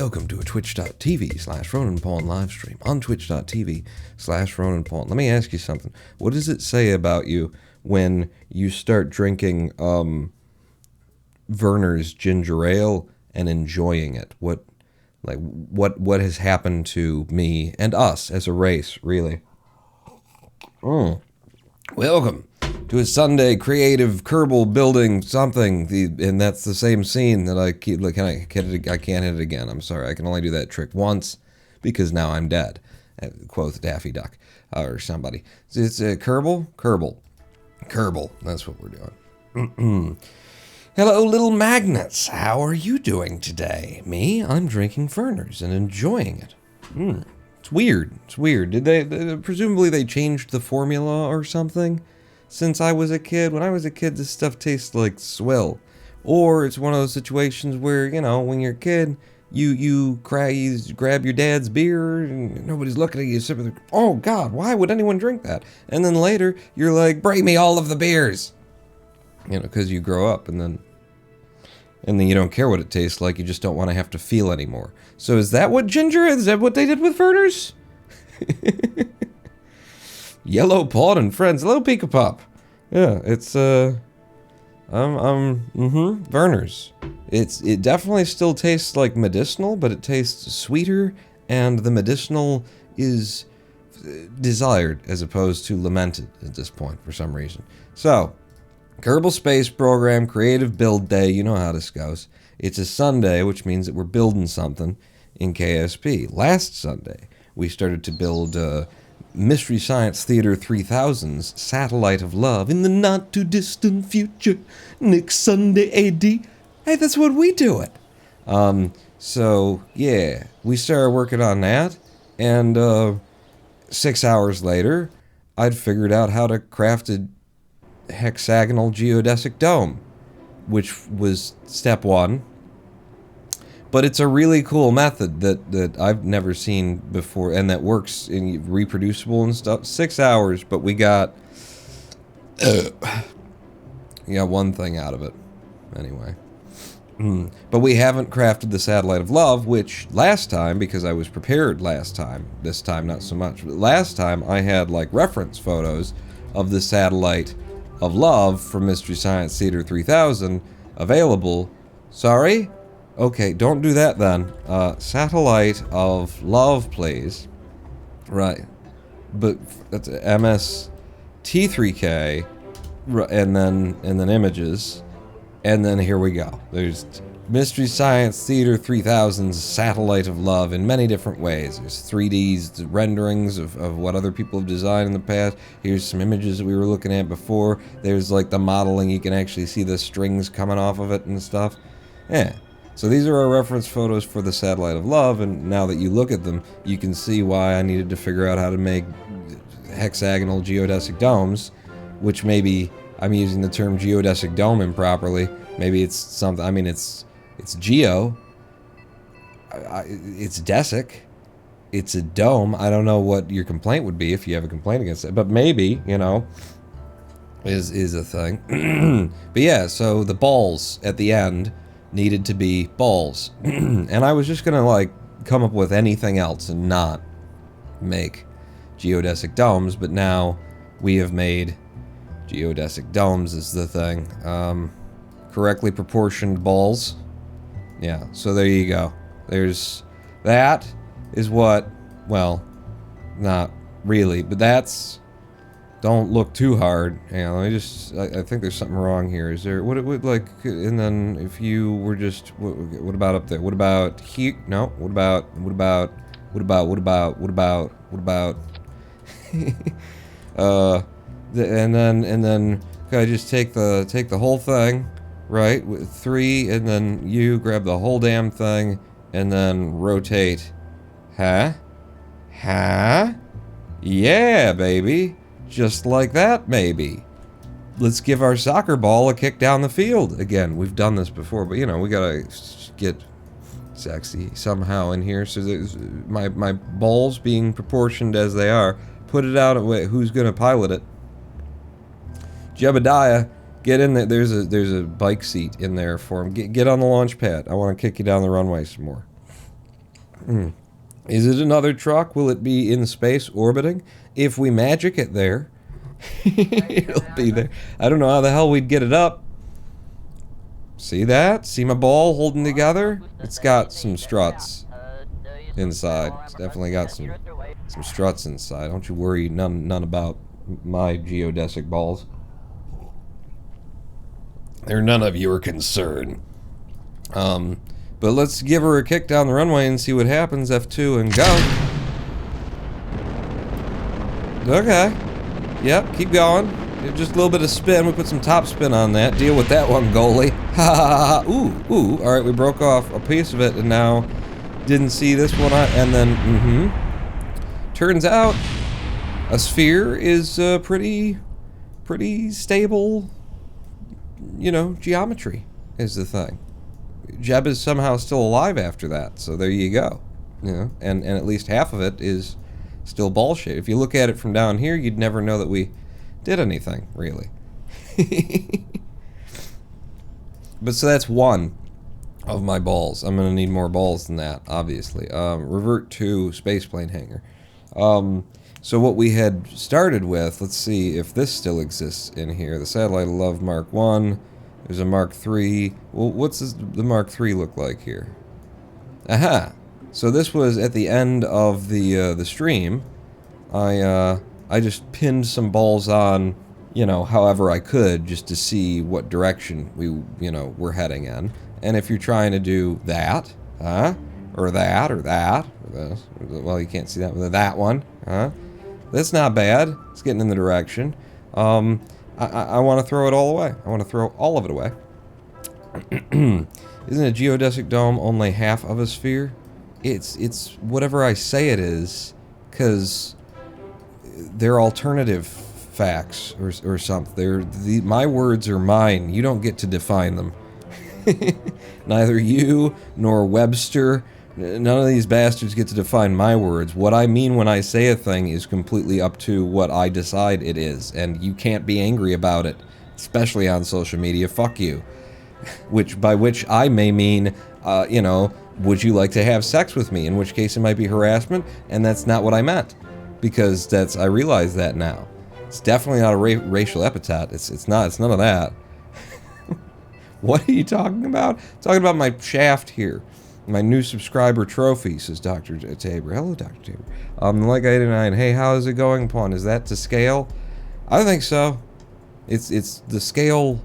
welcome to a twitch.tv/RonanPawn livestream on twitch.tv/RonanPawn. Let me ask you something. What does it say about you when you start drinking Werner's ginger ale and enjoying it? What has happened to me and us as a race, really? Welcome to a Sunday creative Kerbal building something, and that's the same scene that I keep. Like, I can't hit it again. I'm sorry. I can only do that trick once because now I'm dead. Quote Daffy Duck or somebody. It's Kerbal. That's what we're doing. Hello, little magnets. How are you doing today? Me? I'm drinking Werner's and enjoying it. It's weird. Did they presumably they changed the formula or something? Since I was a kid, when I was a kid, this stuff tastes like swill. Or it's one of those situations where, you know, when you're a kid, you grab your dad's beer and nobody's looking at you, sipping. Oh God, why would anyone drink that? And then later you're like, bring me all of the beers. You know, because you grow up and then you don't care what it tastes like. You just don't want to have to feel anymore. So is that what ginger is? Is that what they did with Werner's? Yellow Pawn and Friends. Hello, Pika Pop. Yeah, it's Werner's. It definitely still tastes like medicinal, but it tastes sweeter, and the medicinal is desired as opposed to lamented at this point for some reason. So, Kerbal Space Program, Creative Build Day, you know how this goes. It's a Sunday, which means that we're building something in KSP. Last Sunday, we started to build Mystery Science Theater 3000's Satellite of Love in the not-too-distant future. Next Sunday, AD. Hey, that's what we do it. So, yeah, we started working on that, and 6 hours later, I'd figured out how to craft a hexagonal geodesic dome, which was step one. But it's a really cool method that I've never seen before, and that works in reproducible and stuff. 6 hours, but we got one thing out of it. Anyway. But we haven't crafted the Satellite of Love, which last time, because I was prepared last time, this time not so much, but last time I had like reference photos of the Satellite of Love from Mystery Science Theater 3000 available. Sorry? Okay, don't do that then. Satellite of Love, please. Right. But that's MST3K, and then images, and then here we go. There's Mystery Science Theater 3000's Satellite of Love in many different ways. There's 3Ds, renderings of what other people have designed in the past. Here's some images that we were looking at before. There's like the modeling, you can actually see the strings coming off of it and stuff. Yeah. So these are our reference photos for the Satellite of Love, and now that you look at them, you can see why I needed to figure out how to make hexagonal geodesic domes, which maybe I'm using the term geodesic dome improperly. Maybe it's something, I mean, it's geo, it's desic, it's a dome. I don't know what your complaint would be if you have a complaint against it, but maybe, you know, is a thing. But yeah, so the balls at the end needed to be balls. And I was just gonna like come up with anything else and not make geodesic domes, but now we have made geodesic domes is the thing. Correctly proportioned balls. Yeah, so there you go. That is what, well, not really, but that's, don't look too hard. Hang on, let me just, I think there's something wrong here. Is there, what it would like, and then if you were just, what about up there? What about here? No, what about, and then, could I just take the whole thing, right, with 3, and then you grab the whole damn thing, and then rotate. Huh? Yeah, baby. Just like that, maybe. Let's give our soccer ball a kick down the field. Again, we've done this before, but you know, we gotta get sexy somehow in here. So there's my balls being proportioned as they are. Put it out. Wait, who's gonna pilot it? Jebediah, get in there. There's a bike seat in there for him. Get on the launch pad. I want to kick you down the runway some more. Is it another truck? Will it be in space orbiting? If we magic it there, it'll be there. I don't know how the hell we'd get it up. See that? See my ball holding together? It's got some struts inside. It's definitely got some struts inside. Don't you worry none about my geodesic balls. They're none of your concern. But let's give her a kick down the runway and see what happens. F2 and go. Okay. Yep, keep going. Just a little bit of spin. We put some top spin on that. Deal with that one, goalie. Ha ha ha. Ooh. Alright, we broke off a piece of it and now didn't see this one. And then, turns out a sphere is pretty stable, you know, geometry is the thing. Jeb is somehow still alive after that, so there you go. You know, and at least half of it is still ball shaped. If you look at it from down here, you'd never know that we did anything, really. But so that's one of my balls. I'm gonna need more balls than that, obviously. Revert to spaceplane hangar. So what we had started with, let's see if this still exists in here. The Satellite of Love Mark 1. There's a Mark 3. Well, what's the Mark 3 look like here? Aha! So this was at the end of the stream. I just pinned some balls on, you know, however I could, just to see what direction we're heading in. And if you're trying to do that, or that, or this, well, you can't see that, but that one, that's not bad. It's getting in the direction. I want to throw it all away. I want to throw all of it away. Isn't a geodesic dome only half of a sphere? It's whatever I say it is, because they're alternative facts or something. My words are mine. You don't get to define them. Neither you nor Webster. None of these bastards get to define my words. What I mean when I say a thing is completely up to what I decide it is, and you can't be angry about it, especially on social media. Fuck you. By which I may mean, would you like to have sex with me? In which case it might be harassment, and that's not what I meant. Because I realize that now. It's definitely not a racial epithet. It's none of that. What are you talking about? Talking about my shaft here. My new subscriber trophy, says Dr. Tabor. Hello, Dr. Tabor. Like 89. Hey, how is it going, Pawn? Is that to scale? I think so. It's the scale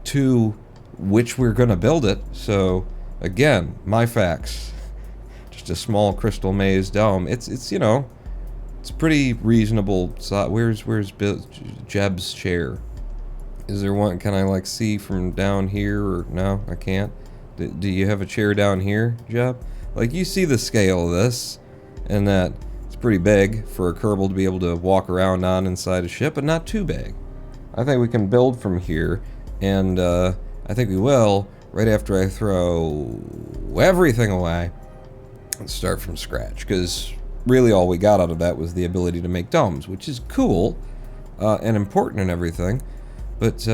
to which we're going to build it. So, again, my facts. Just a small crystal maze dome. It's pretty reasonable. Where's Jeb's chair? Is there one? Can I see from down here? Or no, I can't. Do you have a chair down here, Jeb? You see the scale of this, and that it's pretty big for a Kerbal to be able to walk around on inside a ship, but not too big. I think we can build from here, and I think we will right after I throw everything away and start from scratch, because really all we got out of that was the ability to make domes, which is cool and important and everything, but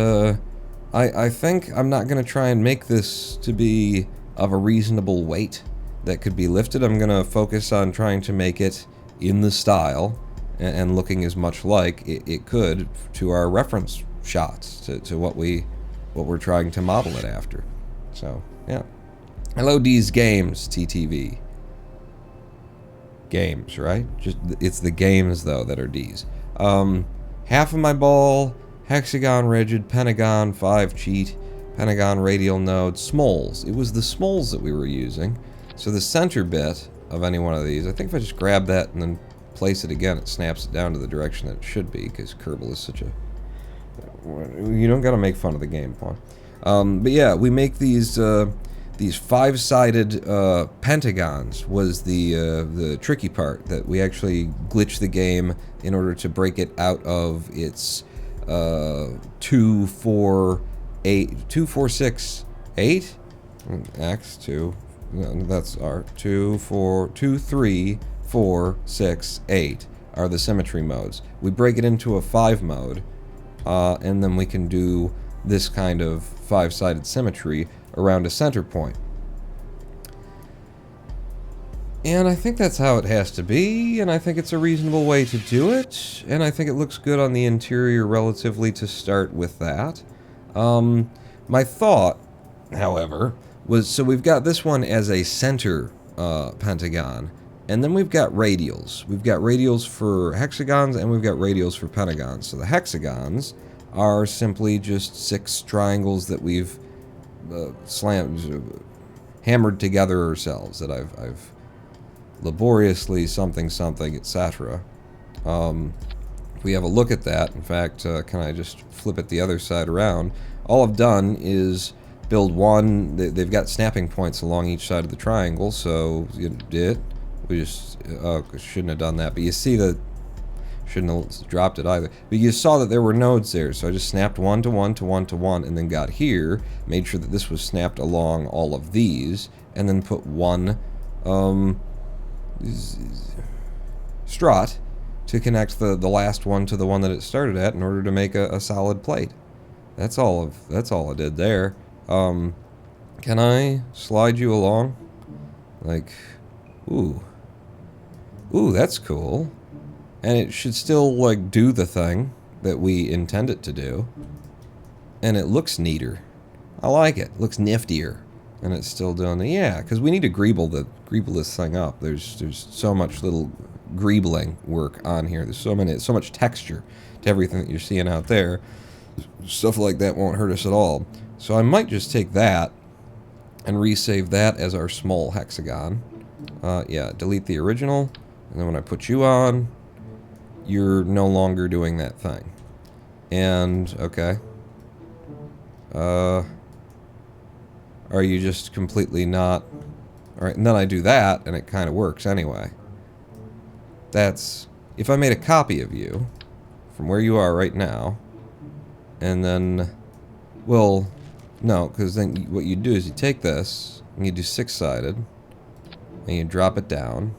I think I'm not going to try and make this to be of a reasonable weight that could be lifted. I'm going to focus on trying to make it in the style and looking as much like it could to our reference shots, to what we're trying to model it after. So, yeah. Hello, D's Games, TTV. Games, right? It's the games, though, that are D's. Half of my ball... Hexagon rigid, pentagon 5 cheat, pentagon radial node, smoles. It was the smoles that we were using. So the center bit of any one of these, I think if I just grab that and then place it again, it snaps it down to the direction that it should be, because Kerbal is such a... You don't gotta make fun of the game, Pawn. But yeah, we make these 5-sided pentagons was the tricky part, that we actually glitch the game in order to break it out of its 2, 4, 6, 8 x 2, that's our 2, 3, 4, 6, 8 are the symmetry modes. We break it into a 5 mode, and then we can do this kind of 5-sided symmetry around a center point. And I think that's how it has to be, and I think it's a reasonable way to do it, and I think it looks good on the interior relatively to start with that. My thought, however, was, so we've got this one as a center pentagon, and then we've got radials. We've got radials for hexagons, and we've got radials for pentagons. So the hexagons are simply just 6 triangles that we've hammered together ourselves, that I've laboriously something, etc. If we have a look at that, in fact, can I just flip it the other side around? All I've done is build one. They've got snapping points along each side of the triangle, so we just shouldn't have done that. But you see that, shouldn't have dropped it either. But you saw that there were nodes there, so I just snapped 1 to 1 to 1 to 1, and then got here, made sure that this was snapped along all of these, and then put one strut to connect the last one to the one that it started at in order to make a solid plate. That's all I did there. Can I slide you along? Like, ooh, that's cool. And it should still, like, do the thing that we intend it to do. And it looks neater. I like it. It looks niftier. And it's still doing the, yeah, because we need to greeble this thing up. There's so much little greebling work on here. There's so much texture to everything that you're seeing out there. Stuff like that won't hurt us at all. So I might just take that and resave that as our small hexagon. Yeah, delete the original. And then when I put you on, you're no longer doing that thing. And, okay. Are you just completely not... Alright, and then I do that, and it kind of works anyway. That's... If I made a copy of you, from where you are right now, and then... Well, no, because then what you do is you take this, and you do 6-sided, and you drop it down.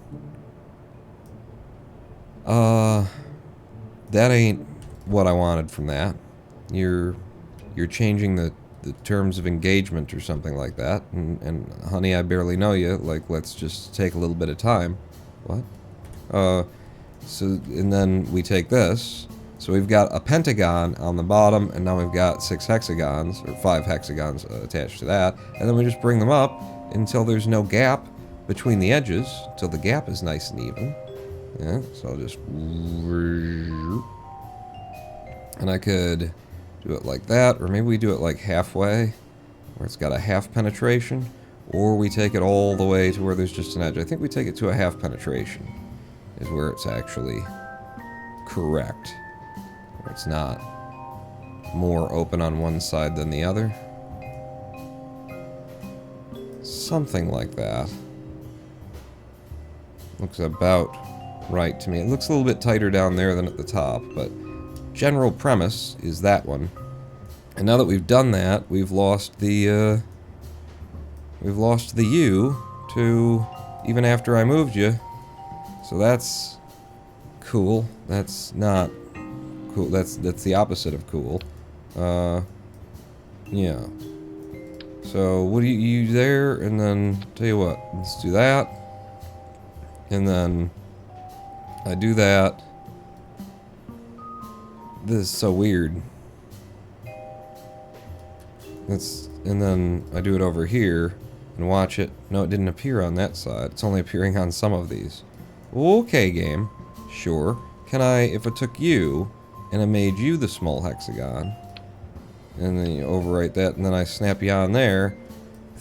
That ain't what I wanted from that. You're changing the terms of engagement or something like that. And honey, I barely know you. Like, let's just take a little bit of time. What? So, and then we take this. So we've got a pentagon on the bottom, and now we've got 6 hexagons, or 5 hexagons attached to that. And then we just bring them up until there's no gap between the edges, until the gap is nice and even. Yeah, so I'll just... And I could do it like that, or maybe we do it like halfway, where it's got a half penetration, or we take it all the way to where there's just an edge. I think we take it to a half penetration, is where it's actually correct. Where it's not more open on one side than the other. Something like that. Looks about right to me. It looks a little bit tighter down there than at the top, but general premise is that one. And now that we've done that, we've lost the U to even after I moved you. So that's cool. That's not cool. That's the opposite of cool. Yeah. So what do you there? And then tell you what, let's do that. And then I do that. This is so weird. And then I do it over here and watch it. No, it didn't appear on that side. It's only appearing on some of these. Okay, game. Sure. Can I, if I took you and I made you the small hexagon, and then you overwrite that, and then I snap you on there,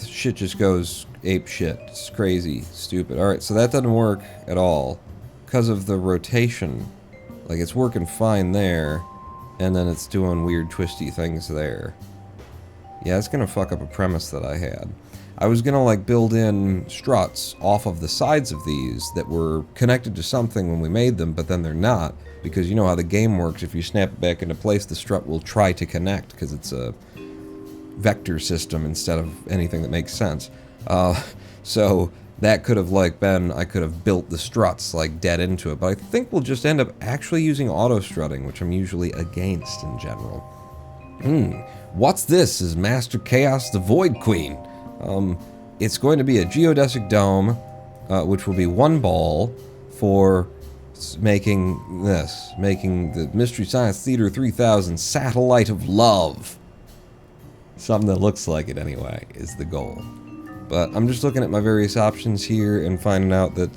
shit just goes ape shit. It's crazy, stupid. Alright, so that doesn't work at all because of the rotation. Like, it's working fine there, and then it's doing weird twisty things there. Yeah, it's gonna fuck up a premise that I had. I was gonna, like, build in struts off of the sides of these that were connected to something when we made them, but then they're not, because you know how the game works. If you snap it back into place, the strut will try to connect, because it's a vector system instead of anything that makes sense. So that could have, like, been, I could have built the struts, like, dead into it, but I think we'll just end up actually using auto-strutting, which I'm usually against in general. What's this? Is Master Chaos the Void Queen? It's going to be a geodesic dome which will be 1 ball for making the Mystery Science Theater 3000 Satellite of Love. Something that looks like it anyway is the goal. But I'm just looking at my various options here and finding out that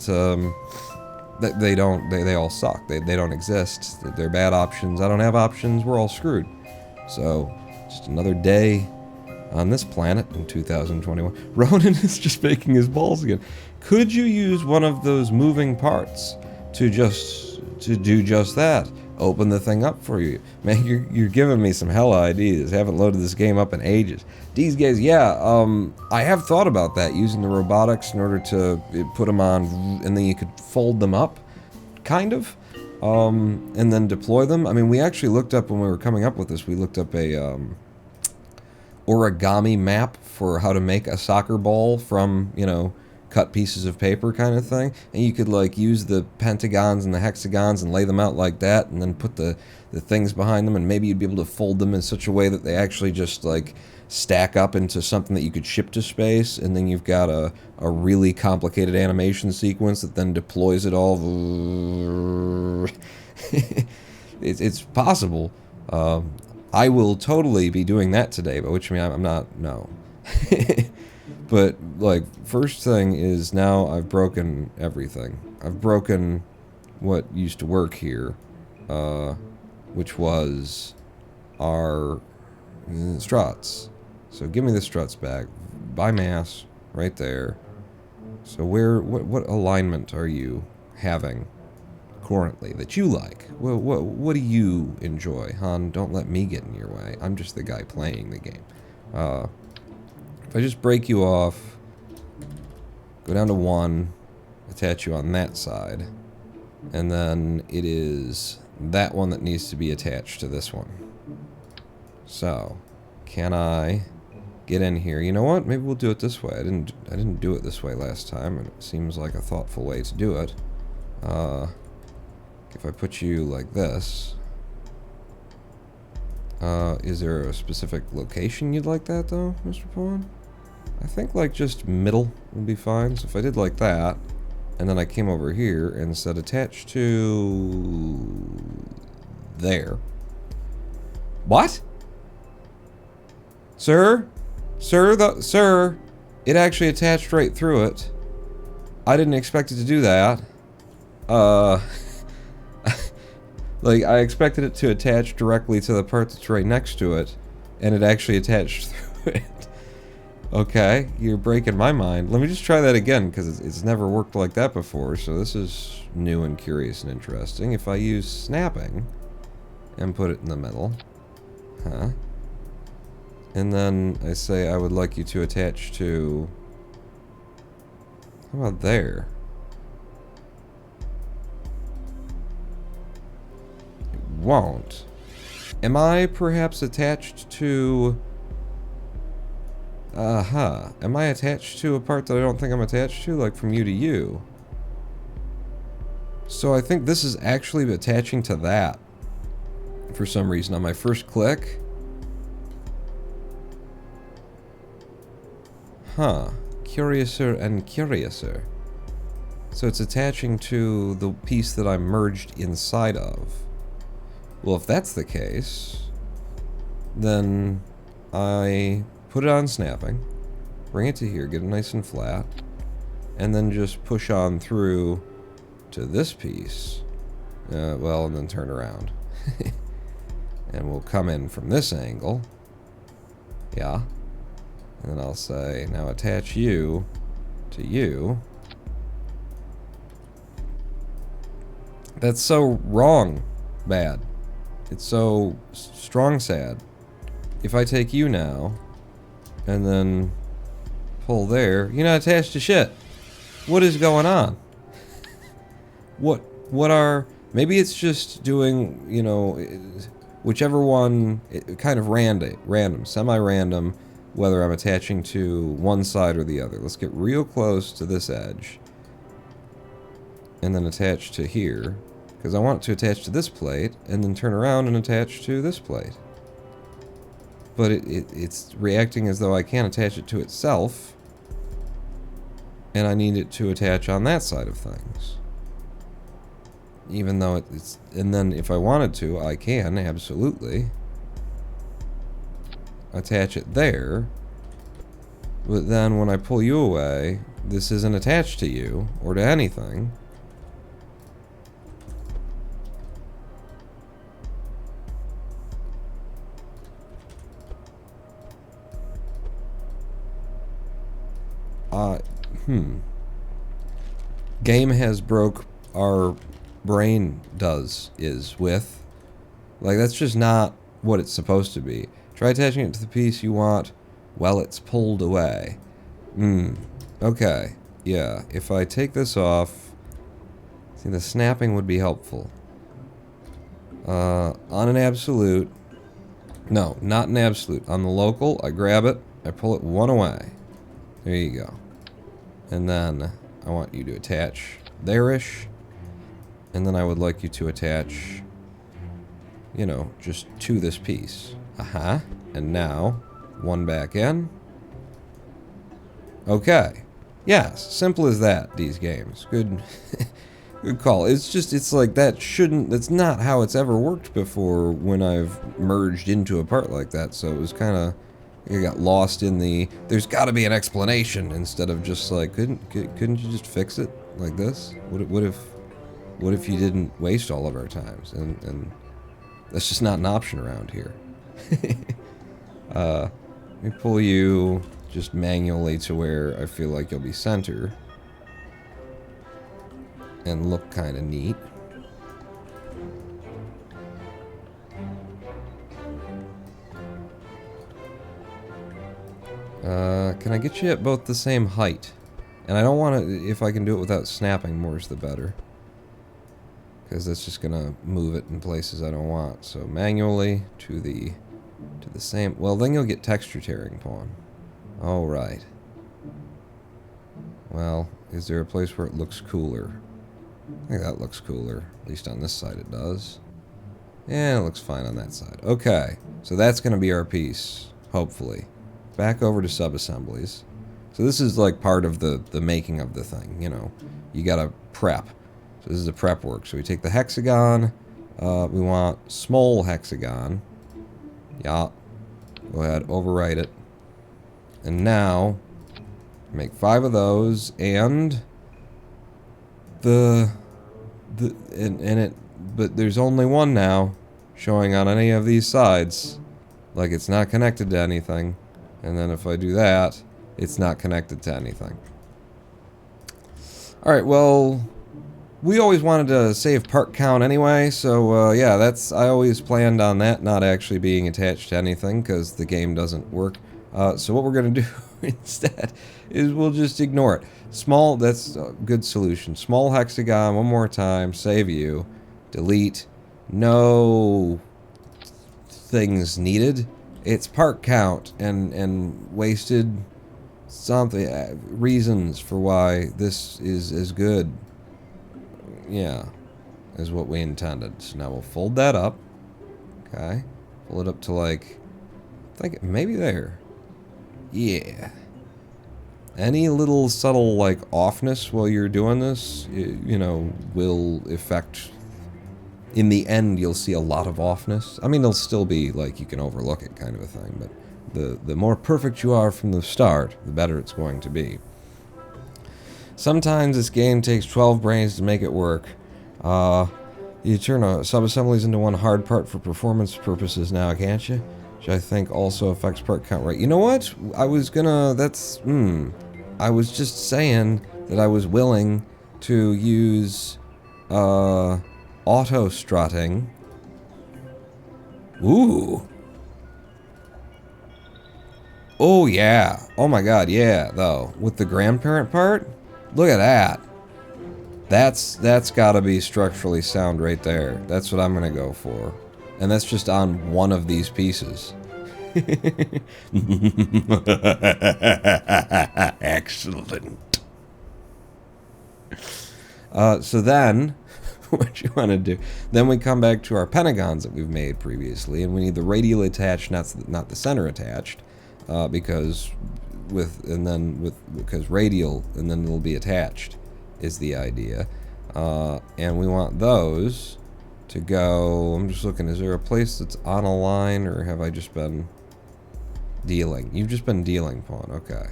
they all suck. They don't exist. They're bad options. I don't have options. We're all screwed. So just another day on this planet in 2021. Ronan is just making his balls again. Could you use one of those moving parts to do just that? Open the thing up for you. Man, you're giving me some hella ideas. I haven't loaded this game up in ages. These guys, yeah, I have thought about that, using the robotics in order to put them on, and then you could fold them up, kind of, and then deploy them. I mean, we actually looked up, when we were coming up with this, we looked up a origami map for how to make a soccer ball from, you know, cut pieces of paper kind of thing, and you could like use the pentagons and the hexagons and lay them out like that, and then put the things behind them, and maybe you'd be able to fold them in such a way that they actually just like stack up into something that you could ship to space, and then you've got a really complicated animation sequence that then deploys it all. It's possible. I will totally be doing that today, by which I mean I'm not, no. But, like, first thing is now I've broken everything. I've broken what used to work here, which was our struts. So give me the struts back. By mass, right there. So what alignment are you having currently that you like? What do you enjoy? Han, don't let me get in your way. I'm just the guy playing the game. If I just break you off, go down to 1, attach you on that side, and then it is that one that needs to be attached to this one. So, can I get in here? You know what? Maybe we'll do it this way. I didn't do it this way last time, and it seems like a thoughtful way to do it. If I put you like this, is there a specific location you'd like that though, Mr. Pawn? I think like just middle would be fine. So if I did like that, and then I came over here and said attach to there. What? Sir? Sir, it actually attached right through it. I didn't expect it to do that. Like, I expected it to attach directly to the part that's right next to it, and it actually attached through it. Okay, you're breaking my mind. Let me just try that again, because it's never worked like that before, so this is new and curious and interesting. If I use snapping and put it in the middle, and then I say I would like you to attach to, how about there? It won't. Am I perhaps attached to... Am I attached to a part that I don't think I'm attached to? Like from you to you? So I think this is actually attaching to that. For some reason on my first click. Huh. Curiouser and curiouser. So it's attaching to the piece that I'm merged inside of. Well, if that's the case, then I put it on snapping, bring it to here, get it nice and flat, and then just push on through to this piece, well, and then turn around. And we'll come in from this angle, yeah, and then I'll say, now attach you to you. That's so wrong, bad. It's so strong sad. If I take you now, and then pull there, you're not attached to shit. What is going on? What are... Maybe it's just doing, you know, whichever one, kind of random, semi-random, whether I'm attaching to one side or the other. Let's get real close to this edge. And then attach to here. Because I want it to attach to this plate, and then turn around and attach to this plate. But it's reacting as though I can't attach it to itself. and I need it to attach on that side of things. Even though it's... And then if I wanted to, I can, absolutely. Attach it there. But then when I pull you away, this isn't attached to you, or to anything. Game has broke our brain is with. Like, that's just not what it's supposed to be. Try attaching it to the piece you want while it's pulled away. Okay. Yeah, if I take this off... See, the snapping would be helpful. On an absolute... No, not an absolute. On the local, I grab it, I pull it one away. There you go. And then I want you to attach there-ish. And then I would like you to attach, you know, just to this piece. Aha. And now, one back in. Okay. Yes, simple as that, these games. Good good call. It's just, it's like that shouldn't, that's not how it's ever worked before when I've merged into a part like that. So it was kind of, you got lost in the, there's got to be an explanation instead of just like, couldn't you just fix it like this? What if you didn't waste all of our times? And that's just not an option around here. Let me pull you just manually to where I feel like you'll be center and look kind of neat. Can I get you at both the same height? And I don't want to, if I can do it without snapping, more's the better. Because that's just gonna move it in places I don't want. So manually to the same. Well, then you'll get texture tearing pawn. All right. Well, is there a place where it looks cooler? I think that looks cooler. At least on this side it does. Yeah, it looks fine on that side. Okay, so that's gonna be our piece, hopefully. Back over to subassemblies. So this is like part of the making of the thing, you know. You gotta prep. So this is the prep work. So we take the hexagon. We want small hexagon. Yeah. Go ahead, overwrite it. And now, make 5 of those, and but there's only one now showing on any of these sides. Like it's not connected to anything. And then if I do that, it's not connected to anything. Alright, well, we always wanted to save part count anyway, so yeah, I always planned on that not actually being attached to anything, because the game doesn't work. So what we're going to do instead is we'll just ignore it. Small, that's a good solution. Small hexagon, one more time, save you, delete, no things needed. It's part count and wasted something, reasons for why this is as good, yeah, as what we intended. So now we'll fold that up, okay, pull it up to like, I think maybe there. Yeah. Any little subtle, like, offness while you're doing this, you know, will affect... In the end, you'll see a lot of offness. I mean, it'll still be, like, you can overlook it kind of a thing, but the more perfect you are from the start, the better it's going to be. Sometimes this game takes 12 brains to make it work. You turn sub-assemblies into one hard part for performance purposes now, can't you? Which I think also affects part count, right? You know what? I was gonna... That's... I was just saying that I was willing to use... auto-strutting. Ooh. Oh, yeah. Oh, my God, yeah, though. With the grandparent part? Look at that. That's gotta be structurally sound right there. That's what I'm gonna go for. And that's just on one of these pieces. Excellent. So then, what you want to do, then we come back to our pentagons that we've made previously, and we need the radial attached, not the center attached. because radial, and then it'll be attached, is the idea. And we want those to go. I'm just looking. Is there a place that's on a line, or have I just been dealing? You've just been dealing, pawn. Okay.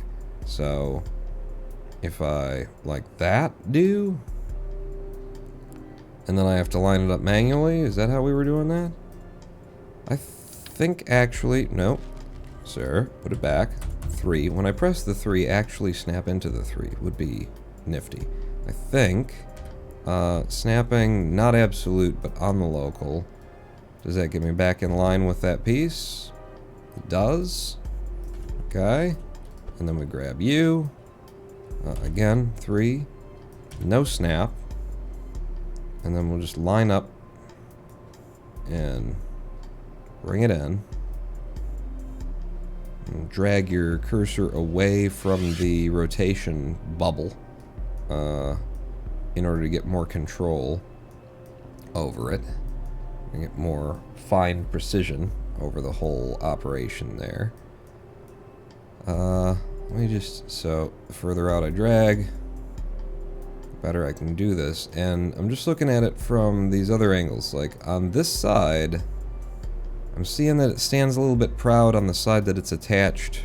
So if I like that, do, and then I have to line it up manually. Is that how we were doing that? I think actually, nope. Sir, put it back. 3. When I press the 3, actually snap into the 3 would be nifty. I think snapping, not absolute, but on the local. Does that get me back in line with that piece? It does. Okay. And then we grab you. Again, 3. No snap. And then we'll just line up and bring it in. And drag your cursor away from the rotation bubble in order to get more control over it. And get more fine precision over the whole operation there. Let me just, so the further out I drag, the better I can do this. And I'm just looking at it from these other angles. Like on this side, I'm seeing that it stands a little bit proud on the side that it's attached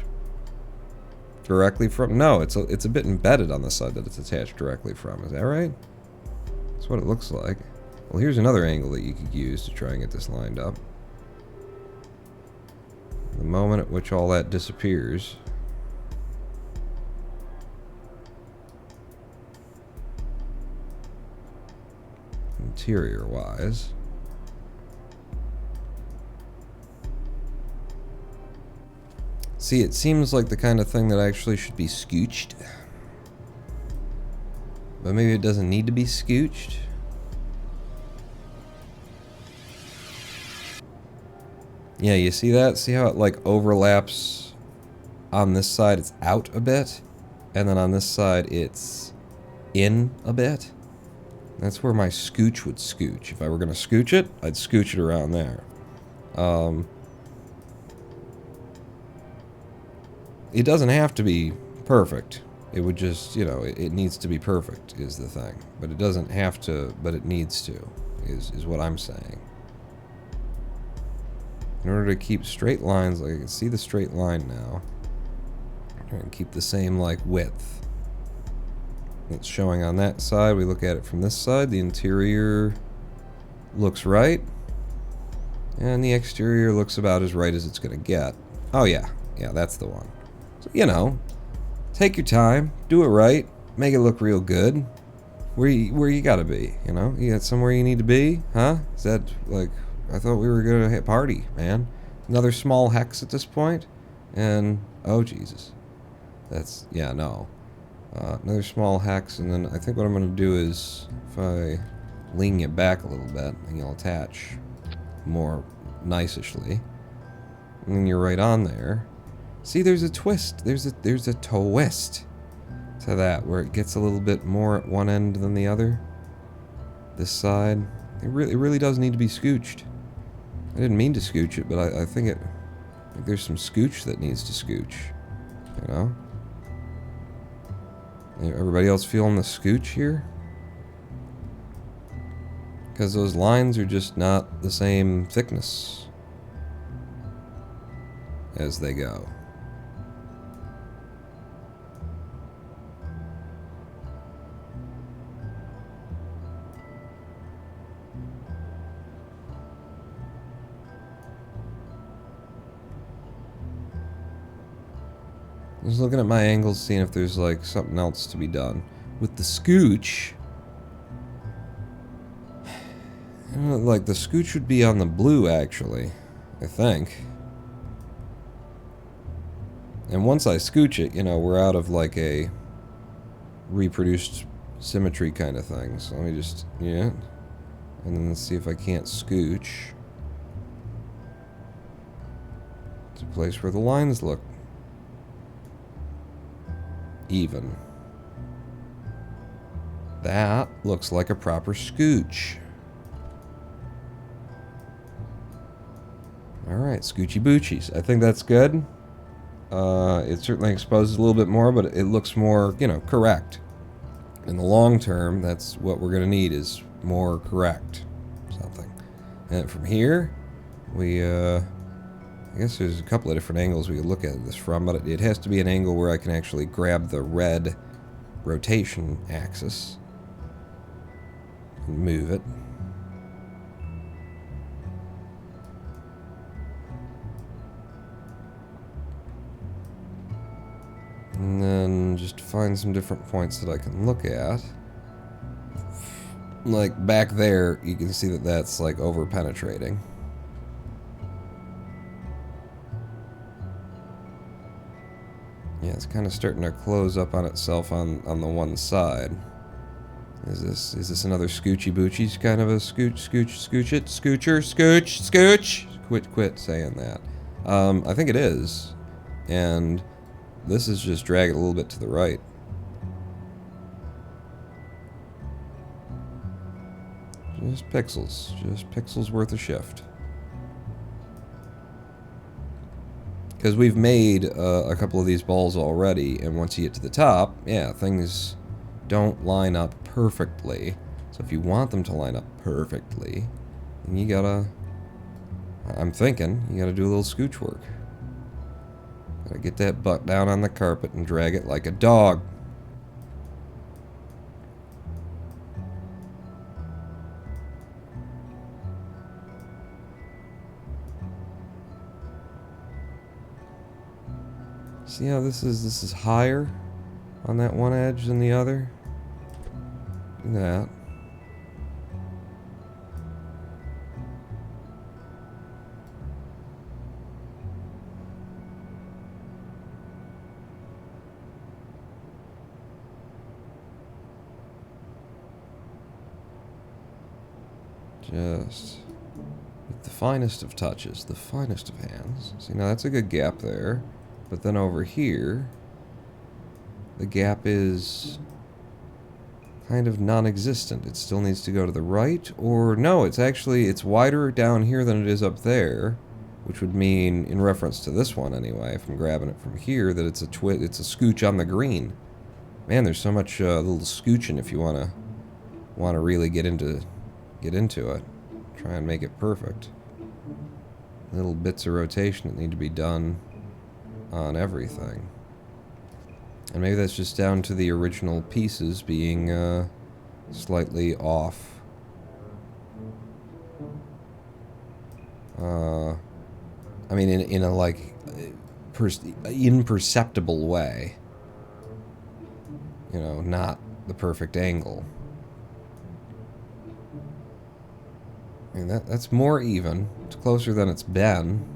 directly from. No, it's a bit embedded on the side that it's attached directly from. Is that right? That's what it looks like. Well, here's another angle that you could use to try and get this lined up. The moment at which all that disappears. Interior-wise. See, it seems like the kind of thing that actually should be scooched. But maybe it doesn't need to be scooched. Yeah, you see that? See how it like overlaps on this side? It's out a bit. And then on this side, it's in a bit. That's where my scooch would scooch. If I were going to scooch it, I'd scooch it around there. It doesn't have to be perfect. It would just, you know, it needs to be perfect is the thing. But it doesn't have to, but it needs to, is what I'm saying. In order to keep straight lines, like I can see the straight line now. Try and keep the same, like, width. That's showing on that side. We look at it from this side. The interior looks right. And the exterior looks about as right as it's going to get. Oh, yeah. Yeah, that's the one. So, you know, take your time. Do it right. Make it look real good. Where you got to be, you know? You got somewhere you need to be? Huh? Is that, like... I thought we were going to party, man. Another small hex at this point. And, oh, Jesus. That's, yeah, no. Another small hex, and then I think what I'm going to do is, if I lean it back a little bit, and you'll attach more nicishly. And then you're right on there. See, there's a twist. There's a twist to that, where it gets a little bit more at one end than the other. This side. It really does need to be scooched. I didn't mean to scooch it, but I think there's some scooch that needs to scooch. You know? Everybody else feeling the scooch here? Because those lines are just not the same thickness as they go. Just looking at my angles, seeing if there's like something else to be done. With the scooch, like the scooch would be on the blue actually, I think. And once I scooch it, you know, we're out of like a reproduced symmetry kind of thing. So let me just, yeah. And then let's see if I can't scooch. It's a place where the lines look even. That looks like a proper scooch. Alright, scoochy boochies. I think that's good. It certainly exposes a little bit more, but it looks more, you know, correct. In the long term, that's what we're going to need, is more correct something. And from here, we, I guess there's a couple of different angles we could look at this from, but it has to be an angle where I can actually grab the red rotation axis and move it. And then just find some different points that I can look at. Like back there, you can see that that's like over penetrating. Yeah, it's kind of starting to close up on itself on the one side. Is this another scoochy boochies kind of a scooch? Quit saying that. I think it is, and this is just drag it a little bit to the right. Just pixels worth a shift. Because we've made a couple of these balls already, and once you get to the top, yeah, things don't line up perfectly. So if you want them to line up perfectly, then you gotta, I'm thinking, you gotta do a little scooch work. Gotta get that butt down on the carpet and drag it like a dog. See how this is higher on that one edge than the other? Do that. Just with the finest of touches, the finest of hands. See, now that's a good gap there. But then over here, the gap is kind of non-existent. It still needs to go to the right, or no, it's wider down here than it is up there, which would mean, in reference to this one anyway, if I'm grabbing it from here, that it's a scooch on the green. Man, there's so much little scooching if you wanna really get into it. Try and make it perfect. Little bits of rotation that need to be done on everything. And maybe that's just down to the original pieces being slightly off. I mean, in a like imperceptible way. You know, not the perfect angle. I mean, that's more even. It's closer than it's been.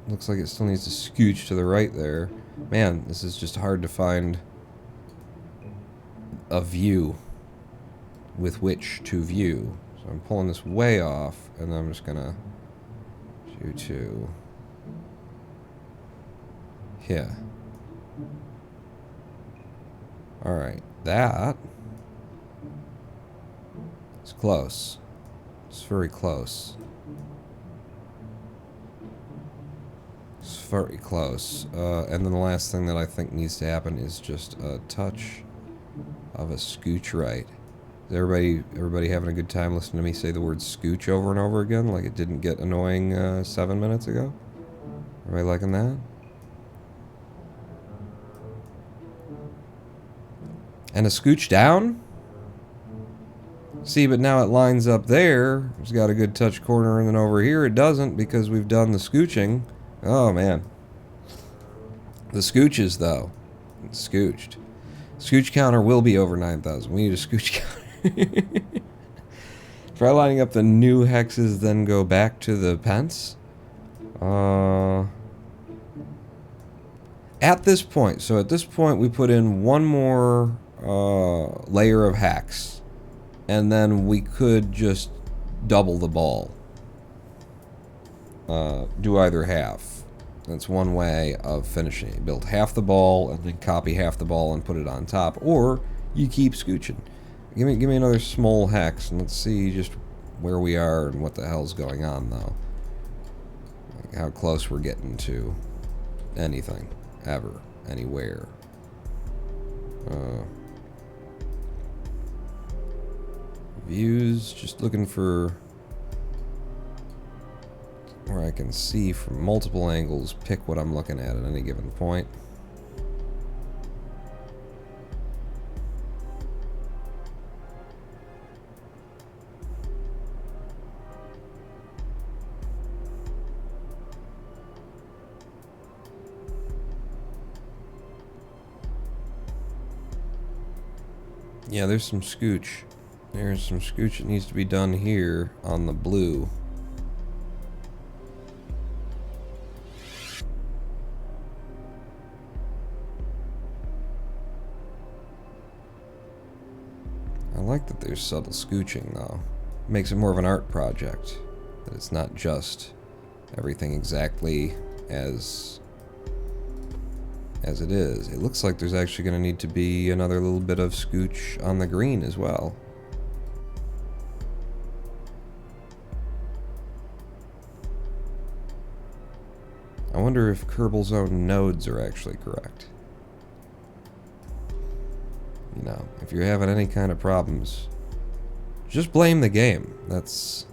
Looks like it still needs to scooch to the right there. Man, this is just hard to find a view with which to view. So I'm pulling this way off, and then I'm just gonna shoot to here. Alright, that is close. It's very close. It's very close. And then the last thing that I think needs to happen is just a touch of a scooch right. Is everybody having a good time listening to me say the word scooch over and over again like it didn't get annoying 7 minutes ago? Everybody liking that? And a scooch down? See, but now it lines up there. It's got a good touch corner, and then over here it doesn't because we've done the scooching. Oh, man. The scooches, though. It's scooched. Scooch counter will be over 9,000. We need a scooch counter. Try lining up the new hexes, then go back to the pence. At this point, so at this point we put in one more layer of hex. And then we could just double the ball. Do either half. That's one way of finishing it. Build half the ball and then copy half the ball and put it on top. Or you keep scooching. Give me another small hex and let's see just where we are and what the hell's going on though. Like how close we're getting to anything, ever, anywhere. Views, just looking for where I can see from multiple angles, pick what I'm looking at any given point. Yeah, there's some scooch. There's some scooch that needs to be done here on the blue. I like that there's subtle scooching, though. It makes it more of an art project. That it's not just everything exactly as it is. It looks like there's actually going to need to be another little bit of scooch on the green as well. I wonder if Kerbal's own nodes are actually correct. You know, if you're having any kind of problems, just blame the game. That's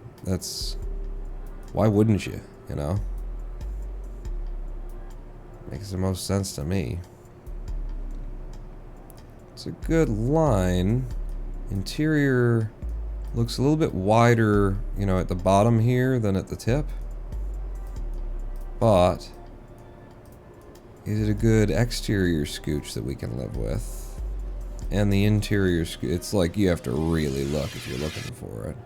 why wouldn't you, you know? Makes the most sense to me. It's a good line. Interior looks a little bit wider, you know, at the bottom here than at the tip. But is it a good exterior scooch that we can live with? And the interior scooch, it's like you have to really look if you're looking for it.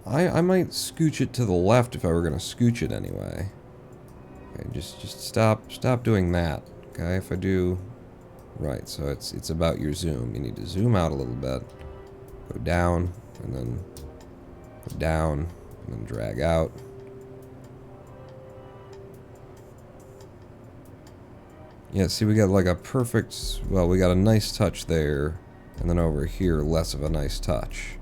I might scooch it to the left if I were going to scooch it anyway. Okay, just stop doing that. Okay, if I do right, so it's about your zoom. You need to zoom out a little bit, go down, and then go down, and then drag out. Yeah, see, we got like a perfect, well, we got a nice touch there, and then over here, less of a nice touch.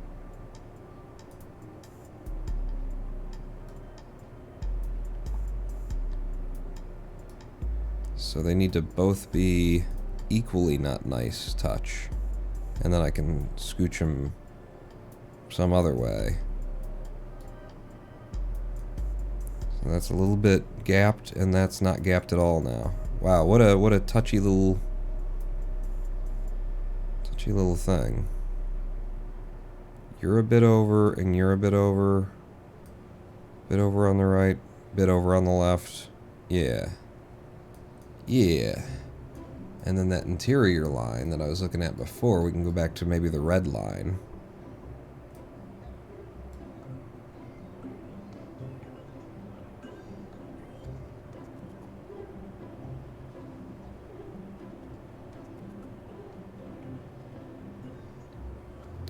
So they need to both be equally not nice touch. And then I can scooch them some other way. So that's a little bit gapped, and that's not gapped at all now. Wow, what a touchy little thing. You're a bit over, and you're a bit over. Bit over on the right, bit over on the left. Yeah. Yeah. And then that interior line that I was looking at before, we can go back to maybe the red line.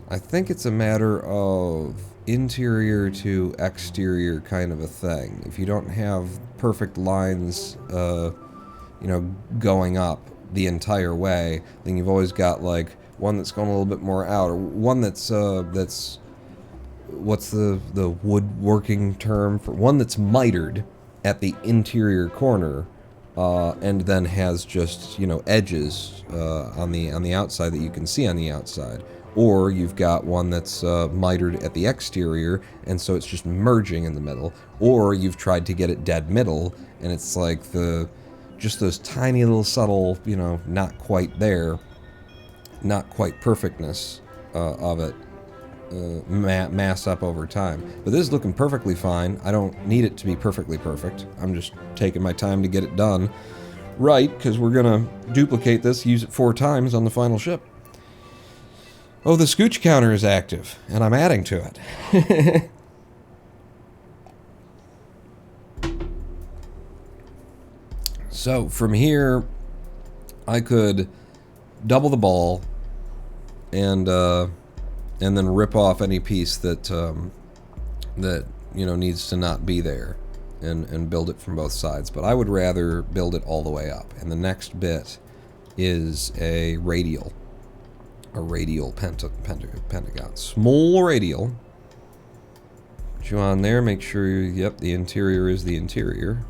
I think it's a matter of interior to exterior kind of a thing. If you don't have perfect lines, you know, going up the entire way, then you've always got like one that's going a little bit more out, or one that's what's the woodworking term for one that's mitered at the interior corner, and then has just, you know, edges on the outside that you can see on the outside. Or you've got one that's mitered at the exterior, and so it's just merging in the middle. Or you've tried to get it dead middle, and it's like just those tiny little subtle, you know, not quite there, not quite perfectness of it mass up over time. But this is looking perfectly fine. I don't need it to be perfectly perfect. I'm just taking my time to get it done right, because we're going to duplicate this, use it 4 times on the final ship. Oh, the scooch counter is active, and I'm adding to it. So, from here, I could double the ball and then rip off any piece that you know, needs to not be there, and build it from both sides. But I would rather build it all the way up. And the next bit is a radial pentagon. Small radial. Put you on there, make sure, yep, the interior is the interior.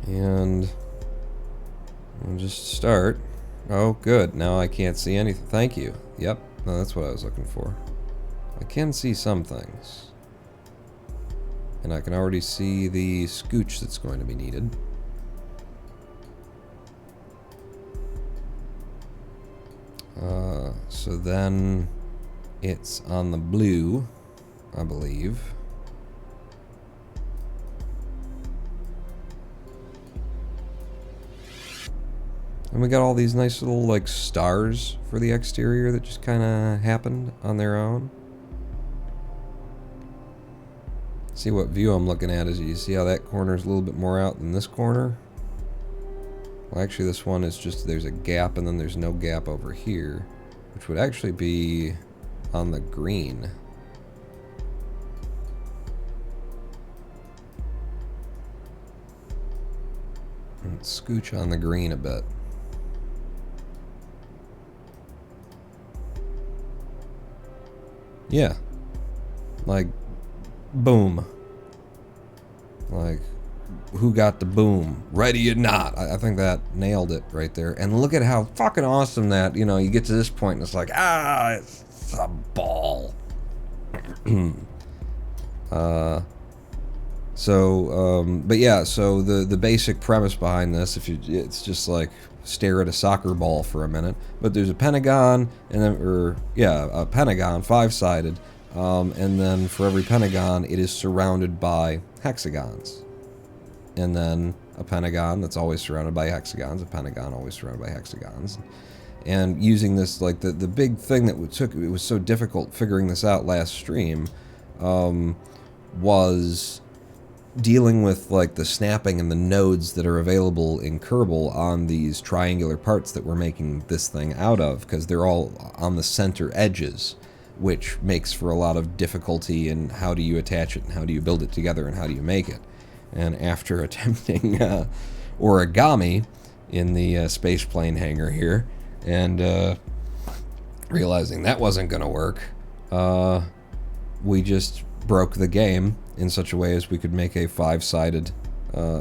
And we'll just start. Oh, good. Now I can't see anything. Thank you. Yep, no, that's what I was looking for. I can see some things. And I can already see the scooch that's going to be needed. So then it's on the blue, I believe. And we got all these nice little, like, stars for the exterior that just kind of happened on their own. See what view I'm looking at is you see how that corner is a little bit more out than this corner? Well, actually this one is just, there's a gap and then there's no gap over here, which would actually be on the green. Let's scooch on the green a bit. Yeah. Like, boom. Like, who got the boom? Ready or not? I think that nailed it right there. And look at how fucking awesome that, you know, you get to this point and it's like, ah, it's a ball. But yeah, so the basic premise behind this, it's just like stare at a soccer ball for a minute, but there's a pentagon, and then, a pentagon, 5-sided, and then for every pentagon, it is surrounded by hexagons. And then a pentagon that's always surrounded by hexagons, a pentagon always surrounded by hexagons. And using this, like, the big thing that it was so difficult figuring this out last stream, was dealing with, like, the snapping and the nodes that are available in Kerbal on these triangular parts that we're making this thing out of, because they're all on the center edges, which makes for a lot of difficulty in how do you attach it and how do you build it together and how do you make it. And after attempting origami in the space plane hangar here, and realizing that wasn't going to work, we just broke the game in such a way as we could make a 5-sided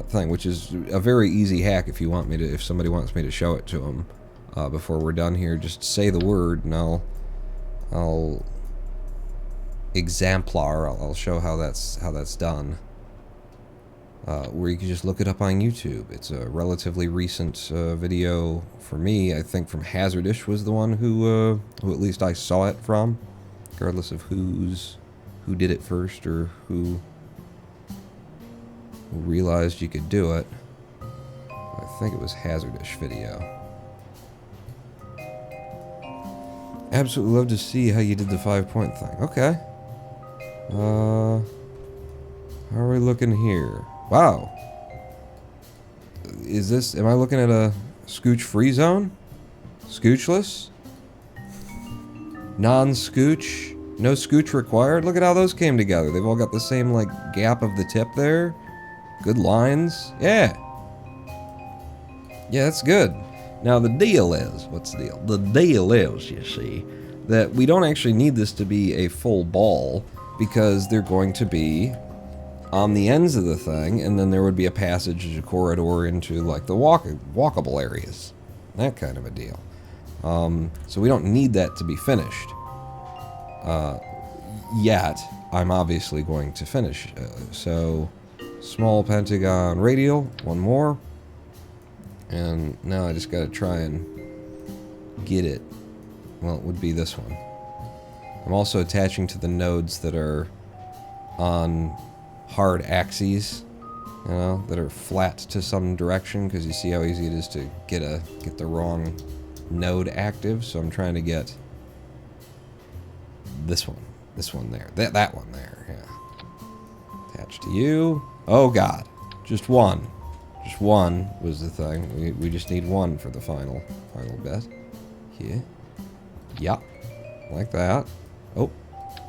thing, which is a very easy hack if you want me to, if somebody wants me to show it to them before we're done here. Just say the word and I'll exemplar. I'll show how that's done. Where you can just look it up on YouTube. It's a relatively recent video for me. I think from Hazardish was the one who at least I saw it from, regardless of who did it first or who realized you could do it. I think it was Hazardish video. Absolutely love to see how you did the 5-point thing. Okay. How are we looking here? Wow. Am I looking at a scooch free zone? Scoochless? Non-scooch? No scooch required? Look at how those came together. They've all got the same, like, gap of the tip there. Good lines. Yeah. Yeah, that's good. Now, the deal is, what's the deal? The deal is, you see, that we don't actually need this to be a full ball, because they're going to be on the ends of the thing, and then there would be a passage, a corridor into, like, the walkable areas. That kind of a deal. So we don't need that to be finished. Yet, I'm obviously going to finish. So, small pentagon radial, one more. And now I just gotta try and get it. Well, it would be this one. I'm also attaching to the nodes that are on hard axes, you know, that are flat to some direction, because you see how easy it is to get the wrong node active. So I'm trying to get this one there, that one there, yeah. Attached to you. Oh God, just one was the thing. We just need one for the final bit. Here, yeah, like that. Oh,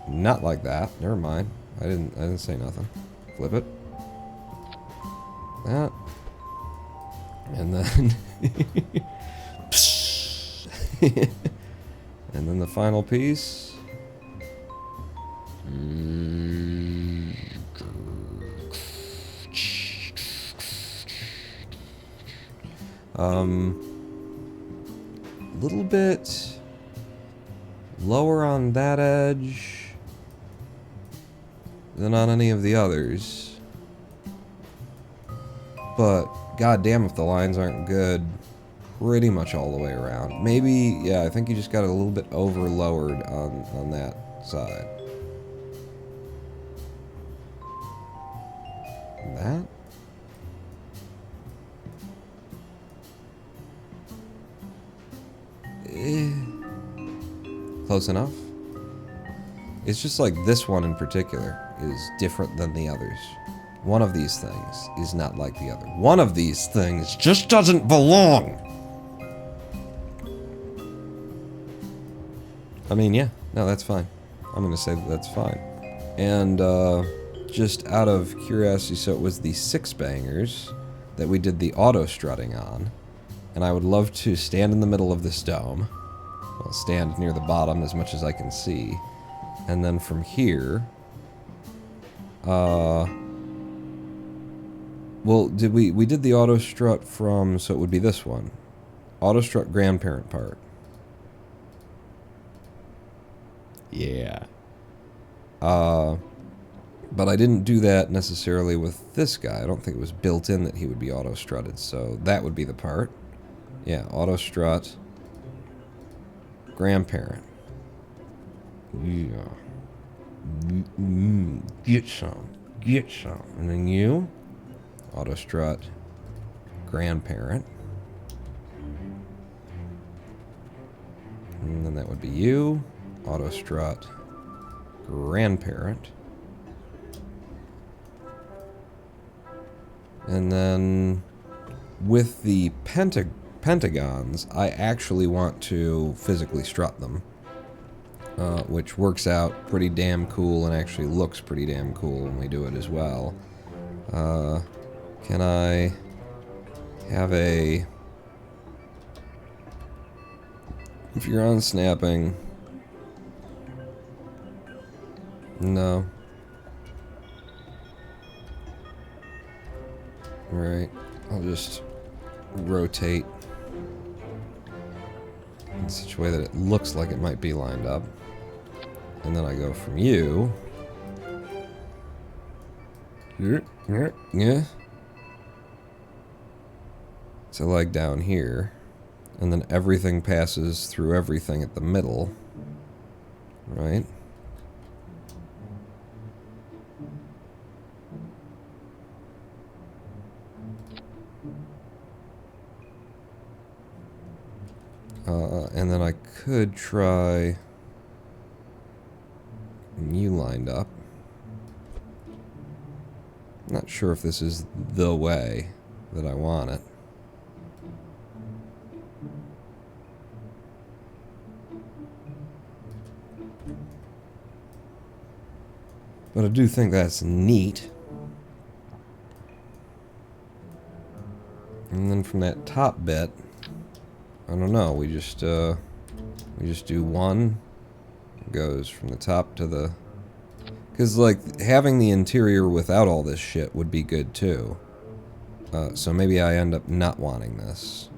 not like that. Never mind. I didn't say nothing. Flip it. That. And then And then the final piece. A little bit lower on that edge than on any of the others. But goddamn if the lines aren't good pretty much all the way around. Maybe, yeah, I think you just got it a little bit over lowered on that side. That? Close enough? It's just like this one in particular is different than the others. One of these things is not like the other. One of these things just doesn't belong! I mean, yeah. No, that's fine. I'm gonna say that's fine. And, just out of curiosity, so it was the 6-bangers that we did the auto-strutting on. And I would love to stand in the middle of this dome. Well, stand near the bottom as much as I can see. And then from here... well, we did the auto-strut from... So it would be this one. Auto-strut grandparent part. Yeah. But I didn't do that necessarily with this guy. I don't think it was built in that he would be auto-strutted, so that would be the part. Yeah, auto-strut. Grandparent. Yeah. Get some. Get some. And then you. Auto-strut. Grandparent. And then that would be you. Auto-strut. Grandparent. And then with the pentagons, I actually want to physically strut them. Which works out pretty damn cool and actually looks pretty damn cool when we do it as well. Can I have a... If you're on snapping... No. Alright, I'll just rotate in such a way that it looks like it might be lined up. And then I go from you. Yeah. So like down here. And then everything passes through everything at the middle. Right? And then I could try you lined up. Not sure if this is the way that I want it. But I do think that's neat. And then from that top bit, I don't know, we just do one. It goes from the top to the... Because, like, having the interior without all this shit would be good, too. So maybe I end up not wanting this.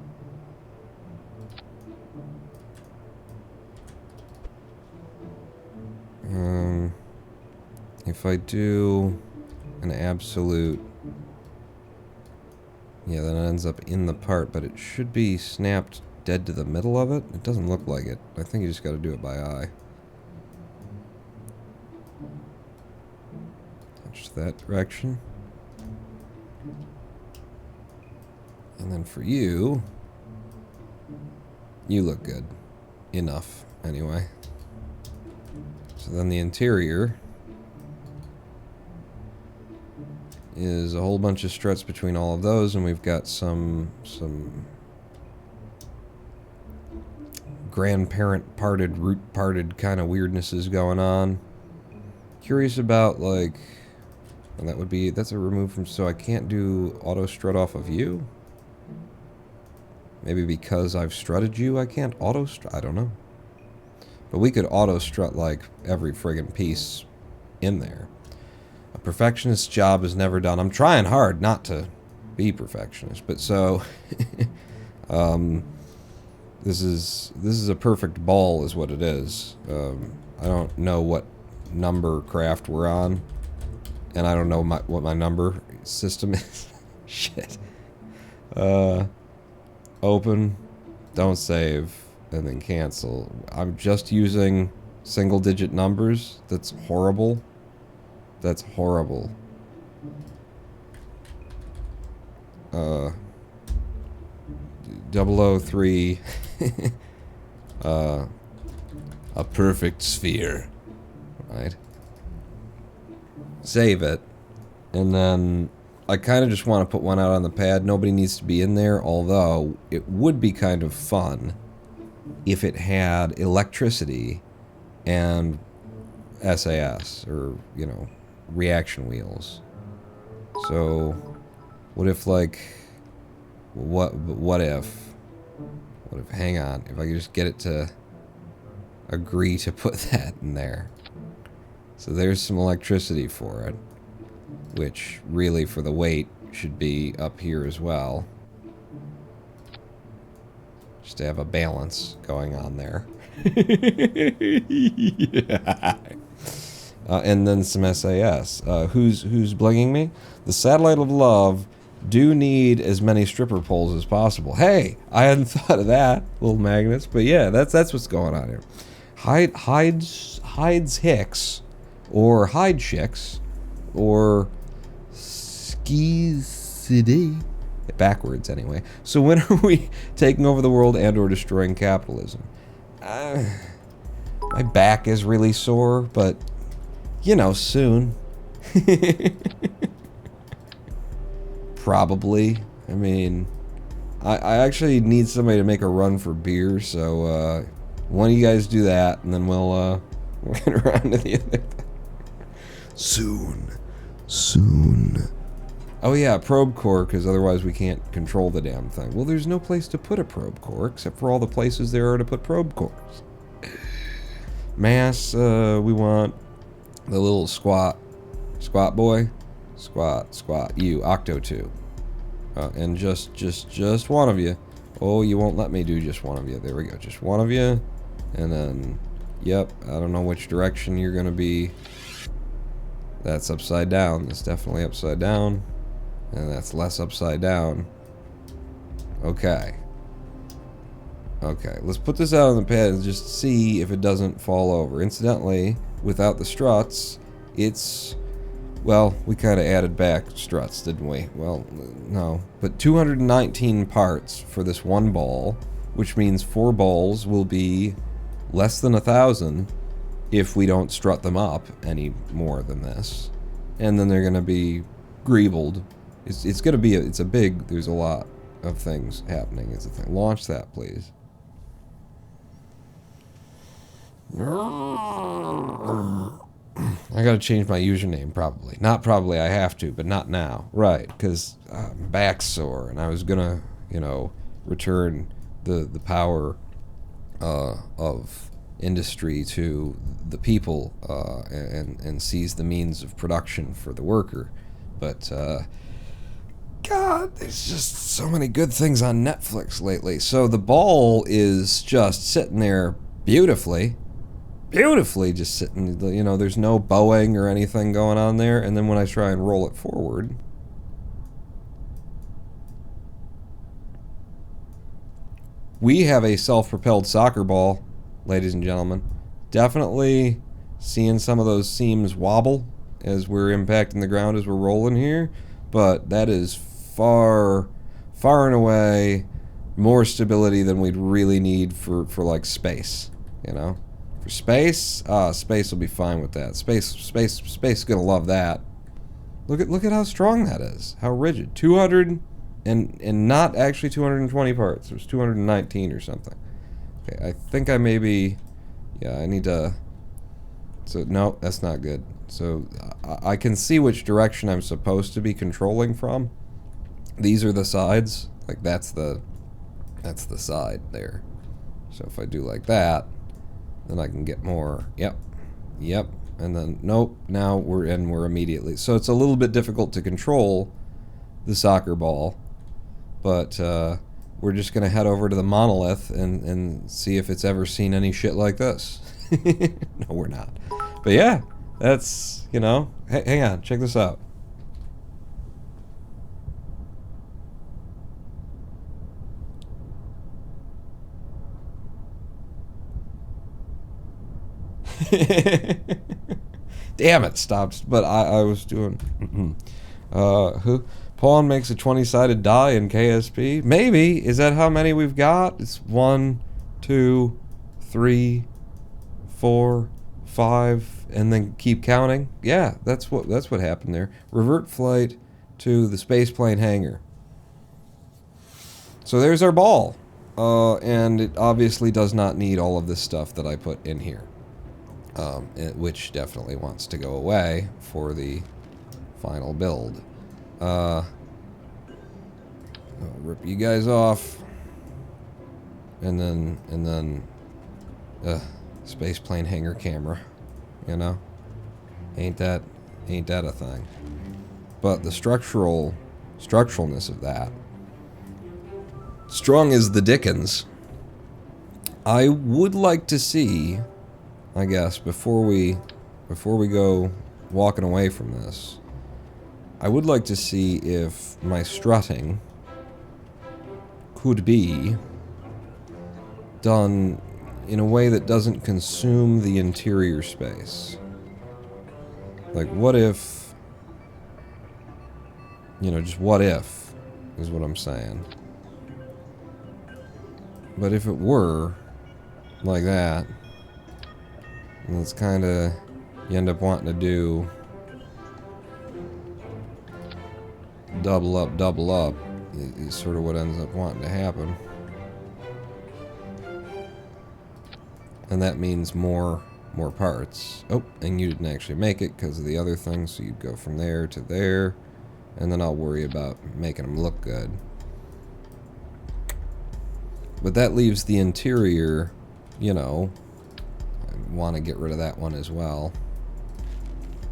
If I do an absolute... Yeah, that ends up in the part, but it should be snapped dead to the middle of it. It doesn't look like it. I think you just got to do it by eye. Touch that direction. And then for you, you look good. Enough, anyway. So then the interior is a whole bunch of struts between all of those, and we've got some grandparent parted, root parted kind of weirdnesses going on. Curious about, like, and that would be, that's a remove from, so I can't do auto strut off of you? Maybe because I've strutted you, I can't auto strut, I don't know. But we could auto-strut, like, every friggin' piece in there. A perfectionist's job is never done. I'm trying hard not to be perfectionist, but so... this is a perfect ball is what it is. I don't know what number craft we're on, and I don't know what my number system is. Shit. Open, don't save, and then cancel. I'm just using single-digit numbers. That's horrible. That's horrible. 003. A perfect sphere. Right? Save it. And then I kind of just want to put one out on the pad. Nobody needs to be in there, although it would be kind of fun if it had electricity and SAS, or, you know, reaction wheels. So, what if, like, what if, hang on, if I could just get it to agree to put that in there. So there's some electricity for it, which really for the weight should be up here as well. Just to have a balance going on there. Yeah. And then some SAS. Who's blinging me? The Satellite of Love do need as many stripper poles as possible. Hey, I hadn't thought of that. Little magnets, but yeah, that's what's going on here. Hides Hicks, or Hide Chicks, or Skis City. Backwards, anyway. So when are we taking over the world and or destroying capitalism? My back is really sore, but, you know, soon. Probably. I mean, I actually need somebody to make a run for beer, so, one of you guys do that, and then we'll get around to the other thing. Soon. Oh yeah, probe core, because otherwise we can't control the damn thing. Well, there's no place to put a probe core, except for all the places there are to put probe cores. Mass, we want the little squat boy. Squat, you, Octo 2. And just one of you. Oh, you won't let me do just one of you. There we go, just one of you. And then, yep, I don't know which direction you're gonna be. That's upside down. That's definitely upside down. And that's less upside down. Okay. Okay, let's put this out on the pad and just see if it doesn't fall over. Incidentally, without the struts, it's... Well, we kind of added back struts, didn't we? Well, no. But 219 parts for this one ball, which means 4 balls will be less than 1,000 if we don't strut them up any more than this. And then they're going to be greebled. It's going to be, it's a big, there's a lot of things happening is the thing. Launch that, please. I gotta change my username, probably. Not probably, I have to, but not now. Right, because I'm back sore, and I was gonna, you know, return the power of industry to the people and seize the means of production for the worker. But, God, there's just so many good things on Netflix lately. So the ball is just sitting there beautifully just sitting, you know, there's no bowing or anything going on there. And then when I try and roll it forward, we have a self-propelled soccer ball, ladies and gentlemen. Definitely seeing some of those seams wobble as we're impacting the ground as we're rolling here, but that is far and away more stability than we'd really need for like space, you know? For space, space will be fine with that. Space gonna love that. Look at how strong that is. How rigid. 200 and not actually 220 parts. It was 219 or something. Okay, I think I maybe, yeah, I need to. So no, that's not good. So I can see which direction I'm supposed to be controlling from. These are the sides. Like that's the side there. So if I do like that. Then I can get more. Yep. Yep. And then, nope, now we're immediately. So it's a little bit difficult to control the soccer ball. But we're just going to head over to the monolith and see if it's ever seen any shit like this. No, we're not. But yeah, that's, you know, hang on, check this out. Damn it, stopped. But I was doing. Who? Pawn makes a 20-sided die in KSP. Maybe. Is that how many we've got? It's 1, 2, 3, 4, 5, and then keep counting. Yeah, that's what happened there. Revert flight to the spaceplane hangar. So there's our ball, and it obviously does not need all of this stuff that I put in here. Which definitely wants to go away for the final build. I'll rip you guys off, and then spaceplane hangar camera, you know, ain't that a thing? But the structuralness of that, strong as the dickens. I would like to see, I guess, before we go walking away from this, I would like to see if my strutting could be done in a way that doesn't consume the interior space. Like, what if, you know, just what if, is what I'm saying. But if it were like that, and it's kind of, you end up wanting to do double up, is sort of what ends up wanting to happen. And that means more parts. Oh, and you didn't actually make it because of the other thing, so you'd go from there to there, and then I'll worry about making them look good. But that leaves the interior, you know, I want to get rid of that one as well.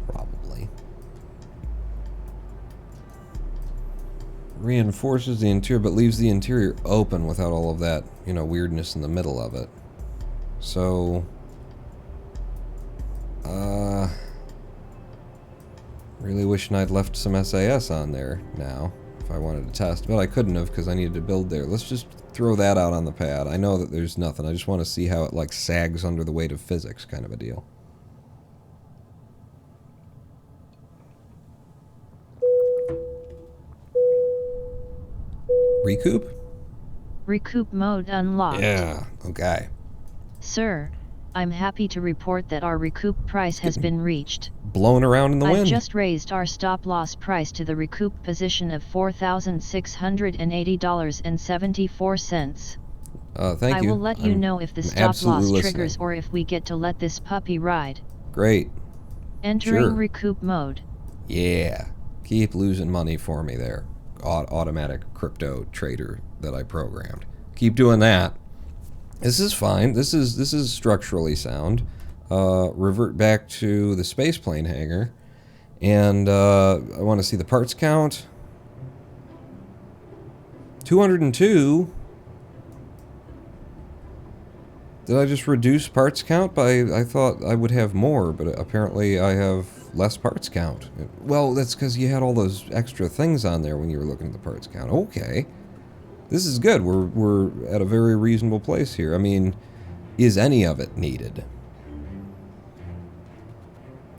Probably. Reinforces the interior, but leaves the interior open without all of that, you know, weirdness in the middle of it. So, really wishing I'd left some SAS on there now, if I wanted to test, but I couldn't have because I needed to build there. Let's just throw that out on the pad. I know that there's nothing. I just want to see how it, like, sags under the weight of physics, kind of a deal. Recoup? Recoup mode unlocked. Yeah, okay. Sir, I'm happy to report that our recoup price has been reached. Blown around in the wind. I've just raised our stop loss price to the recoup position of $4,680.74. Thank you. I will let you know if the stop loss triggers or if we get to let this puppy ride. Great. Entering recoup mode. Yeah. Keep losing money for me there. Automatic crypto trader that I programmed. Keep doing that. This is fine. This is structurally sound. Revert back to the spaceplane hangar, and I want to see the parts count. 202. Did I just reduce parts count by? I thought I would have more, but apparently I have less parts count. Well, that's because you had all those extra things on there when you were looking at the parts count. Okay. This is good. We're at a very reasonable place here. I mean, is any of it needed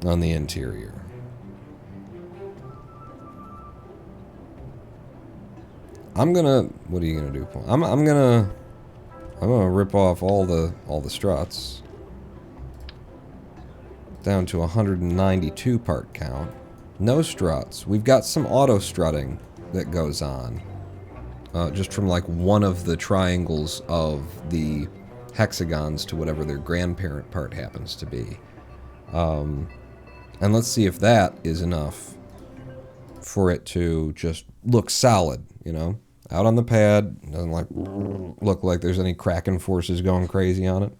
on the interior? I'm gonna. What are you gonna do, Paul? I'm gonna rip off all the struts down to 192 part count. No struts. We've got some auto strutting that goes on. Just from like one of the triangles of the hexagons to whatever their grandparent part happens to be. And let's see if that is enough for it to just look solid, you know? Out on the pad, doesn't like look like there's any Kraken forces going crazy on it.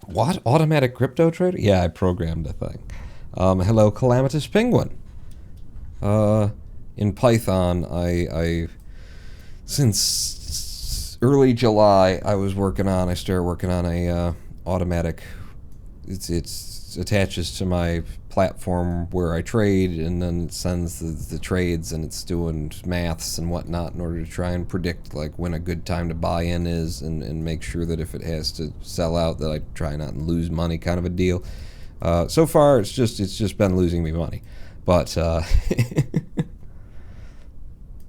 What? Automatic crypto trader? Yeah, I programmed a thing. Hello, Calamitous Penguin. In Python, I since early July, I started working on a automatic. It's attaches to my platform where I trade, and then it sends the trades, and it's doing maths and whatnot in order to try and predict like when a good time to buy in is, and make sure that if it has to sell out, that I try not to lose money, kind of a deal. So far, it's just been losing me money, but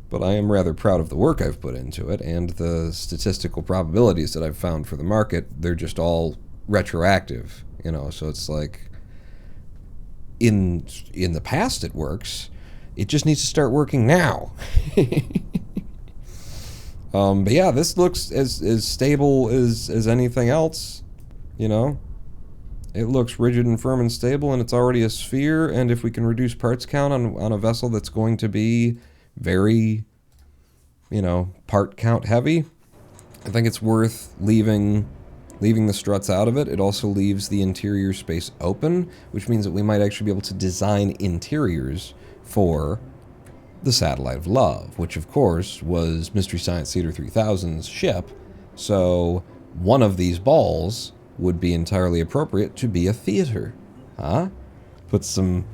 but I am rather proud of the work I've put into it and the statistical probabilities that I've found for the market. They're just all retroactive, you know. So it's like in the past it works. It just needs to start working now. But yeah, this looks as stable as anything else, you know. It looks rigid and firm and stable, and it's already a sphere. And if we can reduce parts count on a vessel that's going to be very, you know, part count heavy, I think it's worth leaving the struts out of it. It also leaves the interior space open, which means that we might actually be able to design interiors for the Satellite of Love, which of course was Mystery Science Theater 3000's ship. So one of these balls would be entirely appropriate to be a theater. Huh? Put some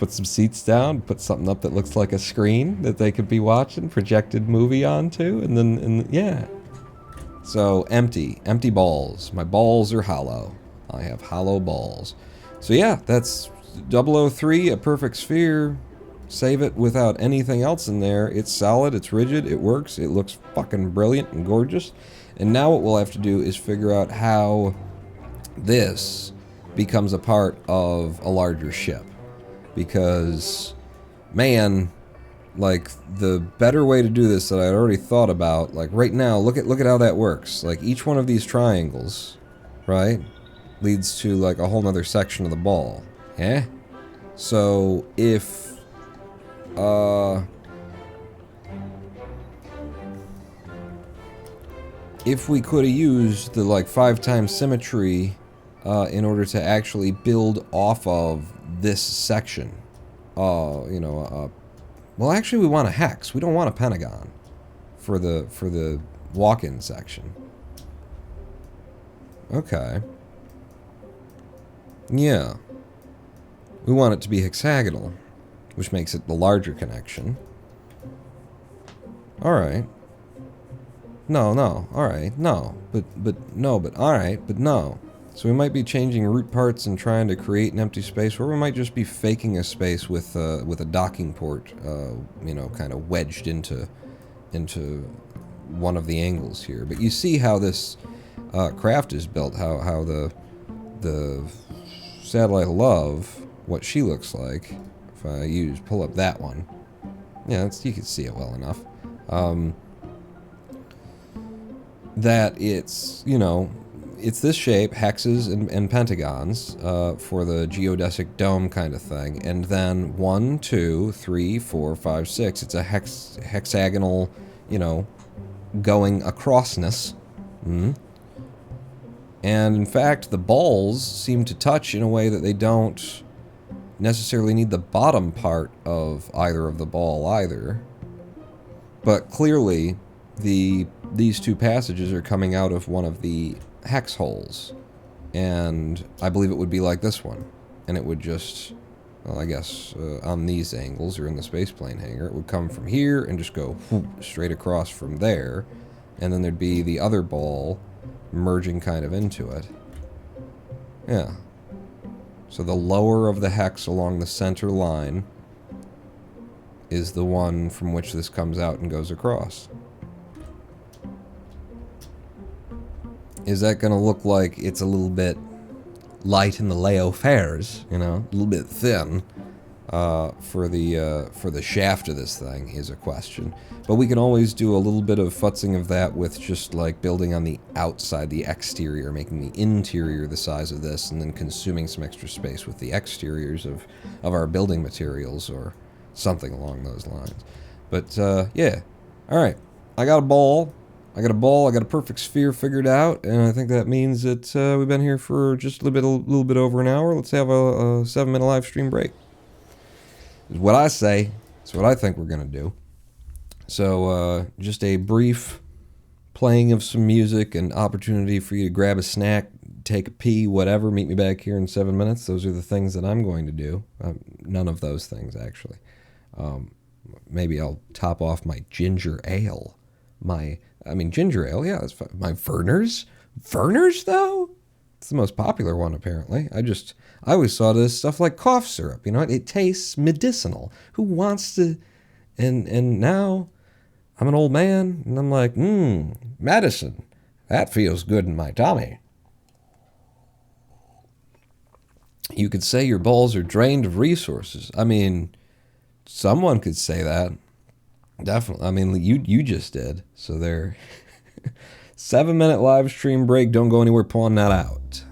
seats down, put something up that looks like a screen that they could be watching, projected movie onto, and yeah. So empty balls. My balls are hollow. I have hollow balls. So yeah, that's 003, a perfect sphere. Save it without anything else in there. It's solid, it's rigid, it works, it looks fucking brilliant and gorgeous. And now what we'll have to do is figure out how this becomes a part of a larger ship. Because, man, like, the better way to do this that I'd already thought about, like right now, look at how that works. Like each one of these triangles, right, leads to like a whole nother section of the ball. Yeah? So if we could have used the like 5 times symmetry in order to actually build off of this section, you know, well, actually, we want a hex. We don't want a pentagon for the walk-in section. Okay. Yeah. We want it to be hexagonal, which makes it the larger connection. All right. No. All right. No. But all right. But no. So we might be changing root parts and trying to create an empty space, or we might just be faking a space with a docking port, you know, kind of wedged into one of the angles here. But you see how this craft is built, how the Satellite of Love, what she looks like. If I pull up that one, yeah, you can see it well enough. That it's, you know, it's this shape, hexes and pentagons, for the geodesic dome kind of thing. And then 1, 2, 3, 4, 5, 6. It's a hexagonal, you know, going acrossness. And in fact, the balls seem to touch in a way that they don't necessarily need the bottom part of either of the ball either. But clearly, these two passages are coming out of one of the hex holes, and I believe it would be like this one, and it would just, well, I guess on these angles or in the spaceplane hangar, it would come from here and just go whoop, straight across from there, and then there'd be the other ball merging kind of into it. Yeah. So the lower of the hex along the center line is the one from which this comes out and goes across. Is that going to look like it's a little bit light in the Leo fares, you know, a little bit thin for the shaft of this thing is a question. But we can always do a little bit of futzing of that with just like building on the outside, the exterior, making the interior the size of this, and then consuming some extra space with the exteriors of our building materials or something along those lines. But yeah, all right, I got a ball. I got a ball. I got a perfect sphere figured out, and I think that means that we've been here for just a little bit over an hour. Let's have a 7-minute live stream break. Is what I say. It's what I think we're gonna do. So just a brief playing of some music, an opportunity for you to grab a snack, take a pee, whatever. Meet me back here in 7 minutes. Those are the things that I'm going to do. None of those things actually. Maybe I'll top off my ginger ale. Ginger ale, yeah, that's fine. My Verner's? Verner's, though? It's the most popular one, apparently. I always saw this stuff like cough syrup. You know, it tastes medicinal. Who wants to... And now I'm an old man, and I'm like, medicine. That feels good in my tummy. You could say your balls are drained of resources. I mean, someone could say that. Definitely. I mean, you just did. So there. 7-minute live stream break. Don't go anywhere. Pawn that out.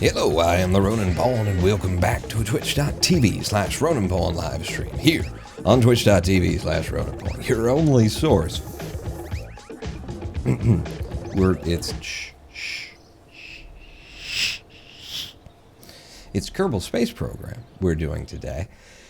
Hello, I am the Ronan Pawn, and welcome back to twitch.tv/Ronan Pawn live stream here on twitch.tv/Ronan Pawn, your only source. It's Kerbal Space Program we're doing today,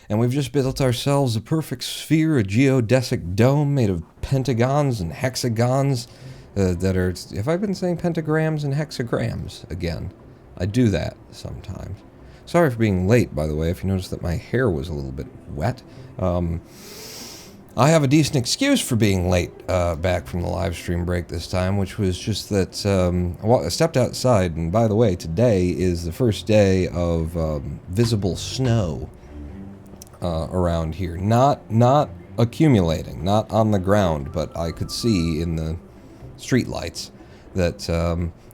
and we've just built ourselves a perfect sphere, a geodesic dome made of pentagons and hexagons that are... Have I been saying pentagrams and hexagrams again? I do that sometimes. Sorry for being late, by the way, if you noticed that my hair was a little bit wet. I have a decent excuse for being late back from the live stream break this time, which was just that I stepped outside, and by the way, today is the first day of visible snow around here. Not accumulating, not on the ground, but I could see in the street lights that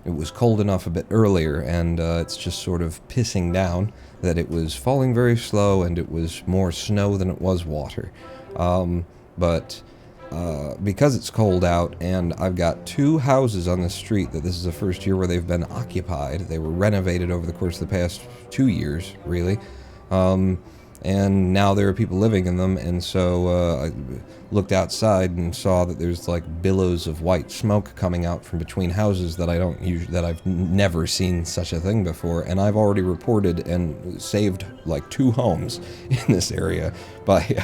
it was cold enough a bit earlier, and it's just sort of pissing down that it was falling very slow and it was more snow than it was water. But because it's cold out, and I've got two houses on the street that this is the first year where they've been occupied. They were renovated over the course of the past 2 years, really. And now there are people living in them, and so I looked outside and saw that there's like billows of white smoke coming out from between houses that I've never seen such a thing before, and I've already reported and saved like 2 homes in this area by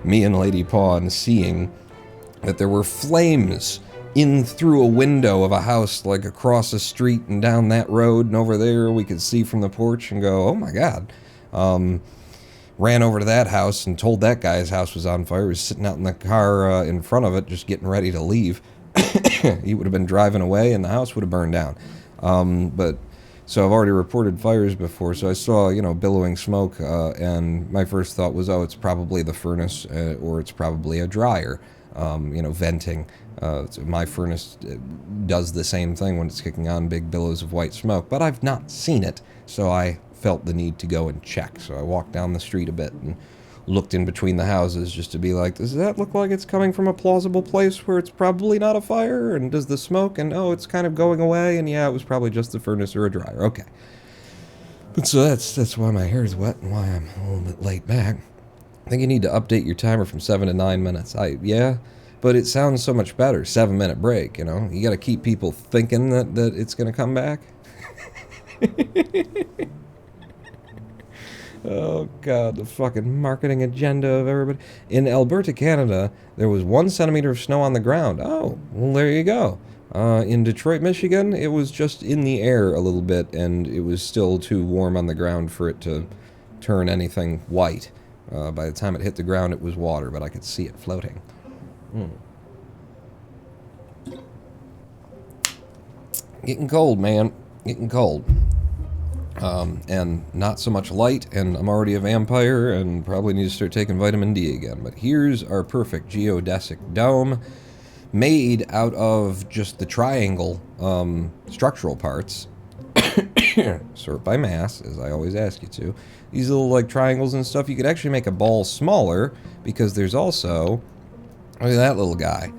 me and Lady Pawn seeing that there were flames in through a window of a house like across the street and down that road, and over there we could see from the porch and go, oh my god. Ran over to that house and told that guy his house was on fire. He was sitting out in the car in front of it, just getting ready to leave. He would have been driving away, and the house would have burned down. So I've already reported fires before, so I saw, billowing smoke, and my first thought was, oh, it's probably the furnace, or it's probably a dryer, venting. My furnace does the same thing when it's kicking on big billows of white smoke, but I've not seen it, so I felt the need to go and check. So I walked down the street a bit and looked in between the houses just to be like, does that look like it's coming from a plausible place where it's probably not a fire? And does the smoke, and oh, it's kind of going away, and yeah, it was probably just the furnace or a dryer. Okay. But so that's why my hair is wet and why I'm a little bit late back. I think you need to update your timer from 7 to 9 minutes. Yeah, but it sounds so much better. 7-minute break, You got to keep people thinking that it's going to come back. Oh god, the fucking marketing agenda of everybody. In Alberta, Canada, there was 1 centimeter of snow on the ground. Oh, well, there you go. In Detroit, Michigan, it was just in the air a little bit, and it was still too warm on the ground for it to turn anything white. By the time it hit the ground, it was water, but I could see it floating. Getting cold, man. Getting cold. And not so much light, and I'm already a vampire, and probably need to start taking vitamin D again. But here's our perfect geodesic dome, made out of just the triangle structural parts. Sort by mass, as I always ask you to. These little like triangles and stuff, you could actually make a ball smaller, because there's also, look at that little guy.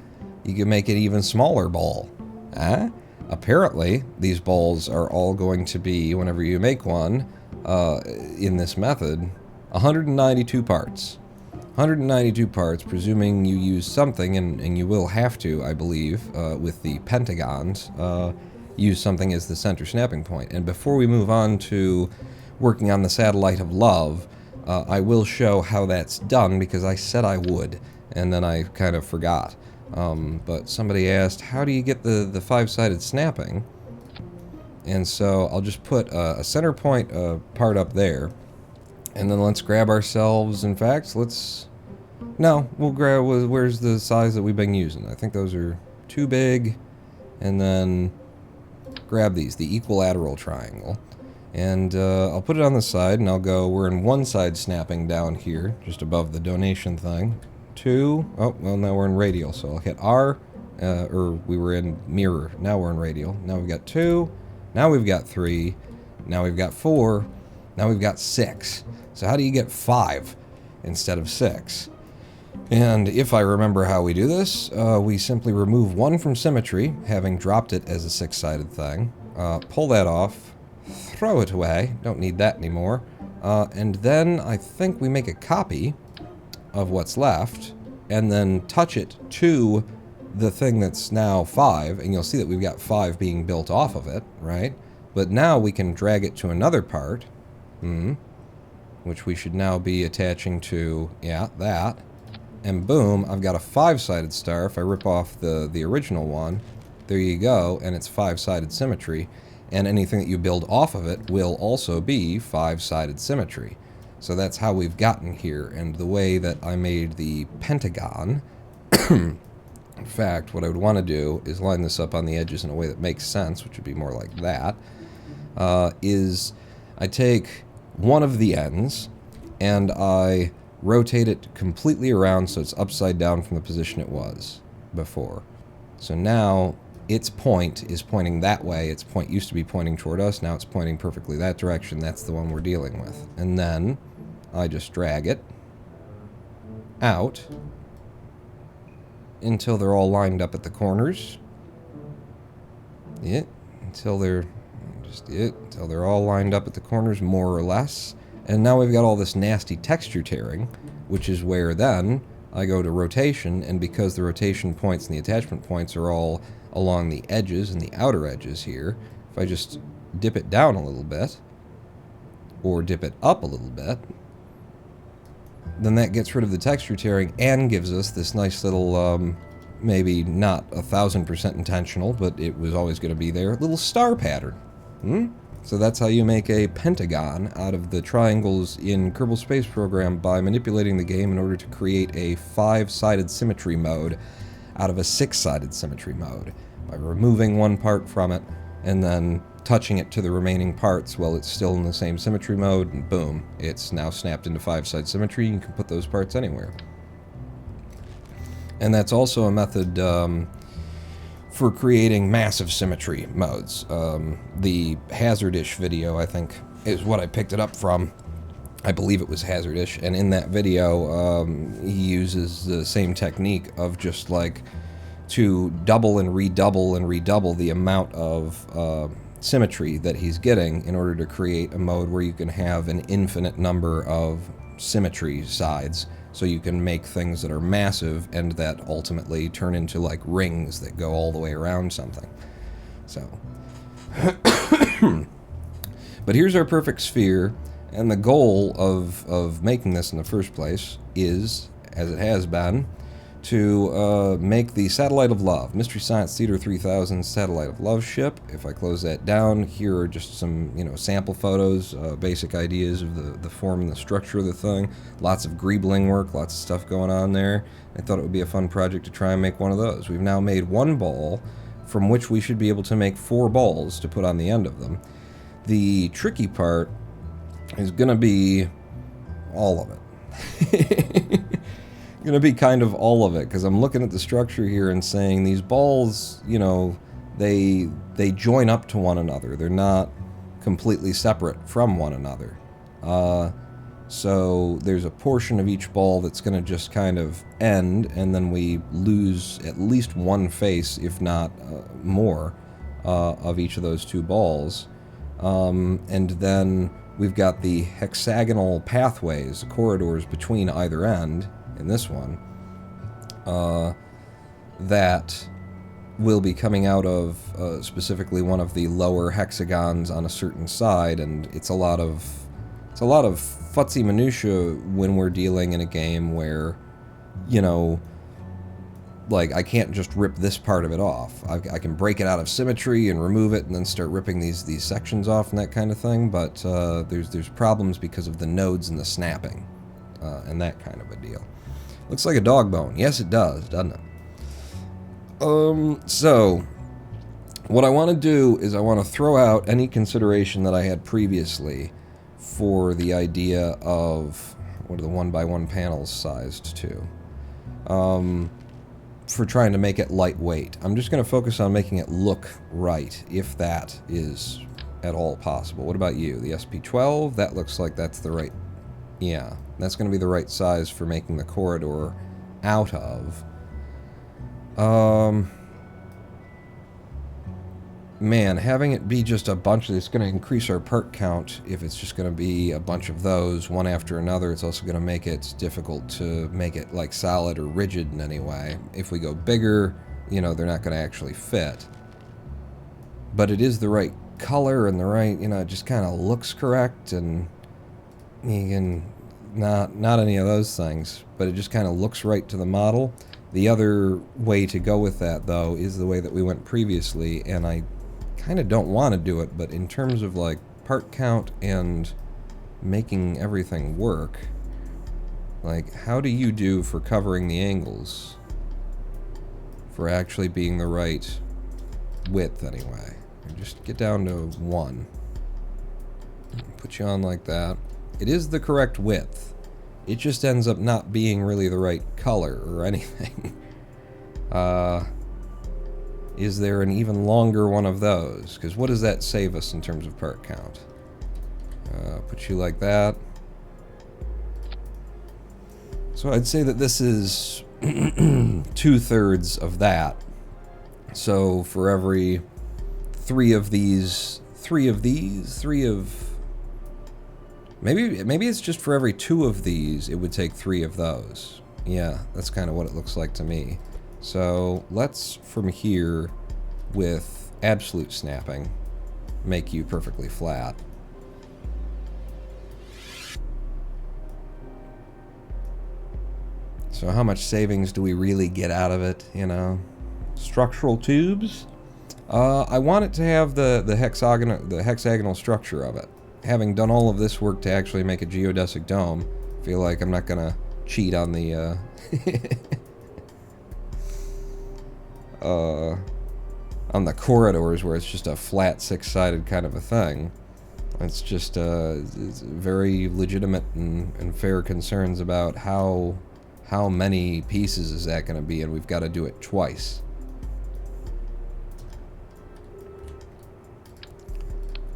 You can make an even smaller ball. Huh? Apparently, these balls are all going to be, whenever you make one, in this method, 192 parts. 192 parts, presuming you use something, and you will have to, I believe, with the pentagons, use something as the center snapping point. And before we move on to working on the Satellite of Love, I will show how that's done, because I said I would, and then I kind of forgot. But somebody asked, how do you get the 5-sided snapping? And so I'll just put a center point part up there, and then let's grab ourselves, in fact, we'll grab, where's the size that we've been using? I think those are too big, and then grab these, the equilateral triangle, and I'll put it on the side, and I'll go, we're in 1-side snapping down here, just above the donation thing. 2, oh, well, now we're in radial, so I'll hit R, or we were in mirror, now we're in radial. Now we've got 2, now we've got 3, now we've got 4, now we've got 6. So how do you get 5 instead of 6? And if I remember how we do this, we simply remove 1 from symmetry, having dropped it as a 6-sided thing, pull that off, throw it away. Don't need that anymore. And then I think we make a copy of what's left, and then touch it to the thing that's now 5, and you'll see that we've got 5 being built off of it, right? But now we can drag it to another part, which we should now be attaching to, yeah, that. And boom, I've got a 5-sided star. If I rip off the original one, there you go, and it's 5-sided symmetry. And anything that you build off of it will also be 5-sided symmetry. So that's how we've gotten here, and the way that I made the pentagon. In fact, what I would want to do is line this up on the edges in a way that makes sense, which would be more like that, is I take one of the ends, and I rotate it completely around so it's upside down from the position it was before. So now its point is pointing that way. Its point used to be pointing toward us. Now it's pointing perfectly that direction. That's the one we're dealing with. And then I just drag it out until they're all lined up at the corners. Until they're all lined up at the corners, more or less. And now we've got all this nasty texture tearing, which is where then I go to rotation, and because the rotation points and the attachment points are all along the edges and the outer edges here, if I just dip it down a little bit, or dip it up a little bit, then that gets rid of the texture tearing and gives us this nice little, maybe not 1000% intentional, but it was always going to be there, little star pattern. So that's how you make a pentagon out of the triangles in Kerbal Space Program by manipulating the game in order to create a 5-sided symmetry mode out of a 6-sided symmetry mode by removing one part from it and then touching it to the remaining parts while it's still in the same symmetry mode, and boom, it's now snapped into 5-side symmetry. You can put those parts anywhere. And that's also a method for creating massive symmetry modes. The Hazardish video, I think, is what I picked it up from. I believe it was Hazardish, and in that video, he uses the same technique of just like to double and redouble the amount of symmetry that he's getting in order to create a mode where you can have an infinite number of symmetry sides, so you can make things that are massive and that ultimately turn into like rings that go all the way around something. So but here's our perfect sphere, and the goal of making this in the first place is, as it has been, to make the Satellite of Love, Mystery Science Theater 3000 Satellite of Love ship. If I close that down, here are just some, sample photos, basic ideas of the form and the structure of the thing. Lots of greebling work, lots of stuff going on there. I thought it would be a fun project to try and make one of those. We've now made one ball, from which we should be able to make 4 balls to put on the end of them. The tricky part is going to be all of it. Going to be kind of all of it, because I'm looking at the structure here and saying these balls, they join up to one another. They're not completely separate from one another. So there's a portion of each ball that's going to just kind of end, and then we lose at least one face, if not more, of each of those 2 balls. And then we've got the hexagonal pathways, corridors between either end, in this one, that will be coming out of specifically one of the lower hexagons on a certain side, and it's a lot of futzy minutia when we're dealing in a game where, like, I can't just rip this part of it off. I can break it out of symmetry and remove it and then start ripping these sections off and that kind of thing, but there's problems because of the nodes and the snapping and that kind of a deal. Looks like a dog bone. Yes, it does, doesn't it? So, what I want to do is I want to throw out any consideration that I had previously for the idea of, what are the 1x1 panels sized to? For trying to make it lightweight. I'm just going to focus on making it look right, if that is at all possible. What about you? The SP12? That looks like that's the right... Yeah, that's going to be the right size for making the corridor out of. man, having it be just a bunch of, it's going to increase our part count if it's just going to be a bunch of those one after another. It's also going to make it difficult to make it like solid or rigid in any way. If we go bigger, you know, they're not going to actually fit. But it is the right color and the right, you know, it just kind of looks correct, and you can not any of those things, but it just kind of looks right to the model. The other way to go with that, though, is the way that we went previously, and I kind of don't want to do it, but in terms of like part count and making everything work, like how do you do for covering the angles for actually being the right width anyway? Just get down to 1. Put you on like that. It is the correct width. It just ends up not being really the right color or anything. Is there an even longer one of those? Because what does that save us in terms of part count? Put you like that. So I'd say that this is 2/3 of that. So for every 3 of these, maybe it's just for every 2 of these, it would take 3 of those. Yeah, that's kind of what it looks like to me. So let's, from here, with absolute snapping, make you perfectly flat. So how much savings do we really get out of it, you know? Structural tubes? I want it to have the hexagonal structure of it. Having done all of this work to actually make a geodesic dome, I feel like I'm not gonna cheat on the on the corridors where it's just a flat 6-sided kind of a thing. It's just it's very legitimate and fair concerns about how many pieces is that going to be, and we've got to do it twice.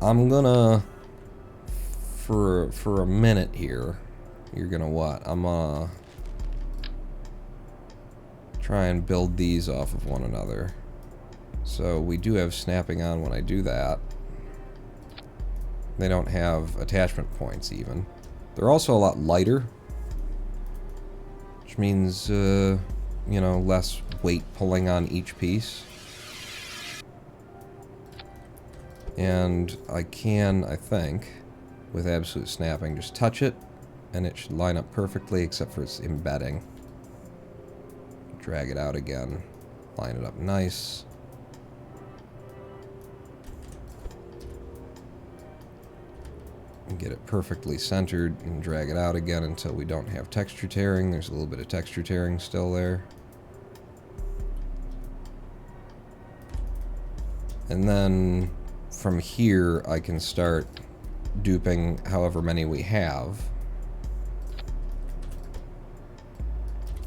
I'm gonna, for a minute here, you're gonna what? I'm gonna try and build these off of one another. So we do have snapping on when I do that. They don't have attachment points even. They're also a lot lighter, which means, you know, less weight pulling on each piece. And I can, I think, with absolute snapping, just touch it, and it should line up perfectly, except for its embedding. Drag it out again, line it up nice. And get it perfectly centered, and drag it out again until we don't have texture tearing. There's a little bit of texture tearing still there. And then from here, I can start duping however many we have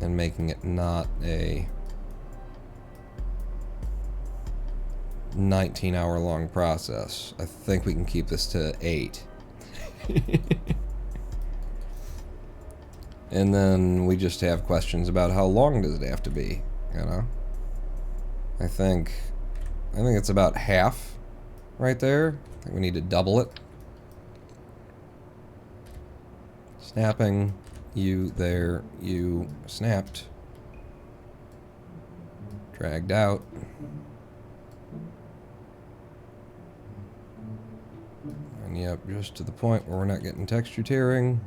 and making it not a 19-hour long process. I think we can keep this to 8. And then we just have questions about how long does it have to be, you know? I think it's about half right there. I think we need to double it. Snapping, you there, you snapped. Dragged out. And yep, just to the point where we're not getting texture tearing.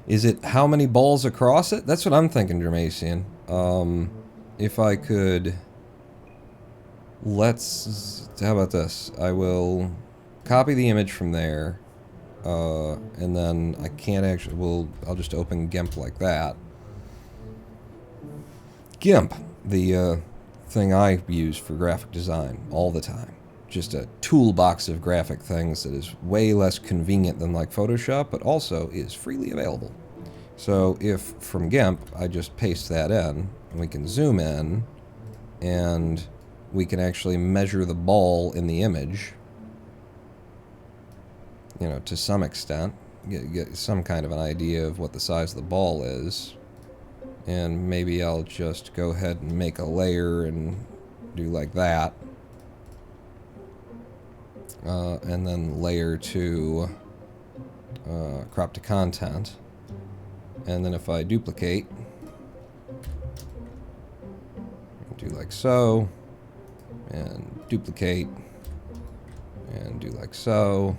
Is it how many balls across it? That's what I'm thinking, Jermasian. If I could... How about this? I will copy the image from there, and then I can't actually... I'll just open GIMP like that. GIMP, the thing I use for graphic design all the time. Just a toolbox of graphic things that is way less convenient than like Photoshop, but also is freely available. So if from GIMP I just paste that in, and we can zoom in and we can actually measure the ball in the image, you know, to some extent, get some kind of an idea of what the size of the ball is. And maybe I'll just go ahead and make a layer and do like that. And then layer to crop to content. And then if I duplicate, do like so, and duplicate, and do like so.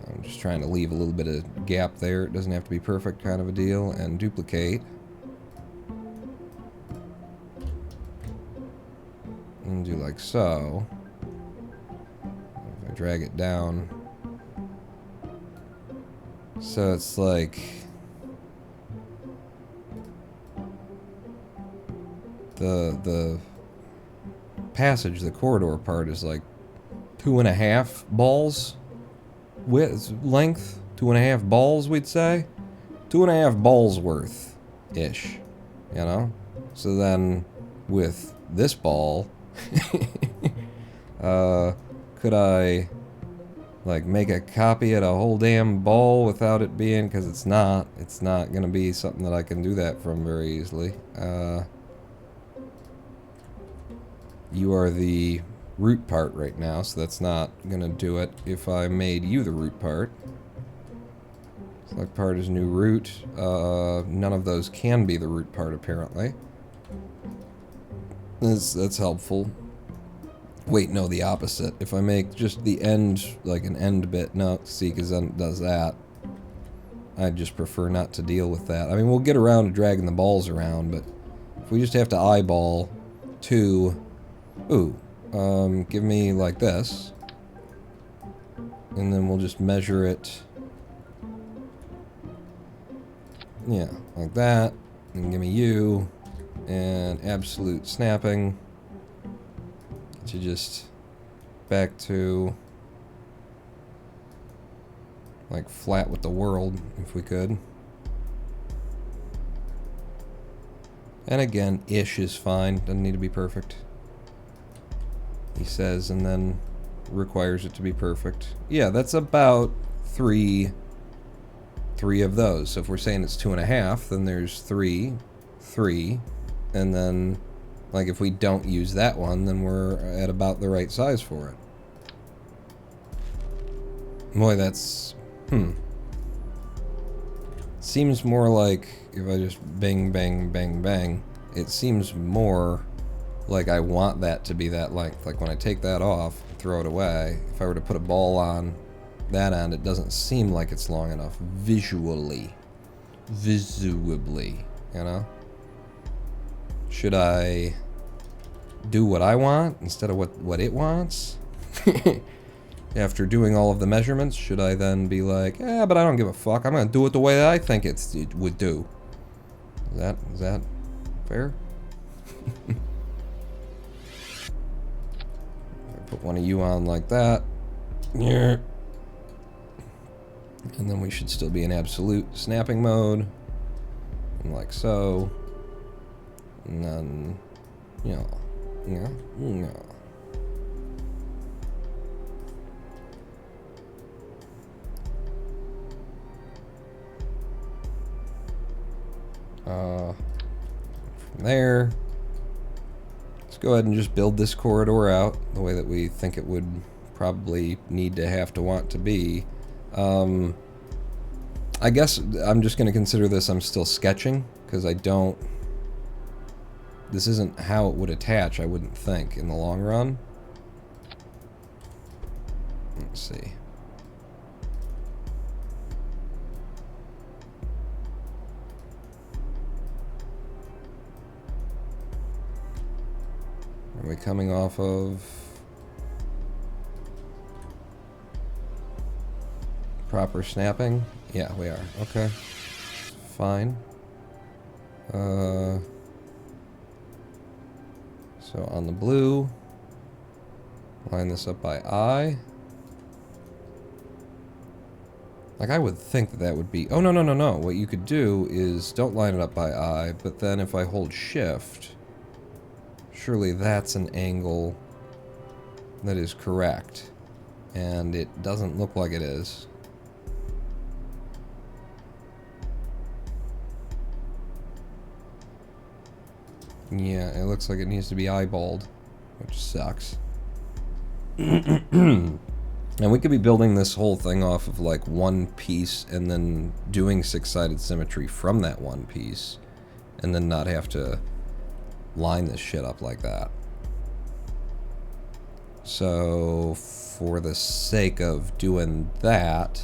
I'm just trying to leave a little bit of gap there. It doesn't have to be perfect, kind of a deal. And duplicate. And do like so. If I drag it down. So it's like the passage, the corridor part is like 2.5 balls width, length, 2.5 balls, we'd say. 2.5 balls worth ish, you know? So then with this ball, could I like make a copy of a whole damn ball without it being, because it's not gonna be something that I can do that from very easily. You are the root part right now, so that's not gonna do it. If I made you the root part, select part is new root. None of those can be the root part apparently. That's helpful. Wait, no, the opposite. If I make just the end, like an end bit, no, see, because then it does that. I'd just prefer not to deal with that. I mean, we'll get around to dragging the balls around, but if we just have to eyeball two, give me like this, and then we'll just measure it, yeah, like that, and give me you, and absolute snapping. You just back to like flat with the world if we could. And again, ish is fine, doesn't need to be perfect. He says, and then requires it to be perfect. Yeah, that's about three of those. So if we're saying it's 2.5, then there's 3, and then like if we don't use that one, then we're at about the right size for it. Boy, that's... Seems more like, if I just bang, bang, bang, bang, it seems more like I want that to be that length. Like when I take that off, throw it away, if I were to put a ball on that end, it doesn't seem like it's long enough visually, you know? Should I do what I want instead of what it wants? After doing all of the measurements, should I then be like, but I don't give a fuck, I'm gonna do it the way that I think it would do? Is that fair? Put one of you on like that. Yeah. And then we should still be in absolute snapping mode. And like so. And then, yeah. From there, let's go ahead and just build this corridor out the way that we think it would probably need to have to want to be. I guess I'm just going to consider this I'm still sketching, because I don't... This isn't how it would attach, I wouldn't think, in the long run. Let's see. Are we coming off of proper snapping? Yeah, we are. Okay. Fine. So on the blue, line this up by I. Like I would think that that would be... Oh, no. What you could do is don't line it up by I, but then if I hold shift Surely that's an angle that is correct. And it doesn't look like it is. Yeah, it looks like it needs to be eyeballed, which sucks. And we could be building this whole thing off of like one piece and then doing six-sided symmetry from that one piece and then not have to line this shit up like that. So for the sake of doing that,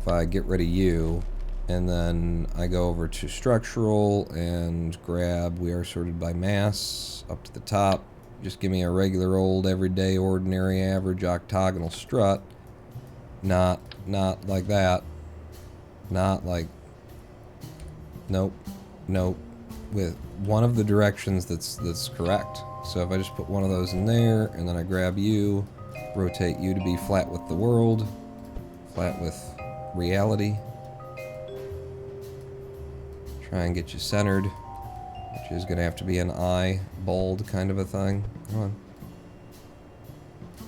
if I get rid of you and then I go over to structural and grab we are sorted by mass up to the top. Just give me a regular old everyday ordinary average octagonal strut. Not like that. Not like, nope, nope. With one of the directions that's correct. So if I just put one of those in there and then I grab you, rotate you to be flat with the world, flat with reality. Try and get you centered, which is gonna have to be an eyeballed kind of a thing. Come on.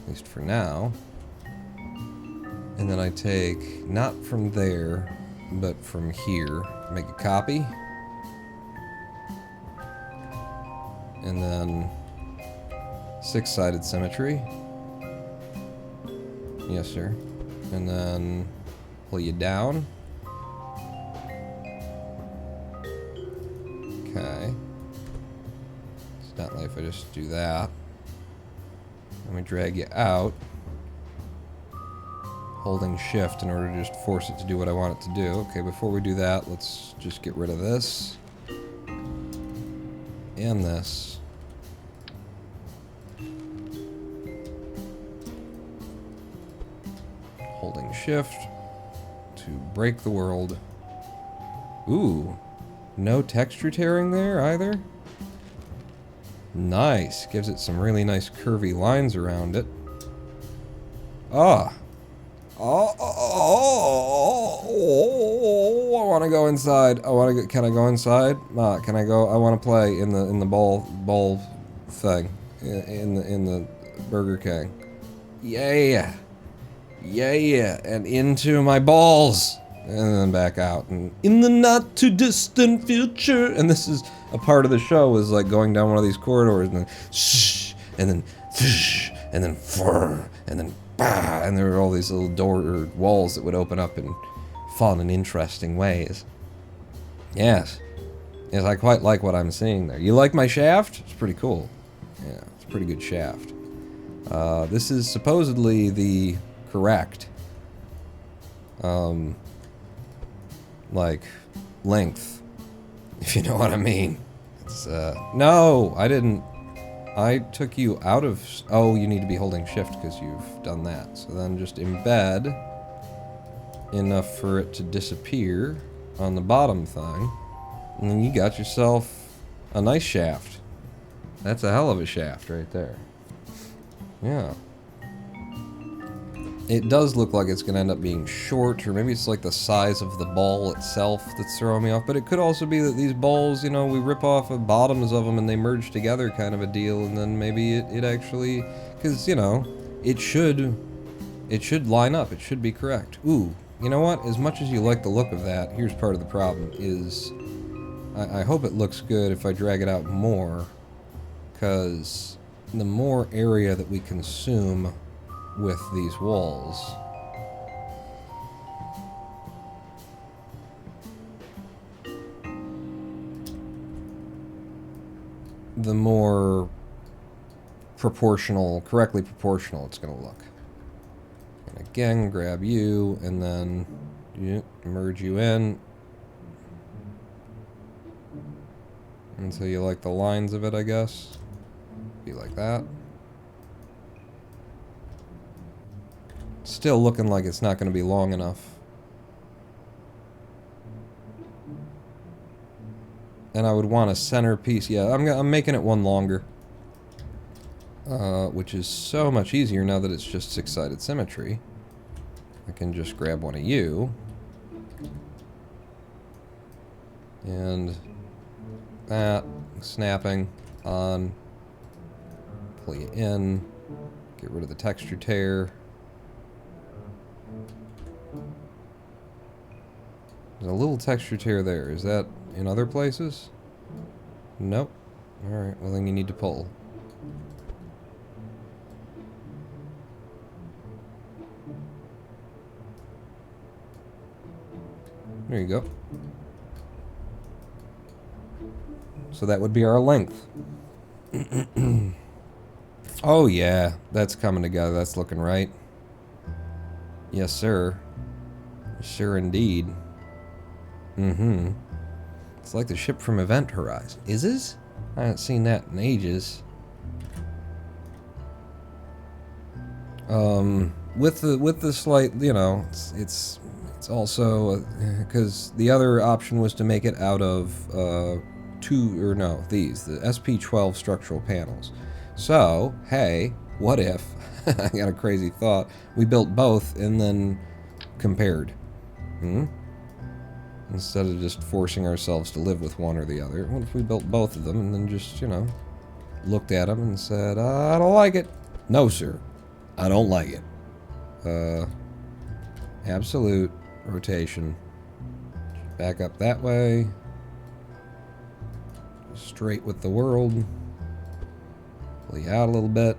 At least for now. And then I take, not from there, but from here. Make a copy. And then six-sided symmetry. Yes, sir. And then pull you down. Okay. It's not like if I just do that. Let me drag you out. Holding shift in order to just force it to do what I want it to do. Okay, before we do that, let's just get rid of this. And this. Holding shift to break the world. Ooh. No texture tearing there either? Nice. Gives it some really nice curvy lines around it. Ah. Oh, I want to go inside. Can I go inside? Can I go? I want to play in the ball thing in the Burger King. Yeah. Yeah, and into my balls. And then back out. And in the not too distant future. And this is a part of the show is like going down one of these corridors and then shh, and then fish, and then fur, and then bah, and there were all these little door or walls that would open up in fun and interesting ways. Yes. Yes, I quite like what I'm seeing there. You like my shaft? It's pretty cool. Yeah, it's a pretty good shaft. This is supposedly the correct like length, if you know what I mean. It's no, I didn't. I took you out of. Oh, you need to be holding shift because you've done that. So then just embed enough for it to disappear on the bottom thing, and then you got yourself a nice shaft. That's a hell of a shaft right there. Yeah. It does look like it's going to end up being short, or maybe it's like the size of the ball itself that's throwing me off, but it could also be that these balls, you know, we rip off the bottoms of them and they merge together kind of a deal, and then maybe it actually, because, you know, it should line up, it should be correct. Ooh, you know what, as much as you like the look of that, here's part of the problem, is I hope it looks good if I drag it out more, because the more area that we consume with these walls, the more correctly proportional it's going to look. And again, grab you, and then merge you in. And so you like the lines of it, I guess. Be like that. Still looking like it's not going to be long enough. And I would want a centerpiece. Yeah, I'm making it one longer. Which is so much easier now that it's just six-sided symmetry. I can just grab one of you. And that, snapping on, Pull you in. Get rid of the texture tear. There's a little texture tear there. Is that in other places? Nope. Alright, well then you need to pull. There you go. So that would be our length. Oh yeah, that's coming together. That's looking right. Yes, sir. Sure indeed. Mm-hmm. It's like the ship from Event Horizon. Is this? I haven't seen that in ages. With the slight, you know, it's also because the other option was to make it out of the SP12 structural panels. So, hey, what if, I got a crazy thought, we built both and then compared? Instead of just forcing ourselves to live with one or the other, what if we built both of them and then just, you know, looked at them and said, I don't like it. No, sir, I don't like it. Absolute rotation. Back up that way. Straight with the world. Pull you out a little bit.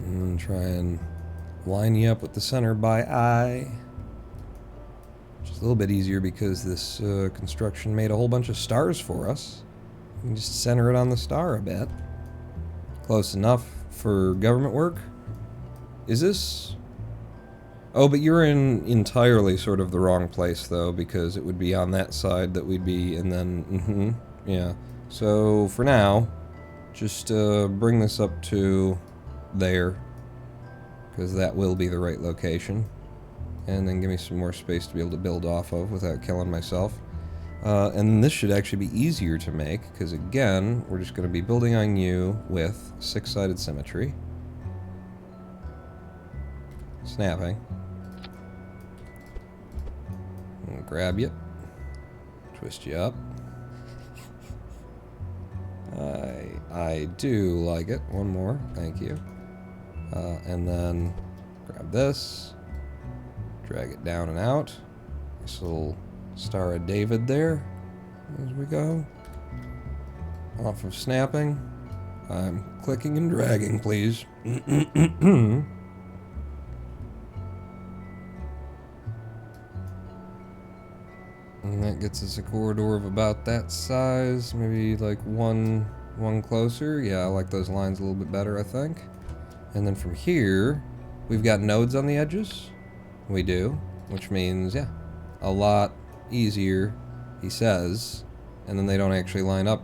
And try and line you up with the center by eye. Which is a little bit easier because this construction made a whole bunch of stars for us. You can just center it on the star a bit. Close enough for government work. Is this? Oh, but you're in entirely sort of the wrong place, though, because it would be on that side that we'd be, and then, yeah. So, for now, just bring this up to there, because that will be the right location. And then give me some more space to be able to build off of without killing myself. And this should actually be easier to make, because again, we're just going to be building on you with 6-sided symmetry. Snapping. And grab you. Twist you up. I do like it. One more. Thank you. And then grab this. Drag it down and out. This little Star of David there. As we go. Off of snapping. I'm clicking and dragging, please. And that gets us a corridor of about that size. Maybe like one closer. Yeah, I like those lines a little bit better, I think. And then from here, we've got nodes on the edges. We do. Which means, yeah, a lot easier, he says. And then they don't actually line up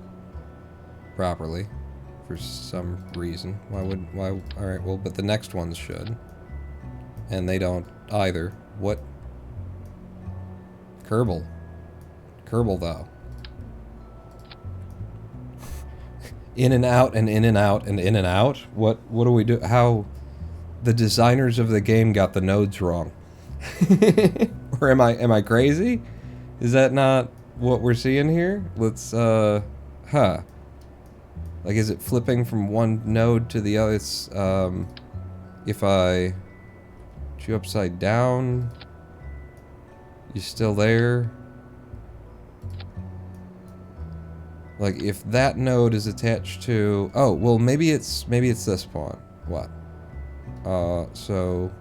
properly for some reason. Alright, well, but the next ones should. And they don't either. What? Kerbal, though. In and out and in and out and in and out? What do we do? How? The designers of the game got the nodes wrong. Or am I crazy? Is that not what we're seeing here? Let's, Like, is it flipping from one node to the other? It's, if I put you upside down, you still there? Like, if that node is attached to... Oh, well, maybe it's this pawn. What? So...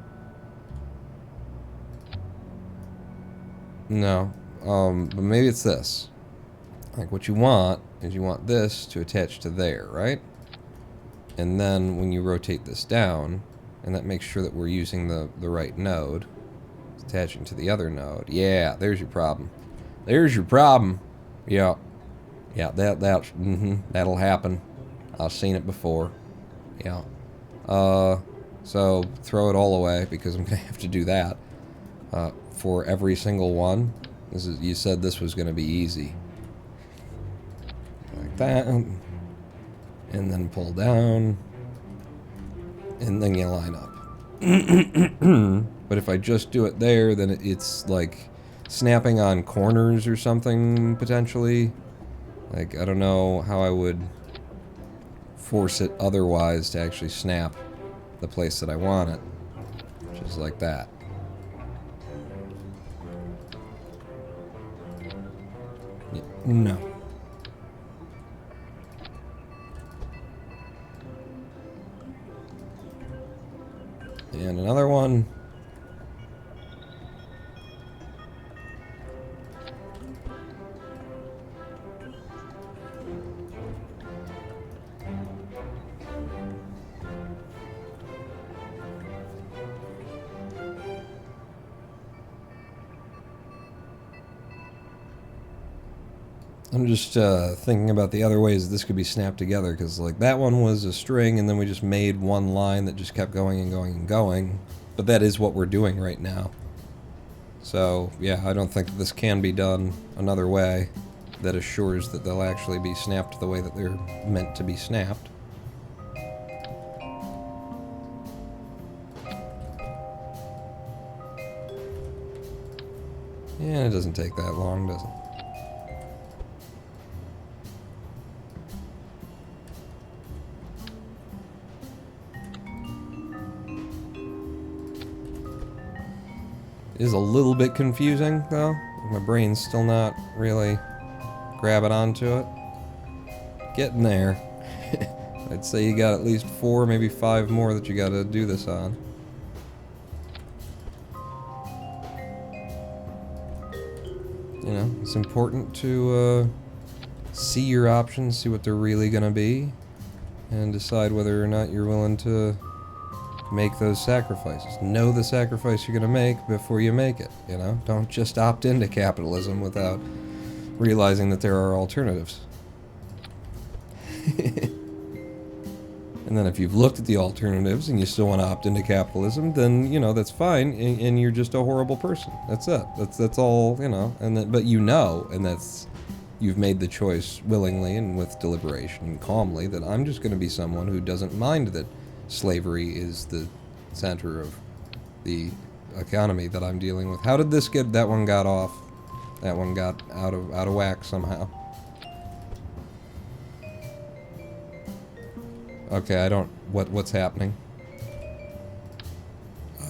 No. But maybe it's this. Like, what you want is you want this to attach to there, right? And then when you rotate this down, and that makes sure that we're using the right node, it's attaching to the other node. Yeah, there's your problem. There's your problem. Yeah. Yeah, that'll happen. I've seen it before. Yeah. So throw it all away because I'm gonna have to do that for every single one. You said this was gonna be easy. Like that, and then pull down, and then you line up. But if I just do it there, then it's like snapping on corners or something, potentially. Like, I don't know how I would force it otherwise to actually snap the place that I want it. Just like that. Yeah, no. And another one. I'm just thinking about the other ways this could be snapped together, because like that one was a string and then we just made one line that just kept going and going and going. But that is what we're doing right now. So yeah, I don't think that this can be done another way that assures that they'll actually be snapped the way that they're meant to be snapped. Yeah, it doesn't take that long, does it? It is a little bit confusing, though. My brain's still not really grabbing onto it. Getting there. I'd say you got at least 4, maybe 5 more that you gotta do this on. You know, it's important to see your options, see what they're really gonna be, and decide whether or not you're willing to make those sacrifices. Know the sacrifice you're gonna make before you make it, you know? Don't just opt into capitalism without realizing that there are alternatives. And then if you've looked at the alternatives and you still want to opt into capitalism, then, you know, that's fine, and you're just a horrible person. That's it. That's all, you know. And then, but you know, and that's, you've made the choice willingly and with deliberation and calmly that I'm just going to be someone who doesn't mind that slavery is the center of the economy that I'm dealing with. How did this get? That one got off. That one got out of whack somehow. Okay, I don't... What's happening?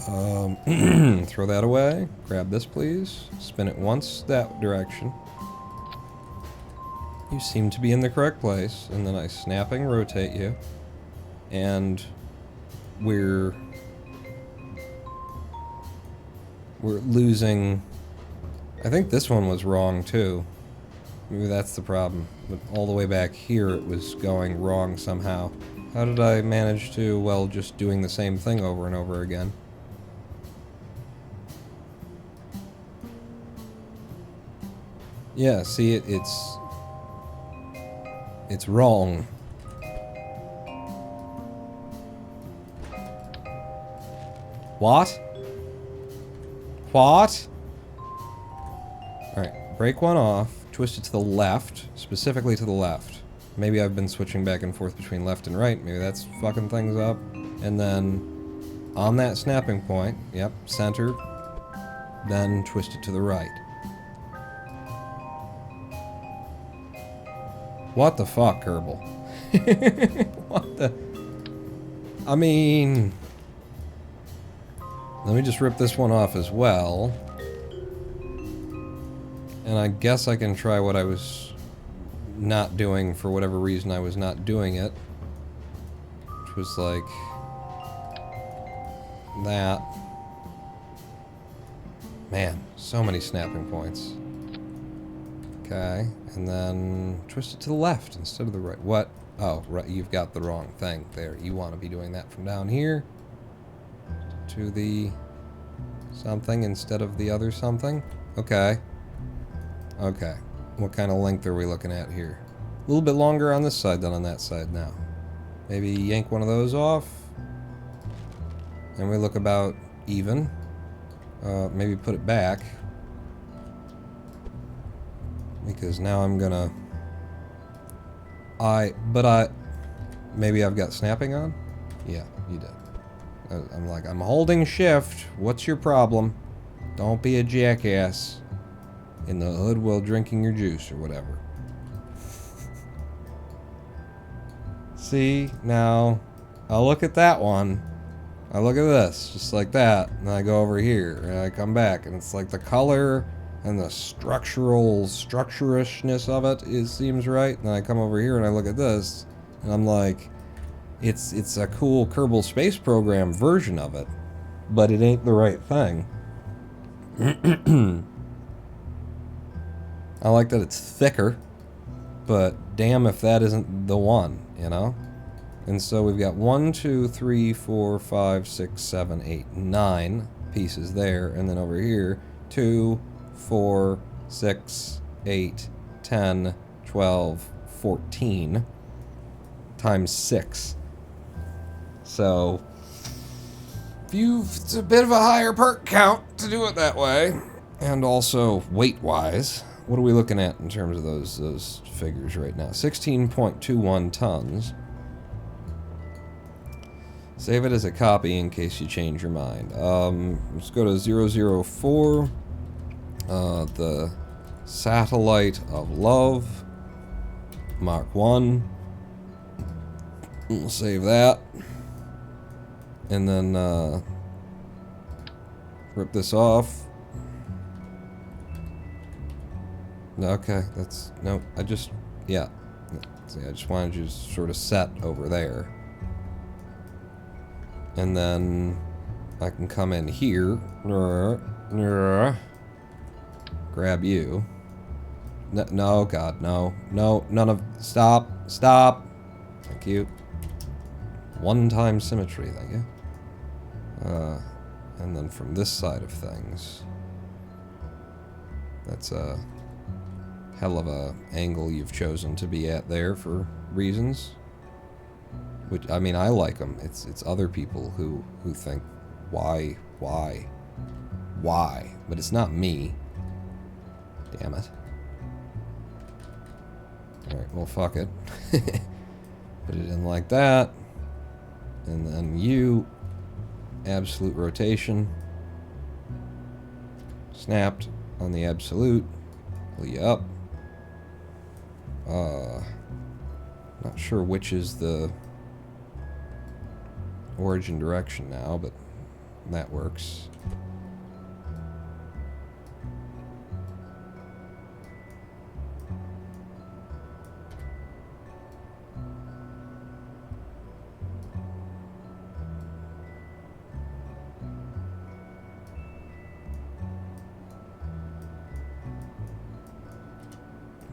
Throw that away. Grab this, please. Spin it once that direction. You seem to be in the correct place. And then I snapping rotate you. And we're losing... I think this one was wrong, too. Maybe that's the problem. But all the way back here, it was going wrong somehow. How did I manage to, well, just doing the same thing over and over again? Yeah, see, it's wrong. What? What? Alright, break one off, twist it to the left, specifically to the left. Maybe I've been switching back and forth between left and right. Maybe that's fucking things up. And then on that snapping point, yep, center, then twist it to the right. What the fuck, Kerbal? What the... I mean... Let me just rip this one off as well. And I guess I can try what I was not doing for whatever reason I was not doing it. Which was like... that. Man, so many snapping points. Okay, and then twist it to the left instead of the right. What? Oh, right, you've got the wrong thing there. You want to be doing that from down here to the something instead of the other something. Okay. Okay. What kind of length are we looking at here? A little bit longer on this side than on that side now. Maybe yank one of those off. And we look about even. Maybe put it back. Because now I'm gonna... Maybe I've got snapping on? Yeah, you did. I'm holding shift. What's your problem? Don't be a jackass. in the hood while drinking your juice or whatever. See, now, I'll look at that one. I look at this, just like that, and I go over here, and I come back, and it's like the color and the structurishness of it seems right. And then I come over here and I look at this, and I'm like, it's a cool Kerbal Space Program version of it, but it ain't the right thing. I like that it's thicker, but damn if that isn't the one, you know? And so we've got 1, 2, 3, 4, 5, 6, 7, 8, 9 pieces there, and then over here, 2, 4, 6, 8, 10, 12, 14 times 6. So it's a bit of a higher part count to do it that way. And also weight-wise, what are we looking at in terms of those figures right now? 16.21 tons. Save it as a copy in case you change your mind. Let's go to 004. The Satellite of Love. Mark 1. We'll save that. And then rip this off. Okay, that's... No, I just... Yeah. See, I just wanted you to sort of set over there. And then I can come in here. Grab you. No, God, no. No, none of... Stop. Stop. Thank you. One-time symmetry, thank you. And then from this side of things... That's a hell of a angle you've chosen to be at there for reasons. Which, I mean, I like them. It's other people who think, why? But it's not me. Damn it. Alright, well, fuck it. Put it in like that. And then you, absolute rotation. Snapped on the absolute. Pull you up. Not sure which is the origin direction now, but that works.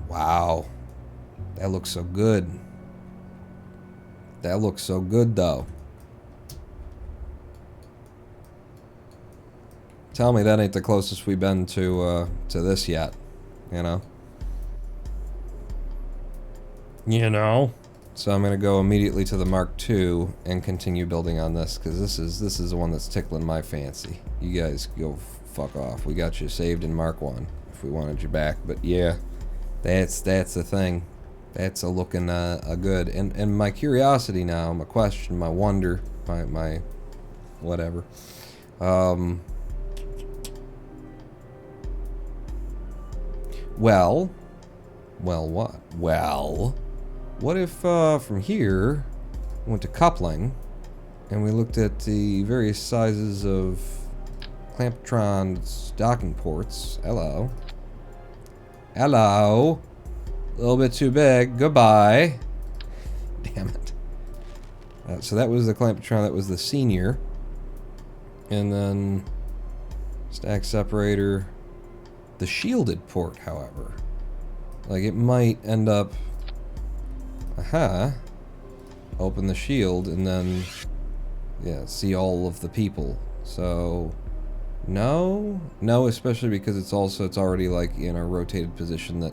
Wow. That looks so good. That looks so good, though. Tell me that ain't the closest we've been to this yet, you know? You know? So I'm gonna go immediately to the Mark II and continue building on this, because this is the one that's tickling my fancy. You guys go fuck off. We got you saved in Mark I if we wanted you back, but yeah, that's the thing. That's a looking good. And my curiosity now, my question, my wonder, my whatever. Well, what? Well, what if from here we went to coupling and we looked at the various sizes of Clamptron's docking ports? Hello. Hello. A little bit too big. Goodbye. Damn it. So that was the Clamptron, that was the senior. And then stack separator. The shielded port, however, like it might end up, open the shield and then, yeah, see all of the people. So, no, especially because it's already like in a rotated position that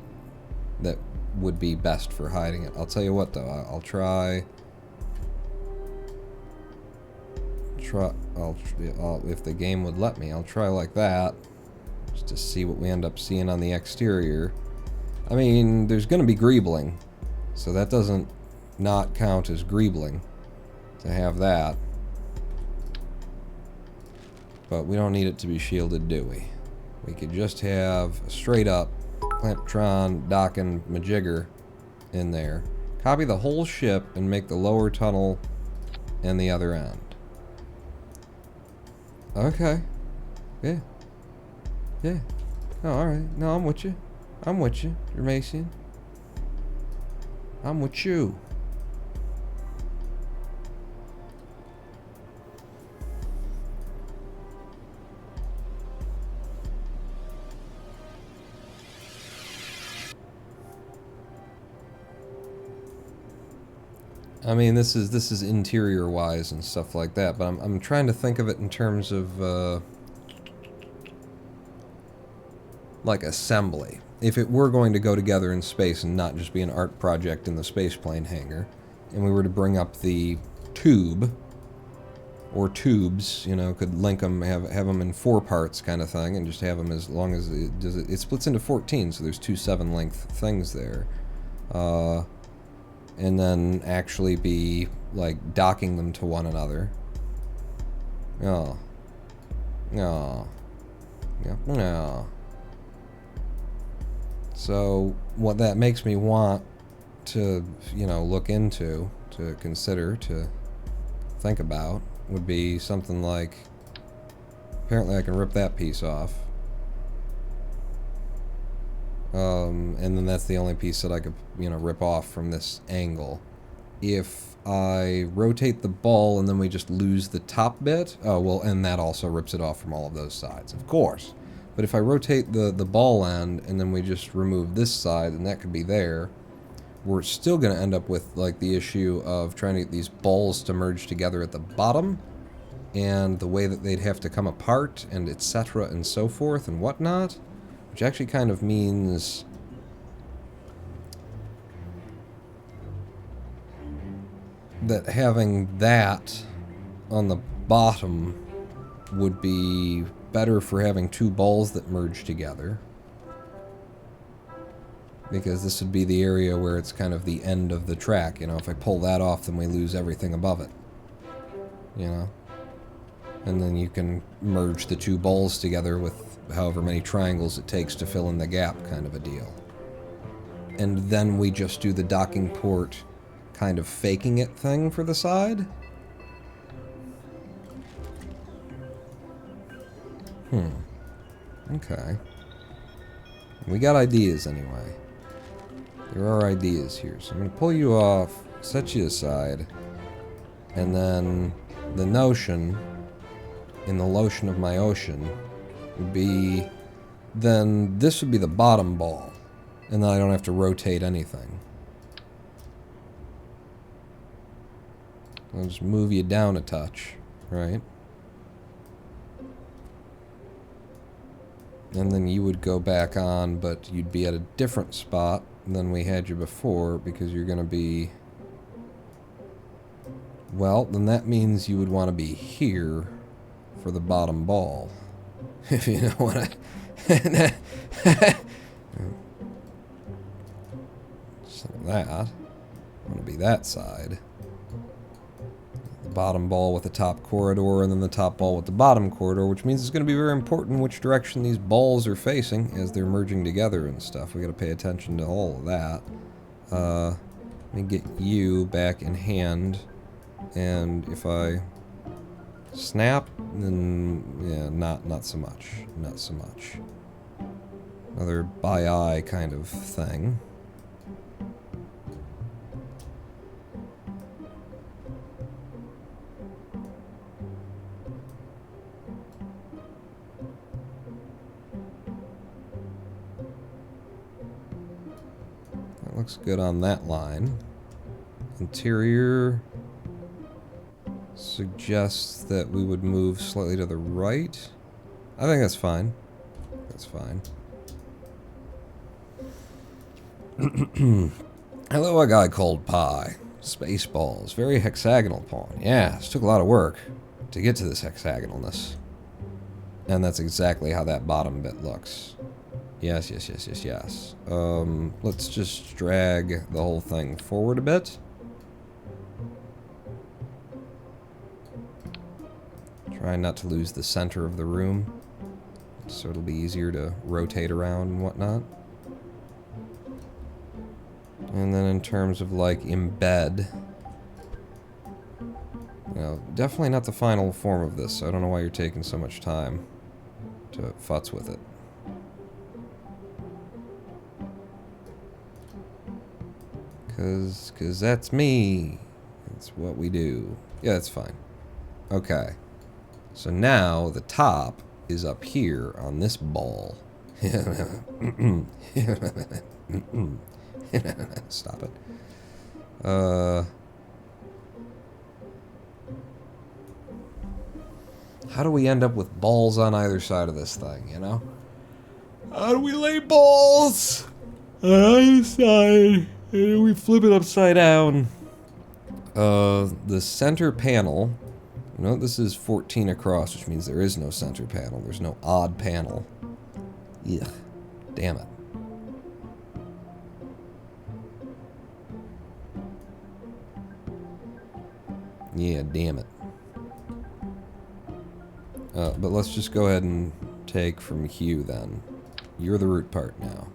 would be best for hiding it. I'll tell you what though, I'll try, if the game would let me, I'll try like that. Just to see what we end up seeing on the exterior. I mean, there's going to be greebling, so that doesn't not count as greebling to have that. But we don't need it to be shielded, do we? we could just have a straight up Clamptron docking majigger in there. Copy the whole ship and make the lower tunnel and the other end. Okay. Yeah. Yeah. Oh, alright. No, I'm with you. I'm with you, Germasian. I'm with you. I mean, this is interior wise and stuff like that, but I'm trying to think of it in terms of like assembly. If it were going to go together in space and not just be an art project in the spaceplane hangar, and we were to bring up the tube or tubes, you know, could link them, have them in 4 parts kind of thing, and just have them as long as it splits into 14, so there's 2 7-length things there. And then actually be, like, docking them to one another. Oh. No. Yeah. No. So, what that makes me want to, you know, look into, to consider, to think about, would be something like, apparently I can rip that piece off. And then that's the only piece that I could, you know, rip off from this angle. If I rotate the ball and then we just lose the top bit, oh, well, and that also rips it off from all of those sides, of course. But if I rotate the ball end and then we just remove this side, and that could be there, we're still going to end up with, like, the issue of trying to get these balls to merge together at the bottom, and the way that they'd have to come apart, and etc. and so forth and whatnot. Which actually kind of means that having that on the bottom would be better for having 2 balls that merge together. Because this would be the area where it's kind of the end of the track. You know, if I pull that off, then we lose everything above it. You know? And then you can merge the 2 balls together with however many triangles it takes to fill in the gap, kind of a deal. And then we just do the docking port kind of faking it thing for the side. Okay. We got ideas anyway. There are ideas here. So I'm going to pull you off, set you aside, and then the notion, in the lotion of my ocean, would be, then this would be the bottom ball, and then I don't have to rotate anything. I'll just move you down a touch, right? And then you would go back on, but you'd be at a different spot than we had you before, because you're going to be... Well, then that means you would want to be here for the bottom ball. If you know what I... So that, I want to be that side. The bottom ball with the top corridor, and then the top ball with the bottom corridor, which means it's going to be very important which direction these balls are facing as they're merging together and stuff. We got to pay attention to all of that. Let me get you back in hand, and if I snap, then yeah, not so much. Not so much. Another by eye kind of thing. That looks good on that line. Interior suggests that we would move slightly to the right. I think that's fine. That's fine. Hello, a guy called Pi. Spaceballs. Very hexagonal pawn. Yeah, this took a lot of work to get to this hexagonalness. And that's exactly how that bottom bit looks. Yes, yes, yes, yes, yes. Let's just drag the whole thing forward a bit. Try not to lose the center of the room. so it'll be easier to rotate around and whatnot. And then in terms of like embed, you know, definitely not the final form of this, so I don't know why you're taking so much time to futz with it. Cause that's me. That's what we do. Yeah, that's fine. Okay. So now the top is up here on this ball. Stop it. How do we end up with balls on either side of this thing, you know? How do we lay balls on either side? And we flip it upside down. The center panel, you know, this is 14 across, which means there is no center panel. There's no odd panel. Ugh. Damn it. Yeah, damn it. But let's just go ahead and take from Hugh then. You're the root part now.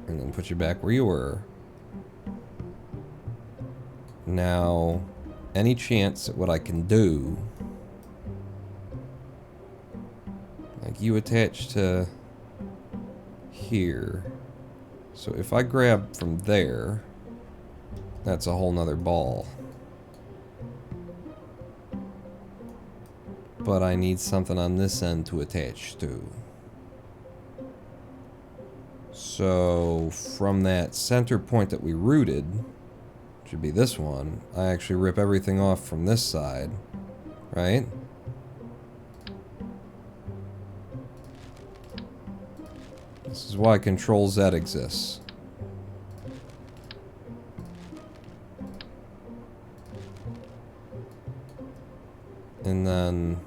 And then put you back where you were. Now, any chance at what I can do, like you attach to here. So if I grab from there, that's a whole nother ball. But I need something on this end to attach to. So from that center point that we rooted, should be this one, I actually rip everything off from this side, right? This is why Control Z exists. And then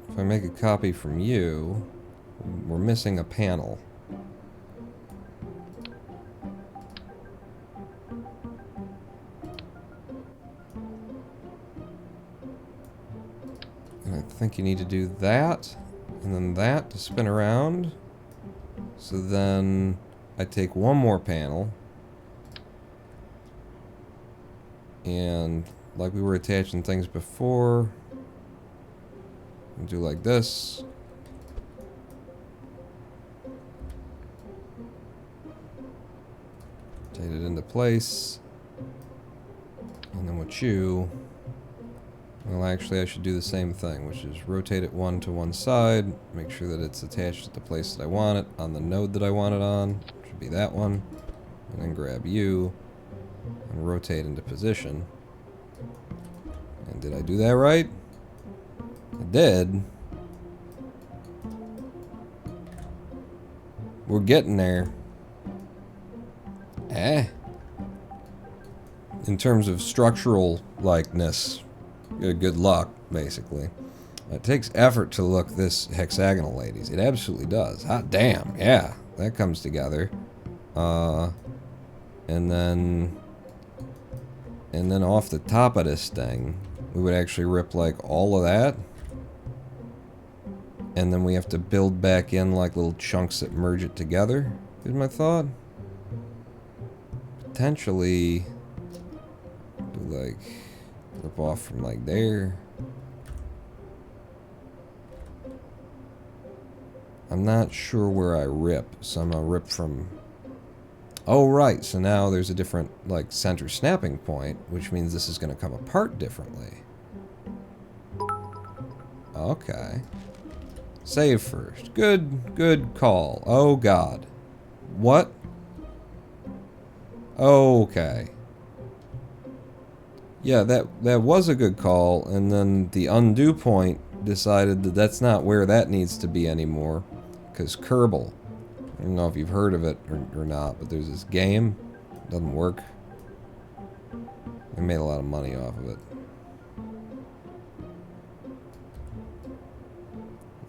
if I make a copy from you, we're missing a panel. And I think you need to do that, and then that to spin around. So then I take one more panel, and like we were attaching things before, do like this. Take it into place. And then with you, well, actually I should do the same thing, which is rotate it one to one side, make sure that it's attached to the place that I want it, on the node that I want it on, which should be that one, and then grab you, and rotate into position. And did I do that right? I did. We're getting there. In terms of structural likeness, good luck, basically. It takes effort to look this hexagonal, ladies. It absolutely does. Hot damn, yeah, that comes together. And then off the top of this thing, we would actually rip like all of that. And then we have to build back in like little chunks that merge it together, is my thought. Potentially do like rip off from like there. I'm not sure where I rip, so I'm gonna rip from... Oh right, so now there's a different like center snapping point, which means this is gonna come apart differently. Okay. Save first. Good call. Oh god. What? Okay. Yeah, that was a good call, and then the undo point decided that that's not where that needs to be anymore. Because Kerbal, I don't know if you've heard of it or not, but there's this game, doesn't work. I made a lot of money off of it.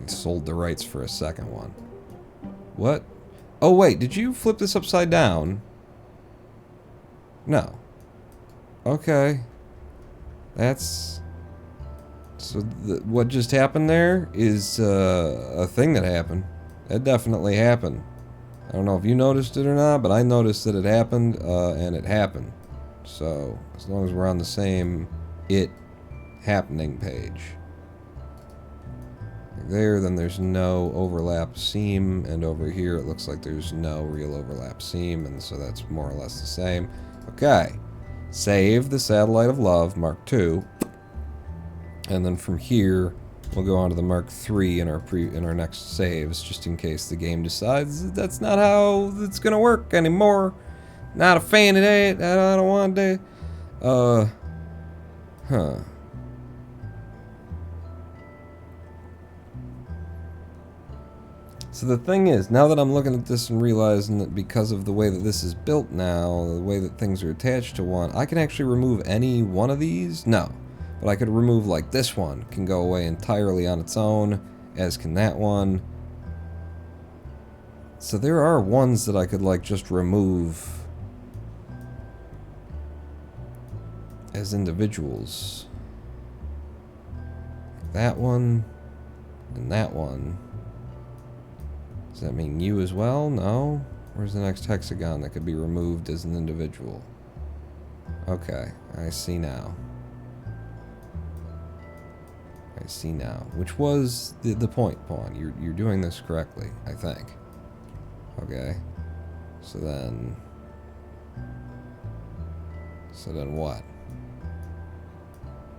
Sold the rights for a second one. What? Oh wait, did you flip this upside down? No. Okay. That's So what just happened there is a thing that happened. It definitely happened. I don't know if you noticed it or not, but I noticed that it happened, and it happened. So as long as we're on the same it happening page. There, then there's no overlap seam, and over here it looks like there's no real overlap seam, and so that's more or less the same. Okay. Save the Satellite of Love, Mark II. And then from here, we'll go on to the Mark III in our next saves, just in case the game decides that's not how it's gonna work anymore. Not a fan of that. I don't want that. Huh. So the thing is, now that I'm looking at this and realizing that because of the way that this is built now, the way that things are attached to one, I can actually remove any one of these? No. But I could remove, like, this one can go away entirely on its own, as can that one. So there are ones that I could, like, just remove as individuals. That one and that one. Does that mean you as well? No? Where's the next hexagon that could be removed as an individual? Okay, I see now. I see now. Which was the point, Pawn. You're doing this correctly, I think. Okay. So then what?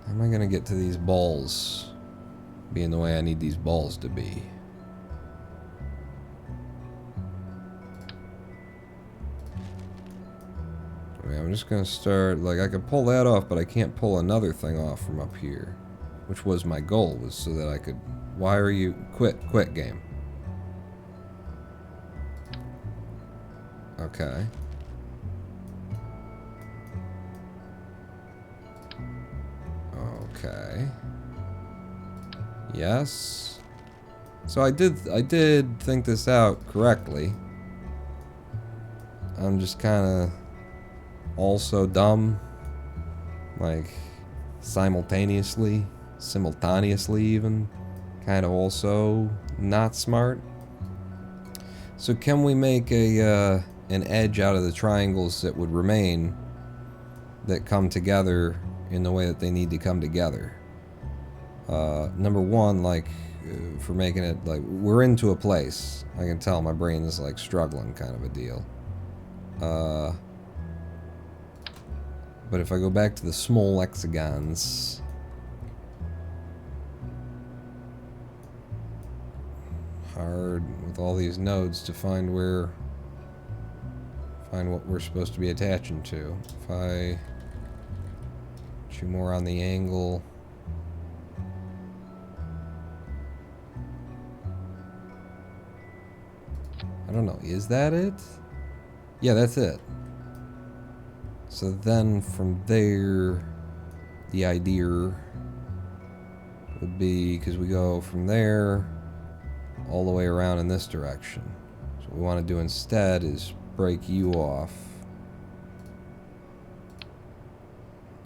How am I gonna get to these balls being the way I need these balls to be? I'm just gonna start, like, I could pull that off, but I can't pull another thing off from up here. Which was my goal, was so that I could... Why are you... Quit game. Okay. Okay. Yes. So I did think this out correctly. I'm just kinda... also dumb, like simultaneously even, kind of also not smart. So can we make a an edge out of the triangles that would remain that come together in the way that they need to come together? Number one, like, for making it, like, we're into a place. I can tell my brain is, like, struggling kind of a deal. But if I go back to the small hexagons, hard with all these nodes to find what we're supposed to be attaching to. If I chew more on the angle, I don't know, is that it? Yeah, that's it. So then from there, the idea would be, because we go from there all the way around in this direction. So what we want to do instead is break you off.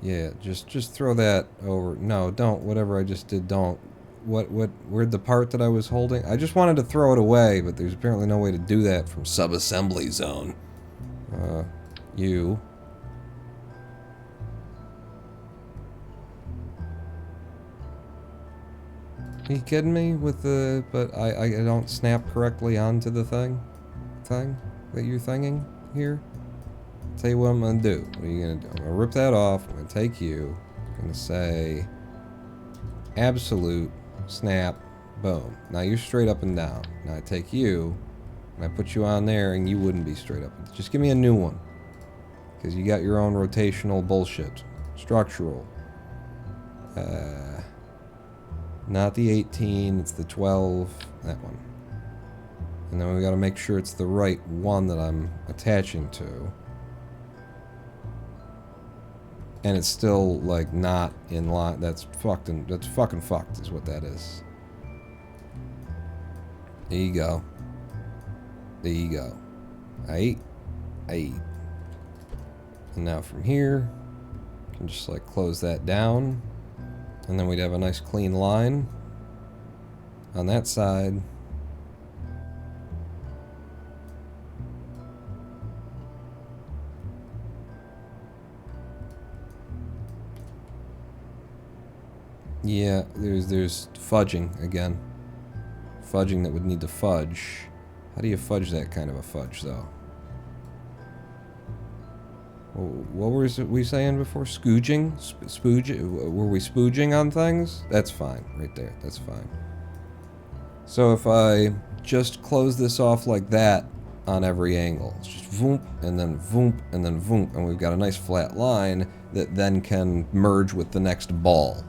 Yeah, just throw that over. No, don't. Whatever I just did, don't. Where'd the part that I was holding? I just wanted to throw it away, but there's apparently no way to do that from sub-assembly zone. You. Are you kidding me with the... But I don't snap correctly onto the thing that you're thinging here? I'll tell you what I'm going to do. What are you going to do? I'm going to rip that off. I'm going to take you. I'm going to say... Absolute. Snap. Boom. Now you're straight up and down. Now I take you, and I put you on there, and you wouldn't be straight up. Just give me a new one. Because you got your own rotational bullshit. Structural. Not the 18, it's the 12, that one. And then we gotta make sure it's the right one that I'm attaching to. And it's still, like, not in line. That's fucking fucked is what that is. There you go. There you go. Aight. Aight. And now from here, I can just, like, close that down. And then we'd have a nice clean line on that side. Yeah, there's fudging again. Fudging that would need to fudge. How do you fudge that kind of a fudge, though? What was we saying before? Spooging? Were we spooging on things? That's fine, right there. That's fine. So if I just close this off like that on every angle, it's just voomp, and then voomp, and then voomp, and we've got a nice flat line that then can merge with the next ball.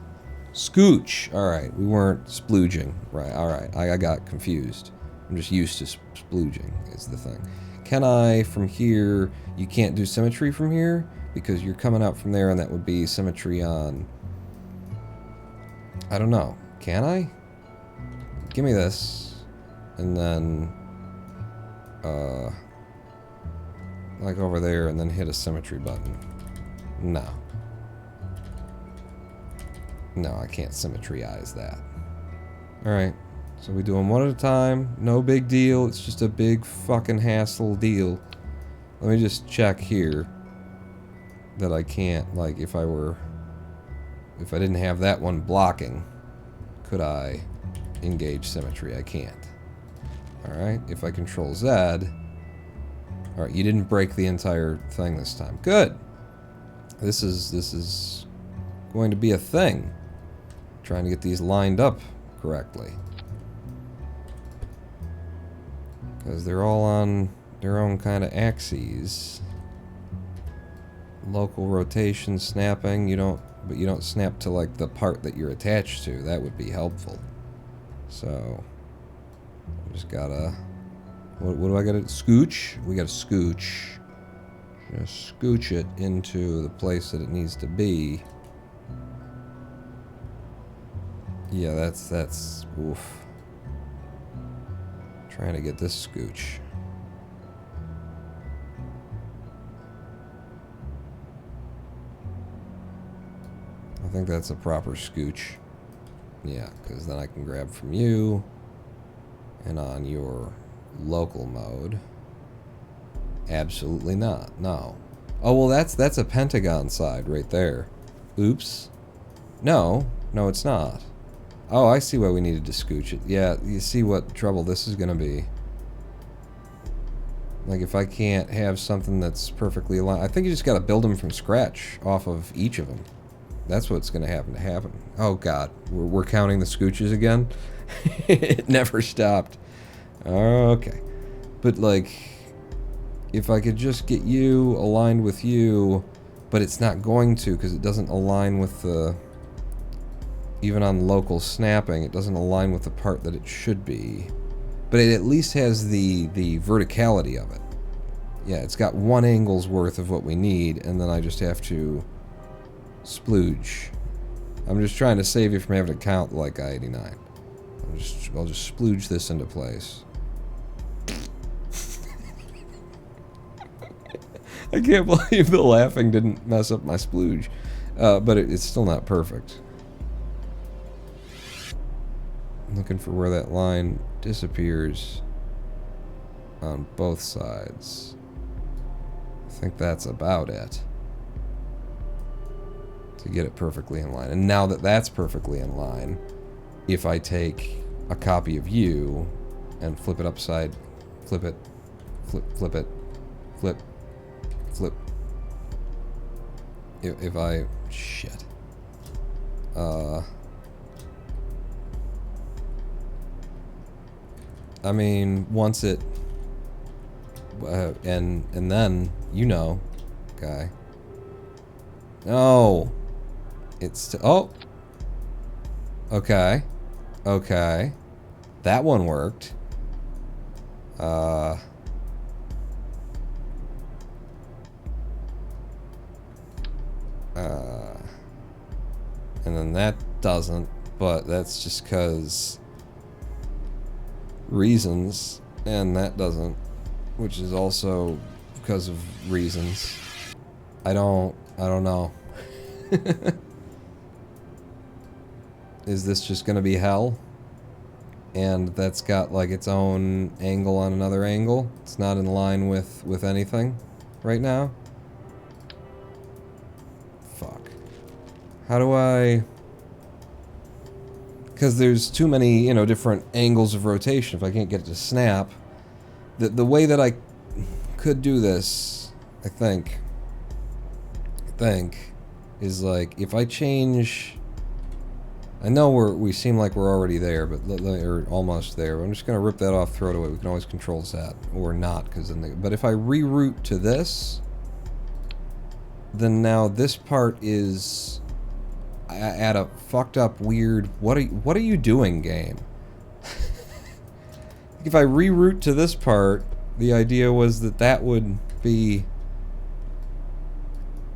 Scooch! Alright, we weren't splooging. Right, alright, I got confused. I'm just used to splooging, is the thing. Can I, from here, you can't do symmetry from here, because you're coming out from there and that would be symmetry on... I don't know. Can I? Give me this, and then, like over there, and then hit a symmetry button. No. No, I can't symmetryize that. Alright, so we do them one at a time. No big deal. It's just a big fucking hassle deal. Let me just check here that I can't, like, if I didn't have that one blocking, could I engage symmetry? I can't. Alright, if I control Z, alright, you didn't break the entire thing this time. Good! This is going to be a thing. Trying to get these lined up correctly. Because they're all on their own kind of axes. Local rotation, snapping, but you don't snap to like the part that you're attached to. That would be helpful. So, I just gotta, what do I gotta, scooch? We gotta scooch. Just scooch it into the place that it needs to be. Yeah, that's, oof. Trying to get this scooch. I think that's a proper scooch. Yeah, because then I can grab from you, and on your local mode. Absolutely not, no. Oh, well that's a pentagon side right there. Oops. No, it's not. Oh, I see why we needed to scooch it. Yeah, you see what trouble this is gonna be. Like, if I can't have something that's perfectly aligned... I think you just gotta build them from scratch off of each of them. That's what's gonna happen. Oh, God. We're counting the scooches again? It never stopped. Okay. But, like, if I could just get you aligned with you, but it's not going to, because it doesn't align with the... Even on local snapping, it doesn't align with the part that it should be. But it at least has the verticality of it. Yeah, it's got one angle's worth of what we need, and then I just have to splooge. I'm just trying to save you from having to count like I-89. I'll just splooge this into place. I can't believe the laughing didn't mess up my splooge. But it's still not perfect. Looking for where that line disappears on both sides. I think that's about it. To get it perfectly in line. And now that that's perfectly in line, if I take a copy of you and flip it upside, flip it, flip it, flip. If I, shit. I mean, once it, and then, you know, guy. No. It's, oh. Okay. Okay. That one worked. And then that doesn't, but that's just because reasons, and that doesn't, which is also because of reasons. I don't know. is this just going to be hell? And that's got like its own angle on another angle. It's not in line with anything right now. Fuck. How do I... Because there's too many, you know, different angles of rotation. If I can't get it to snap... The way that I could do this, I think, is like, if I change... I know we seem like we're already there, but or almost there. But I'm just gonna rip that off, throw it away. We can always control Z or not, because then. But if I reroute to this, then now this part is at a fucked up weird. What are you doing, game? If I reroute to this part, the idea was that would be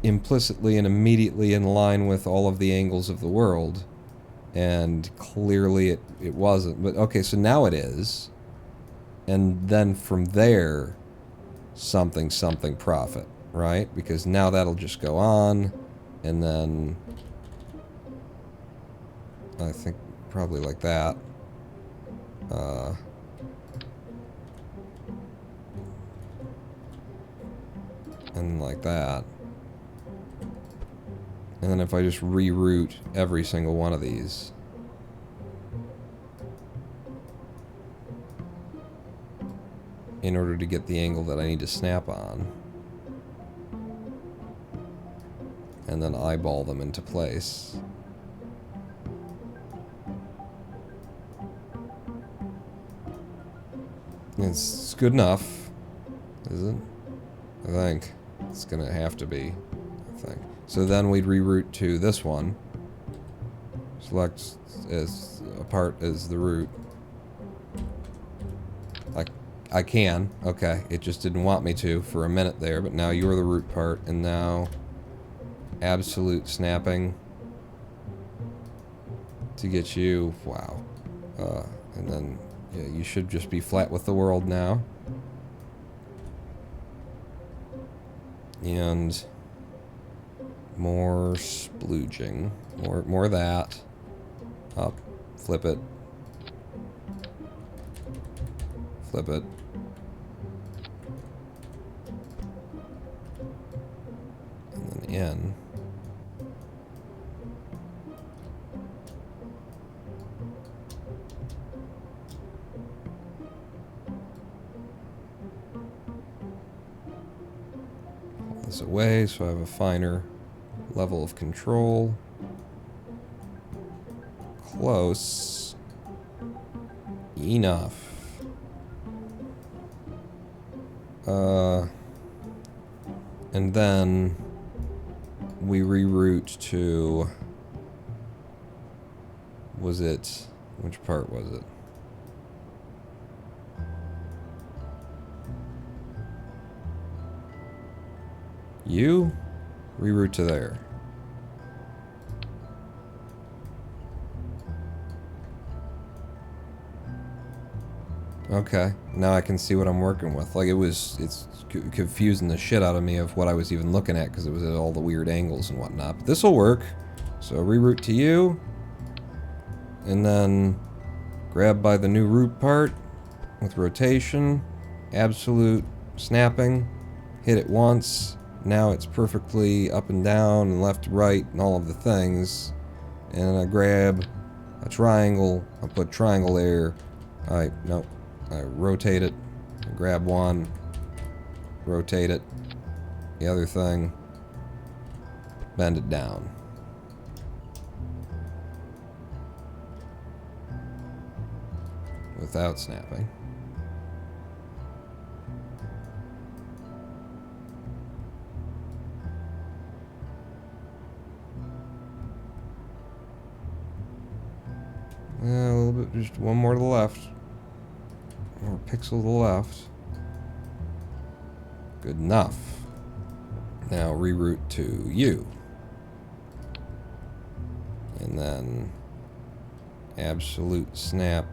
implicitly and immediately in line with all of the angles of the world. And clearly it wasn't. But okay, so now it is. And then from there, something profit, right? Because now that'll just go on. And then I think probably like that. And like that. And then if I just reroute every single one of these. In order to get the angle that I need to snap on. And then eyeball them into place. It's good enough. Is it? I think. It's gonna have to be. I think. So then we'd reroute to this one. Select as a part as the root. I can. Okay. It just didn't want me to for a minute there, but now you're the root part, and now absolute snapping to get you. Wow. And then, yeah, you should just be flat with the world now. And more splooging. More of that. Up. Flip it. Flip it. And then in. Pull this away so I have a finer level of control. Close enough. And then we reroute to, was it, which part was it? You reroute to there. Okay, now I can see what I'm working with. Like it's confusing the shit out of me of what I was even looking at because it was at all the weird angles and whatnot. But this'll work. So reroute to you. And then grab by the new root part with rotation. Absolute snapping. Hit it once. Now it's perfectly up and down and left to right and all of the things. And I grab a triangle. I put triangle there. Nope. I rotate it, grab one, rotate it, the other thing, bend it down. Without snapping. A little bit, just one more to the left. More pixel to the left. Good enough. Now reroute to you. And then absolute snap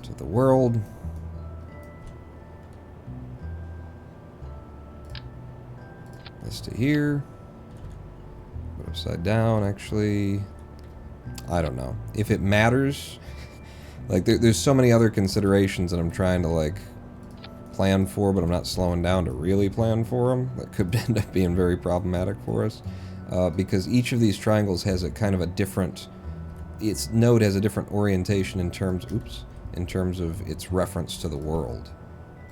to the world. This to here. Put upside down, actually. I don't know. If it matters, like there's so many other considerations that I'm trying to like plan for, but I'm not slowing down to really plan for them. That could end up being very problematic for us, because each of these triangles has a kind of a different, its node has a different orientation in terms, in terms of its reference to the world.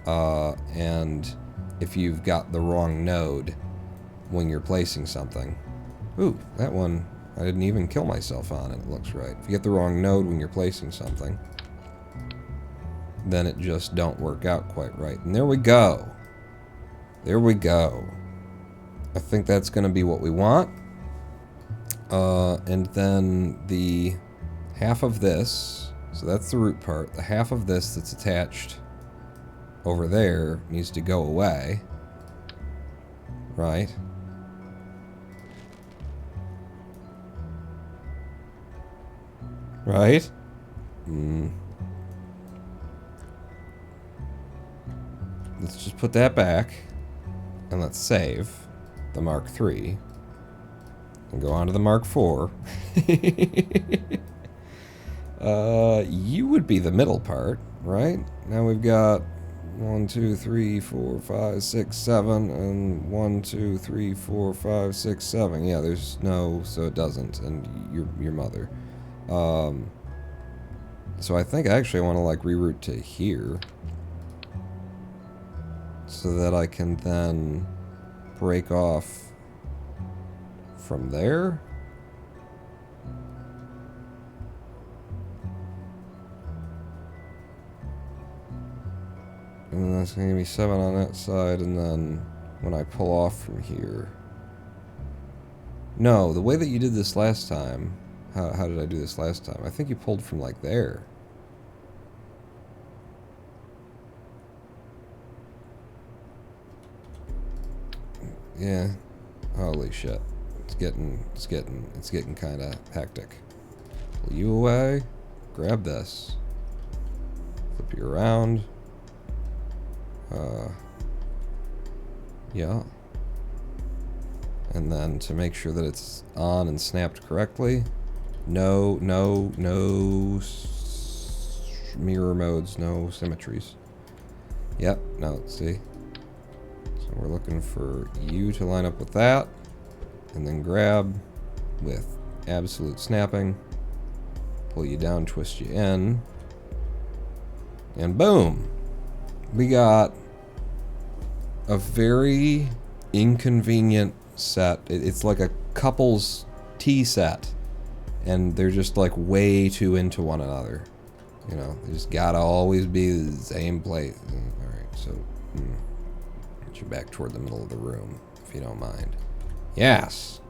And if you've got the wrong node when you're placing something, ooh, that one I didn't even kill myself on, and it looks right. If you get the wrong node when you're placing something, then it just don't work out quite right. And there we go. There we go. I think that's going to be what we want. And then the half of this, so that's the root part, the half of this that's attached over there needs to go away. Right? Right? Let's just put that back, and let's save the Mark III, and go on to the Mark IV. You would be the middle part, right? Now we've got 1, 2, 3, 4, 5, 6, 7, and 1, 2, 3, 4, 5, 6, 7. Yeah, there's no, so it doesn't, and your mother. So I think actually I want to like reroute to here, so that I can then break off from there. And then that's going to be 7 on that side, and then when I pull off from here... No, the way that you did this last time... How did I do this last time? I think you pulled from like there. Yeah. Holy shit. It's getting kind of hectic. Pull you away. Grab this. Flip you around. Yeah. And then to make sure that it's on and snapped correctly, no mirror modes, no symmetries. Yep, now let's see. So we're looking for you to line up with that, and then grab with absolute snapping, pull you down, twist you in, and boom! We got a very inconvenient set. It's like a couple's tea set, and they're just like way too into one another. You know, they just gotta always be the same place. Alright, so get you back toward the middle of the room, if you don't mind. Yes!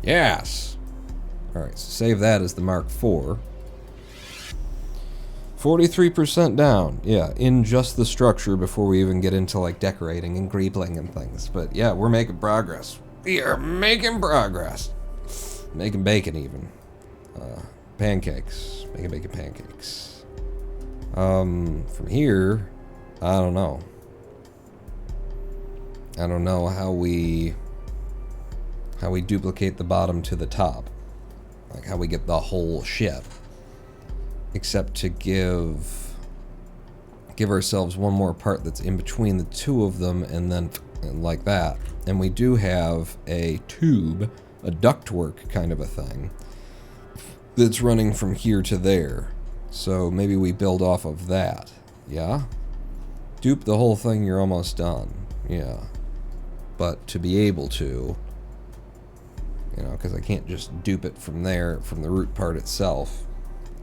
Yes! Alright, so save that as the Mark IV. 43% down, yeah, in just the structure before we even get into like decorating and greebling and things. But yeah, we're making progress. We are making progress. Making bacon even. Pancakes. Making bacon pancakes. From here, I don't know. I don't know how we duplicate the bottom to the top. Like how we get the whole ship. Except to give ourselves one more part that's in between the two of them, and then like that. And we do have a tube, a ductwork kind of a thing, that's running from here to there. So maybe we build off of that. Yeah? Dupe the whole thing, you're almost done. Yeah. But to be able to, you know, because I can't just dupe it from there, from the root part itself.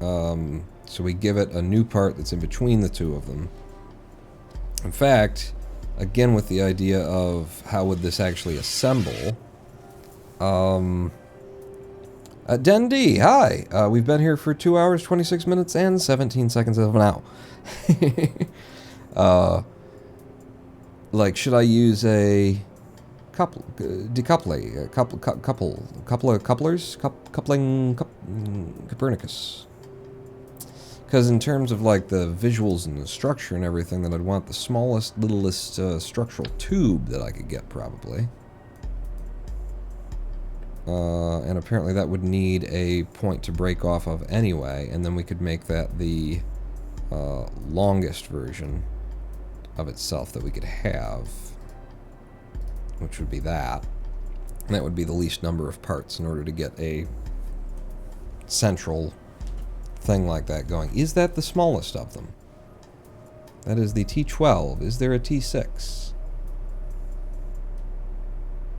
So we give it a new part that's in between the two of them. In fact, again with the idea of how would this actually assemble, Dendi, hi! We've been here for 2 hours, 26 minutes, and 17 seconds of now. Like, should I use a coupling, Copernicus? Because in terms of like the visuals and the structure and everything, that I'd want the smallest, littlest structural tube that I could get probably. And apparently that would need a point to break off of anyway, and then we could make that the longest version of itself that we could have, which would be that. And that would be the least number of parts in order to get a central thing like that going. Is that the smallest of them? That is the T12. Is there a T6?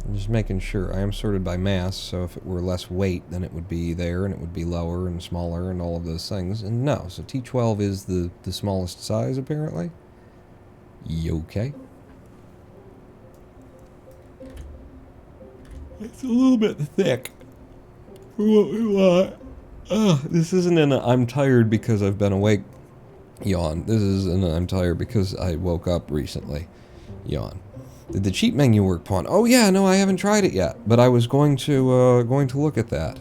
I'm just making sure. I am sorted by mass, so if it were less weight, then it would be there, and it would be lower and smaller and all of those things. And no, so T12 is the smallest size, apparently. Okay. It's a little bit thick for what we want. This isn't an I'm tired because I've been awake yawn. This is an I'm tired because I woke up recently yawn. Did the cheat menu work, Pawn? Oh yeah, no, I haven't tried it yet, but I was going to look at that.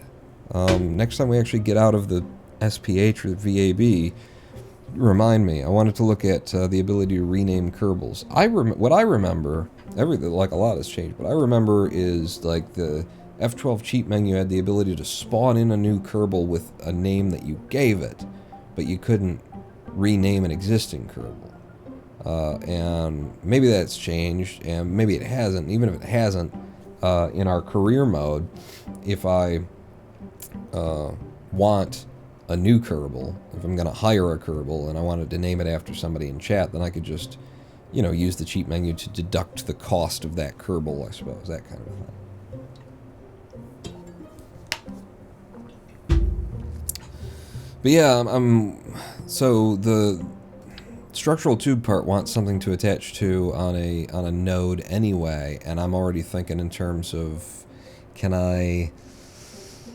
Next time we actually get out of the SPH or the VAB, remind me. I wanted to look at the ability to rename Kerbals. What I remember, everything, like a lot has changed, but I remember is like the F12 cheat menu had the ability to spawn in a new Kerbal with a name that you gave it, but you couldn't rename an existing Kerbal. And maybe that's changed, and maybe it hasn't. Even if it hasn't, in our career mode, if I want a new Kerbal, if I'm going to hire a Kerbal and I wanted to name it after somebody in chat, then I could just, you know, use the cheat menu to deduct the cost of that Kerbal, I suppose, that kind of thing. But yeah, so the structural tube part wants something to attach to on a node anyway, and I'm already thinking in terms of,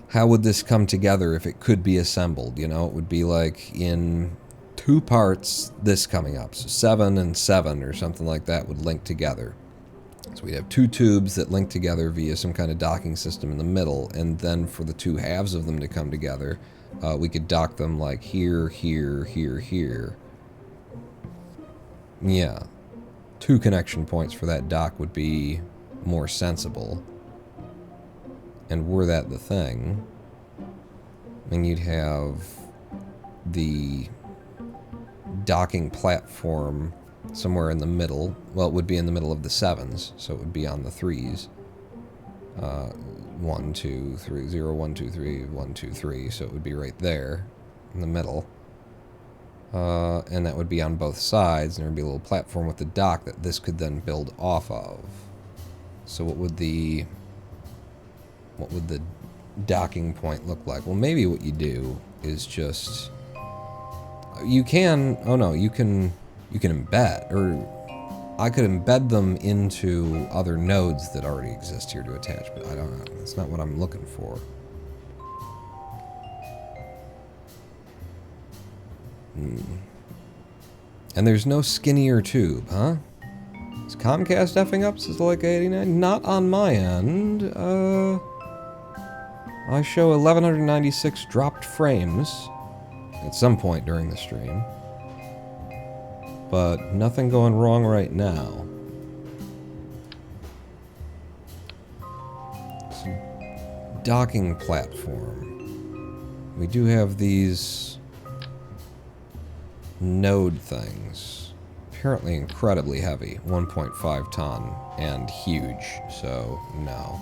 how would this come together if it could be assembled? You know, it would be like in 2 parts, this coming up. So 7 and 7 or something like that would link together. So we'd have 2 tubes that link together via some kind of docking system in the middle, and then for the 2 halves of them to come together, we could dock them like here, here, here, here. Yeah. 2 connection points for that dock would be more sensible. And were that the thing, then you'd have the docking platform somewhere in the middle. Well, it would be in the middle of the 7s, so it would be on the 3s. 1, 2, 3, 0, 1, 2, 3, 1, 2, 3, so it would be right there in the middle. And that would be on both sides, and there would be a little platform with the dock that this could then build off of. So what would the docking point look like? Well, maybe what you do is just, you can embed, or I could embed them into other nodes that already exist here to attach, but I don't know. That's not what I'm looking for. And there's no skinnier tube, huh? Is Comcast effing up since like 89? Not on my end. I show 1196 dropped frames at some point during the stream. But nothing going wrong right now. Docking platform. We do have these node things. Apparently incredibly heavy. 1.5 ton and huge, so no.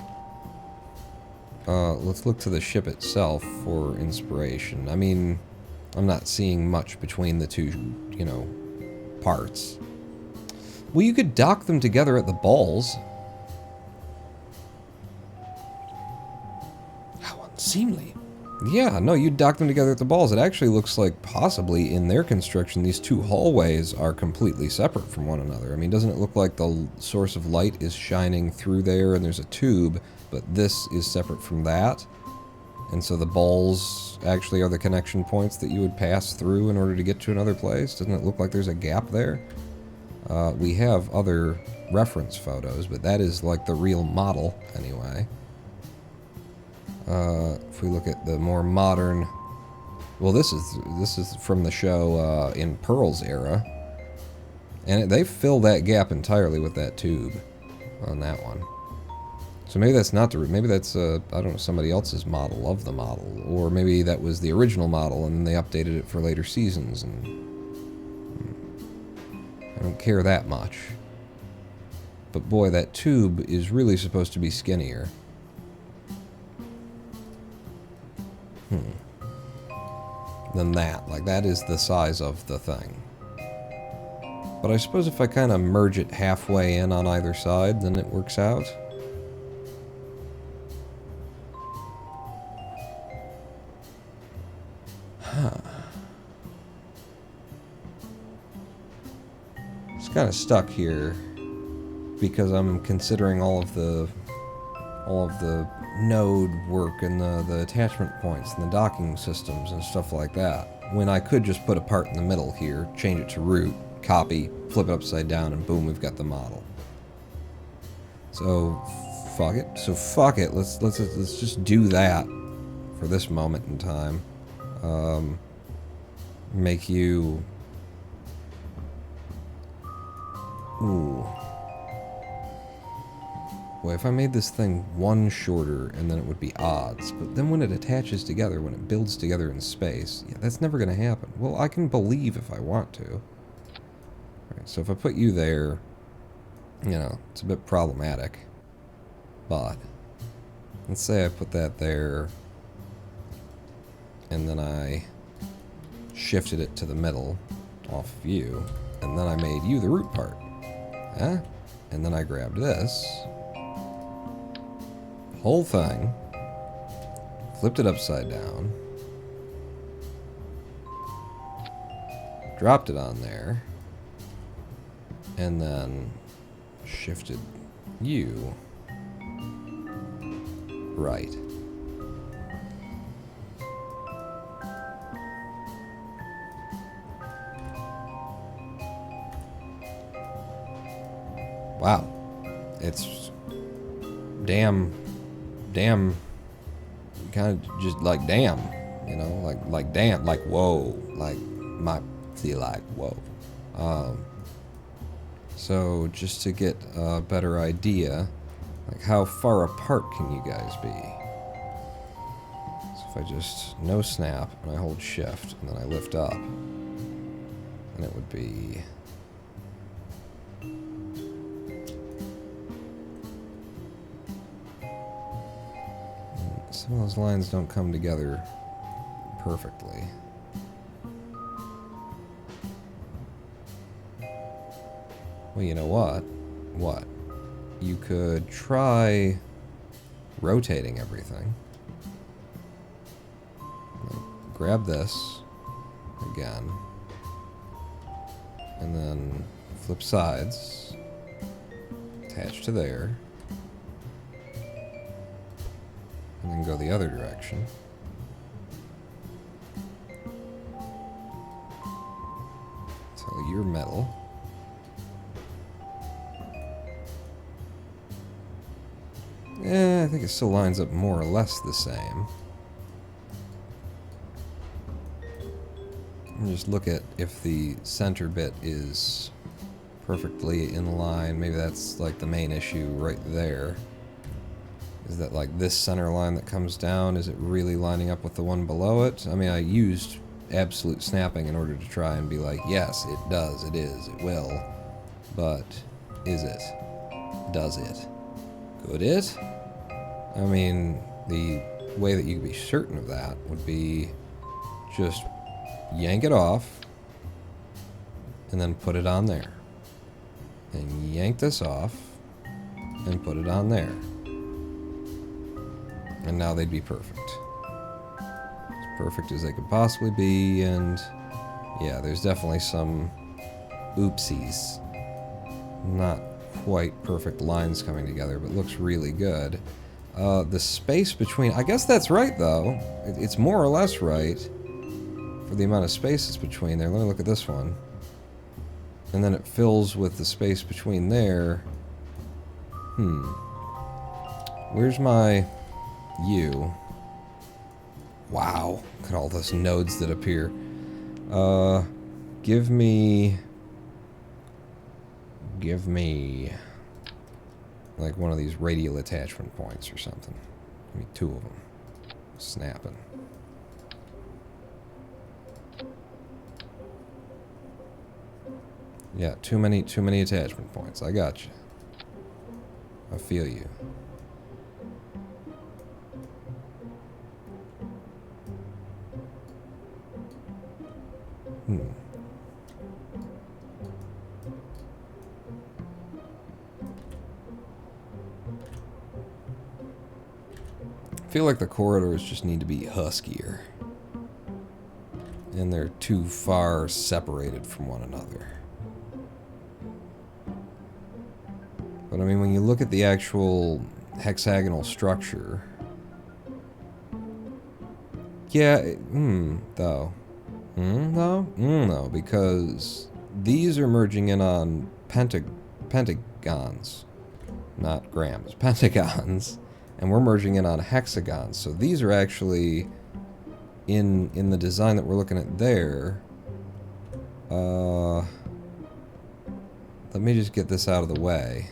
Let's look to the ship itself for inspiration. I mean, I'm not seeing much between the 2, you know, parts. Well, you could dock them together at the balls. How unseemly. Yeah, no, you dock them together at the balls. It actually looks like possibly in their construction these 2 hallways are completely separate from one another. I mean, doesn't it look like the source of light is shining through there and there's a tube, but this is separate from that? And so the balls actually are the connection points that you would pass through in order to get to another place? Doesn't it look like there's a gap there? We have other reference photos, but that is like the real model anyway. If we look at the more modern, well, this is from the show in Pearl's era, and they fill that gap entirely with that tube on that one. So maybe that's not the root. Maybe that's, I don't know, somebody else's model of the model. Or maybe that was the original model and then they updated it for later seasons. And I don't care that much. But boy, that tube is really supposed to be skinnier. Than that. Like, that is the size of the thing. But I suppose if I kind of merge it halfway in on either side, then it works out. It's kind of stuck here because I'm considering all of the node work and the attachment points and the docking systems and stuff like that. When I could just put a part in the middle here, change it to root, copy, flip it upside down, and boom, we've got the model. So fuck it. Let's just do that for this moment in time. Make you. Ooh. Boy, if I made this thing one shorter, and then it would be odds. But then when it attaches together, when it builds together in space, yeah, that's never going to happen. Well, I can believe if I want to. Alright, so if I put you there, you know, it's a bit problematic. But let's say I put that there, and then I shifted it to the middle off of you, and then I made you the root part. Huh? And then I grabbed this whole thing, flipped it upside down, dropped it on there, and then shifted you right. Wow. It's damn, kind of just like damn, you know, like damn, like whoa, like my feel like whoa. So just to get a better idea, like how far apart can you guys be? So if I just no snap and I hold shift and then I lift up, and it would be. Some of those lines don't come together perfectly. Well, you know what? What? You could try rotating everything. Grab this again. And then flip sides. Attach to there. And then go the other direction. So you're metal. I think it still lines up more or less the same. And just look at if the center bit is perfectly in line. Maybe that's like the main issue right there. Is that like this center line that comes down, is it really lining up with the one below it? I mean, I used absolute snapping in order to try and be like, yes, it does, it is, it will. But is it? Does it? Could it? I mean, the way that you could be certain of that would be just yank it off and then put it on there. And yank this off and put it on there. And now they'd be perfect. As perfect as they could possibly be, and yeah, there's definitely some oopsies. Not quite perfect lines coming together, but looks really good. The space between, I guess that's right though. It's more or less right for the amount of space that's between there. Let me look at this one. And then it fills with the space between there. Where's my U? Wow, look at all those nodes that appear. Give me Like one of these radial attachment points or something. I mean, 2 of them. Snapping. Yeah, too many attachment points. I got you. I feel you. I feel like the corridors just need to be huskier. And they're too far separated from one another. But I mean, when you look at the actual hexagonal structure... Yeah, though. No, because these are merging in on pentagons. Not grams, pentagons. And we're merging in on hexagons. So these are actually in the design that we're looking at there. Let me just get this out of the way.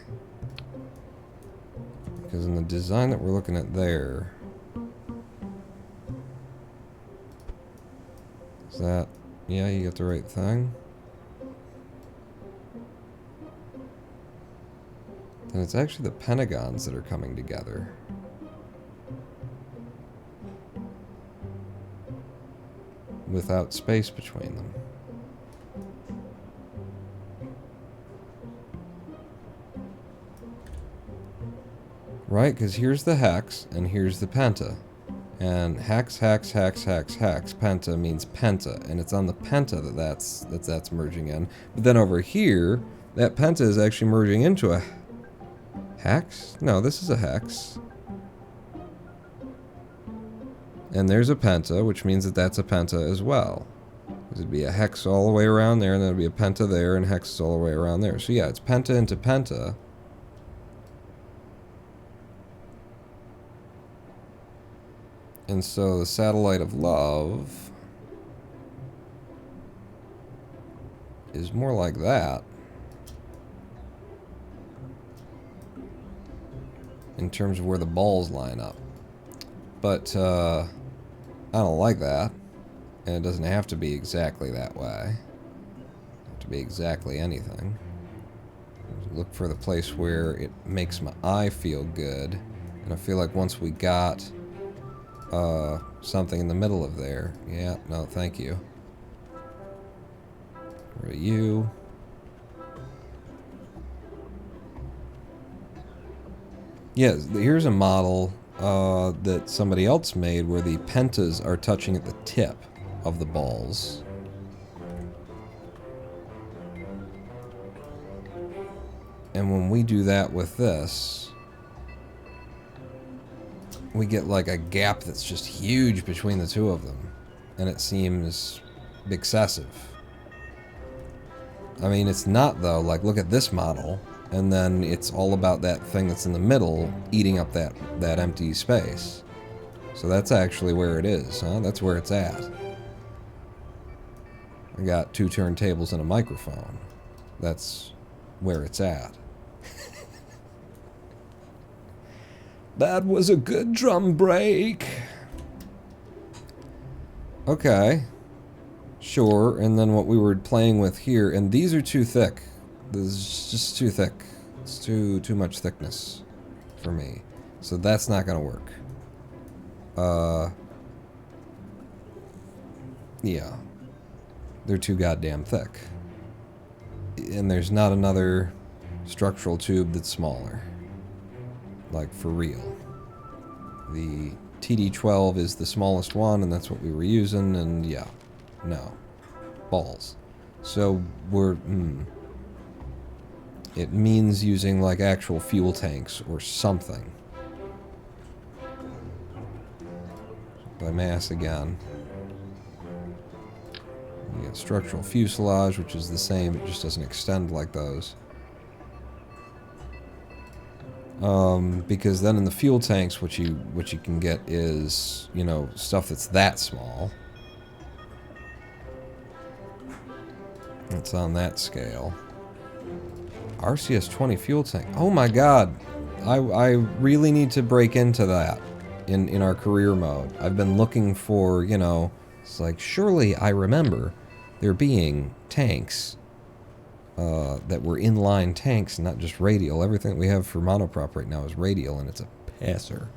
Because in the design that we're looking at there... Is that... Yeah, you got the right thing. And it's actually the pentagons that are coming together. Without space between them. Right, because here's the hex, and here's the penta. And hex, penta means penta, and it's on the penta that's merging in. But then over here, that penta is actually merging into a hex? No, this is a hex. And there's a penta, which means that that's a penta as well. Because it'd be a hex all the way around there, and then it'd be a penta there, and hexes all the way around there. So yeah, it's penta into penta. And so the Satellite of Love is more like that. In terms of where the balls line up. But, I don't like that. And it doesn't have to be exactly that way. It doesn't have to be exactly anything. Look for the place where it makes my eye feel good. And I feel like once we got something in the middle of there. Yeah, no, thank you. Where are you? Yeah, here's a model that somebody else made where the pentas are touching at the tip of the balls. And when we do that with this, we get like a gap that's just huge between the two of them. And it seems excessive. I mean, it's not though. Like, look at this model. And then it's all about that thing that's in the middle eating up that empty space. So that's actually where it is, huh? That's where it's at. I got 2 turntables and a microphone. That's where it's at. That was a good drum break. Okay. Sure, and then what we were playing with here, and these are too thick. This is just too thick. It's too much thickness for me. So that's not gonna work. Yeah. They're too goddamn thick. And there's not another structural tube that's smaller. Like, for real. The TD12 is the smallest one, and that's what we were using, and yeah. No. Balls. So, we're... It means using, like, actual fuel tanks or something. By mass again. You get structural fuselage, which is the same, it just doesn't extend like those. Because then in the fuel tanks, what you can get is, you know, stuff that's that small. It's on that scale. RCS-20 fuel tank. Oh my god! I really need to break into that in our career mode. I've been looking for, you know, it's like, surely I remember there being tanks that were inline tanks, not just radial. Everything we have for monoprop right now is radial, and it's a passer.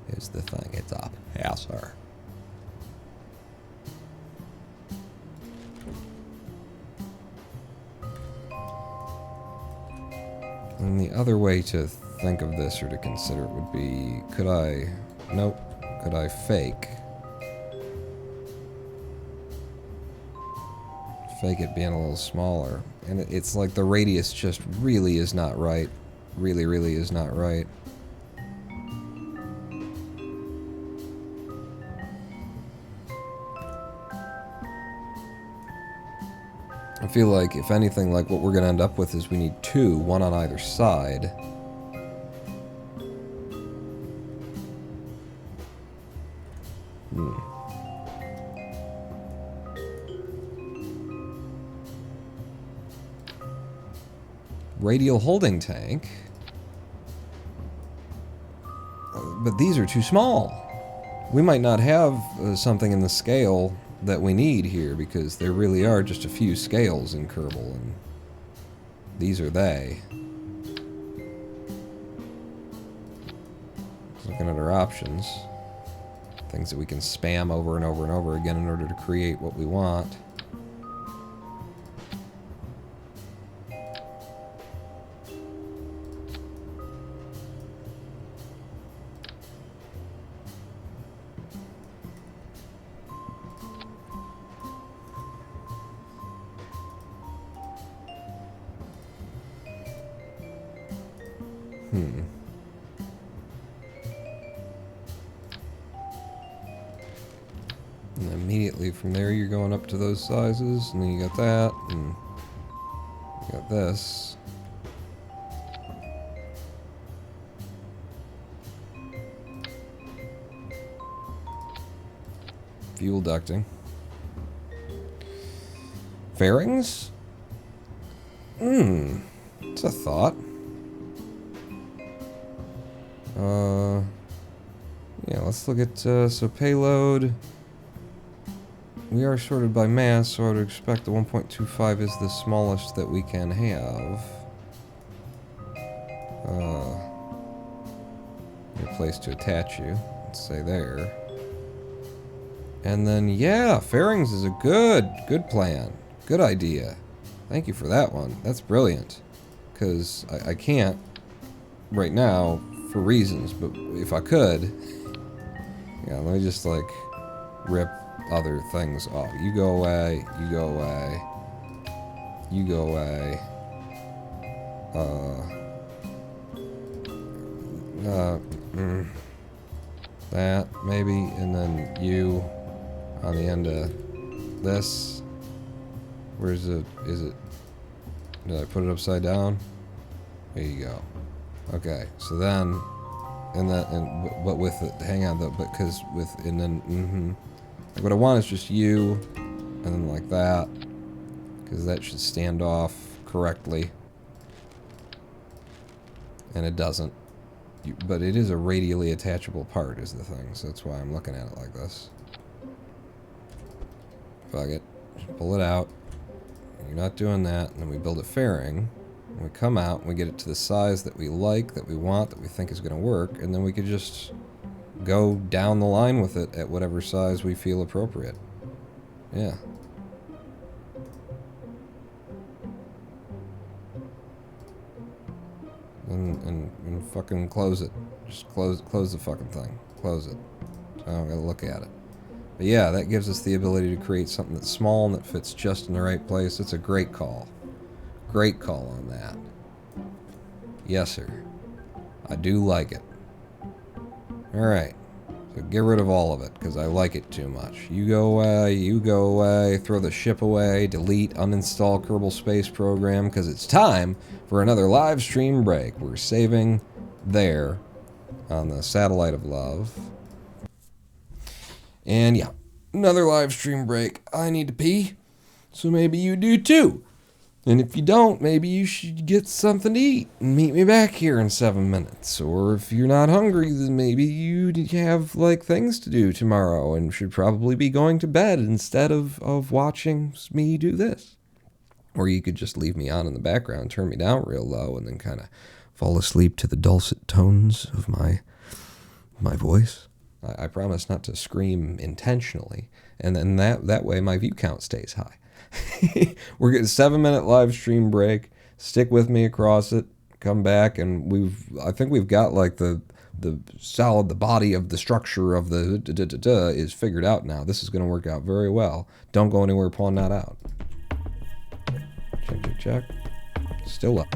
Is the thing. It's a passer. And the other way to think of this or to consider it would be, could I... Nope. Could I fake? Fake it being a little smaller. And it's like the radius just really is not right. Really, really is not right. I feel like, if anything, like what we're going to end up with is we need two, one on either side. Radial holding tank. But these are too small. We might not have something in the scale that we need here, because there really are just a few scales in Kerbal, and these are they. Looking at our options. Things that we can spam over and over and over again in order to create what we want. And immediately from there you're going up to those sizes, and then you got that, and you got this. Fuel ducting. Fairings? It's a thought. Yeah, let's look at, so payload. We are sorted by mass, so I would expect the 1.25 is the smallest that we can have. A place to attach you. Let's say there. And then, yeah, fairings is a good plan. Good idea. Thank you for that one. That's brilliant. Because I can't right now for reasons, but if I could, yeah, let me just like rip other things off. You go away, you go away, you go away. That maybe, and then you on the end of this. Where's it? Is it? Did I put it upside down? There you go. Okay, so then, and that, and but with it, hang on though, but because with, and then, like what I want is just you, and then like that, because that should stand off correctly, and it doesn't. But it is a radially attachable part is the thing, so that's why I'm looking at it like this. Fuck it. Just pull it out. You're not doing that, and then we build a fairing, and we come out, and we get it to the size that we like, that we want, that we think is going to work, and then we could just go down the line with it at whatever size we feel appropriate. Yeah. And fucking close it. Just close the fucking thing. Close it. So I don't gotta look at it. But yeah, that gives us the ability to create something that's small and that fits just in the right place. It's a great call. Great call on that. Yes, sir. I do like it. Alright. So get rid of all of it, because I like it too much. You go away, throw the ship away, delete, uninstall Kerbal Space Program, because it's time for another live stream break. We're saving there on the Satellite of Love. And yeah, another live stream break. I need to pee, so maybe you do too. And if you don't, maybe you should get something to eat and meet me back here in 7 minutes. Or if you're not hungry, then maybe you have like things to do tomorrow and should probably be going to bed instead of watching me do this. Or you could just leave me on in the background, turn me down real low, and then kind of fall asleep to the dulcet tones of my voice. I promise not to scream intentionally, and then that way my view count stays high. We're getting 7-minute live stream break. Stick with me across it. Come back, and I think we've got like the body of the structure of the is figured out now. This is going to work out very well. Don't go anywhere pulling that out. Check. Still up.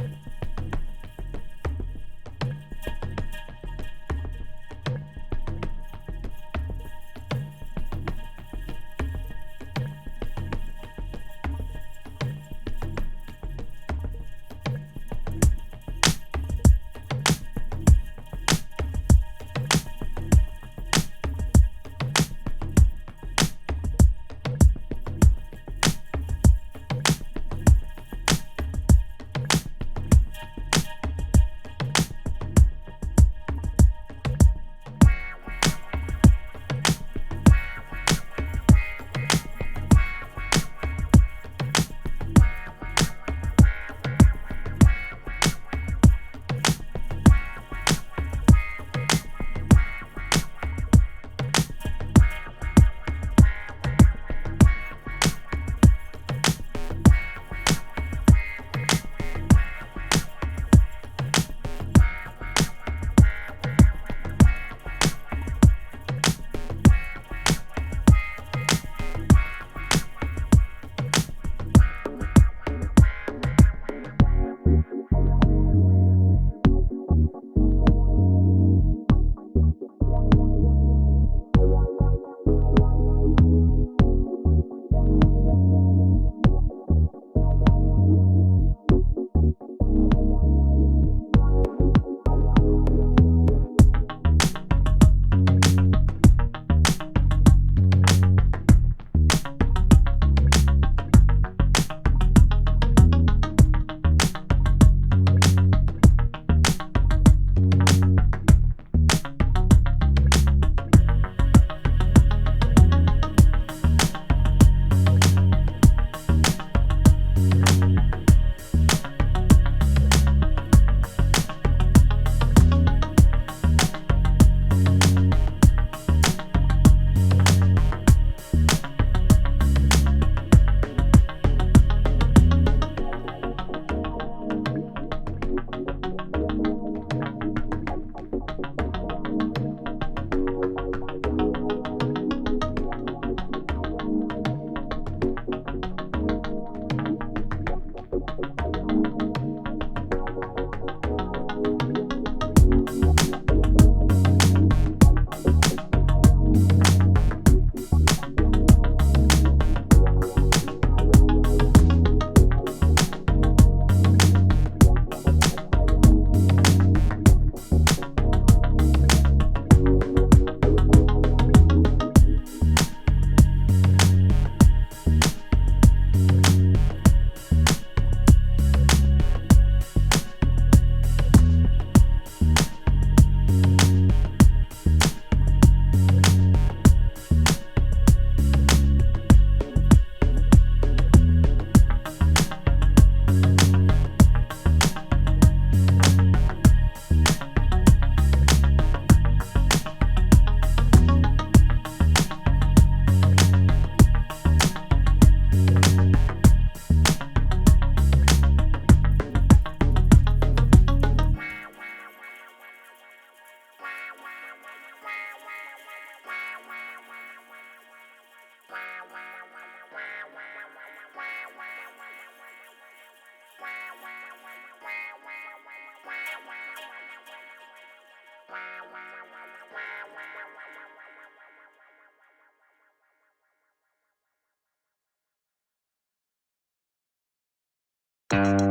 Thank you.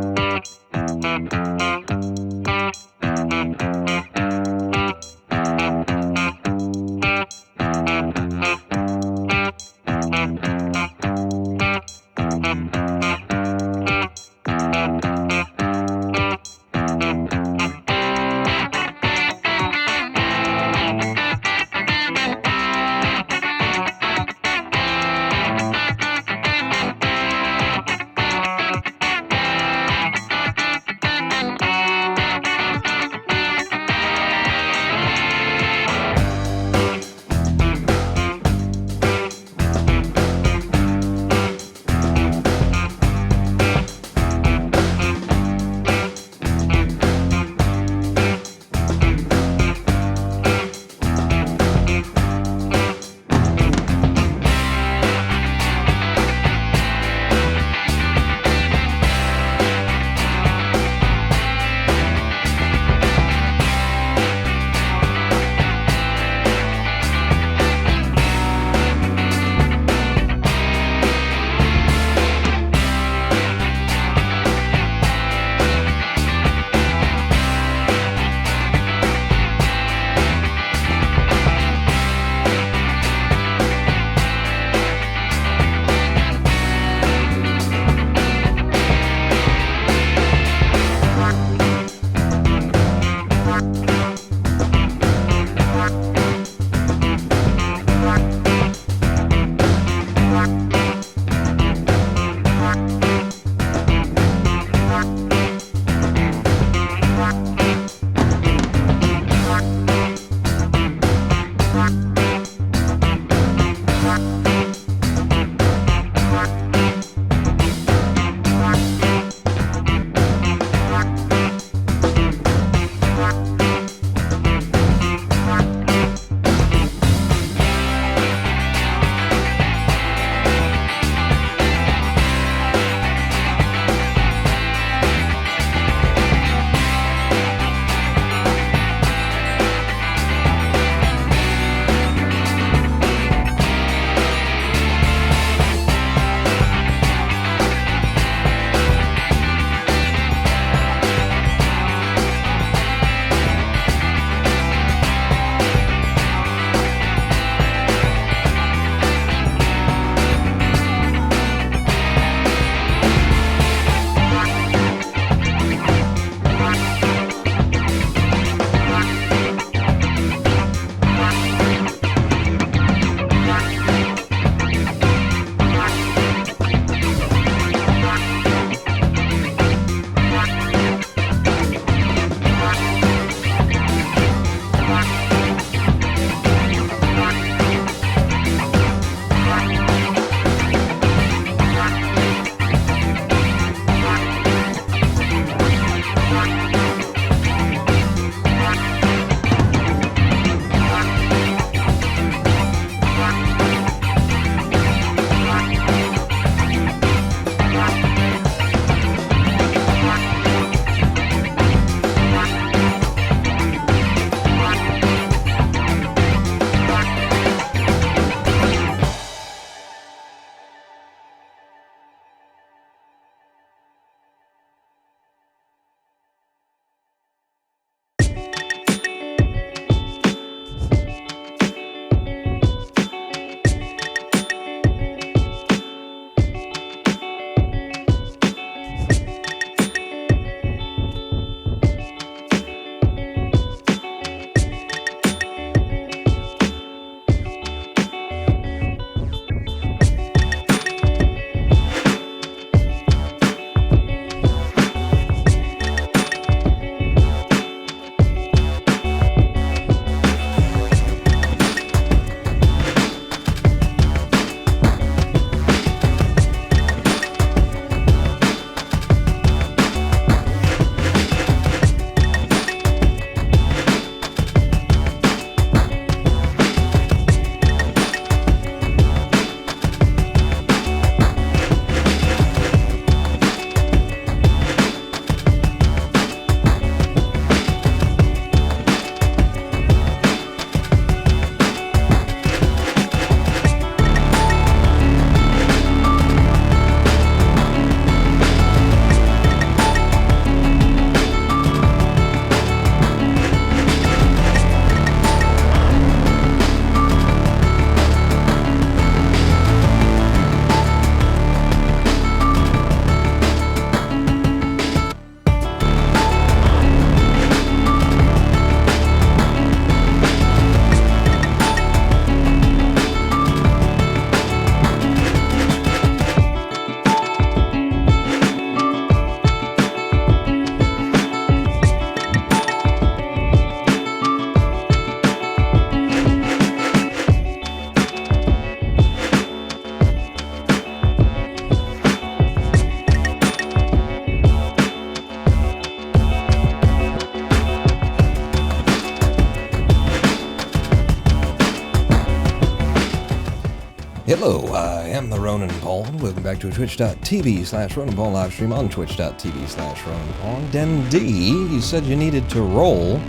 Hello, I am the Ronan Paul. Welcome back to a twitch.tv/Ronan Paul live stream on twitch.tv/Ronan Paul. Den D, you said you needed to roll.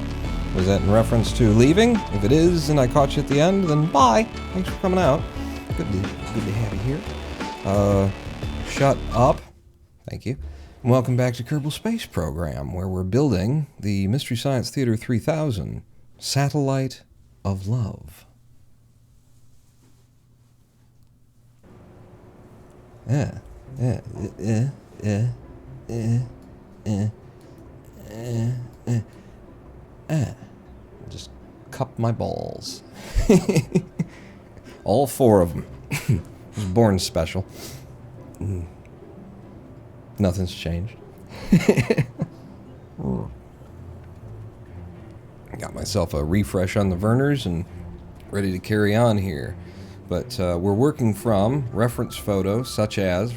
Was that in reference to leaving? If it is, and I caught you at the end, then bye. Thanks for coming out. Good to have you here. Shut up. Thank you. And welcome back to Kerbal Space Program, where we're building the Mystery Science Theater 3000 Satellite of Love. Just cup my balls. All four of them. Was born special. Nothing's changed. Got myself a refresh on the Verners and ready to carry on here. But we're working from reference photos such as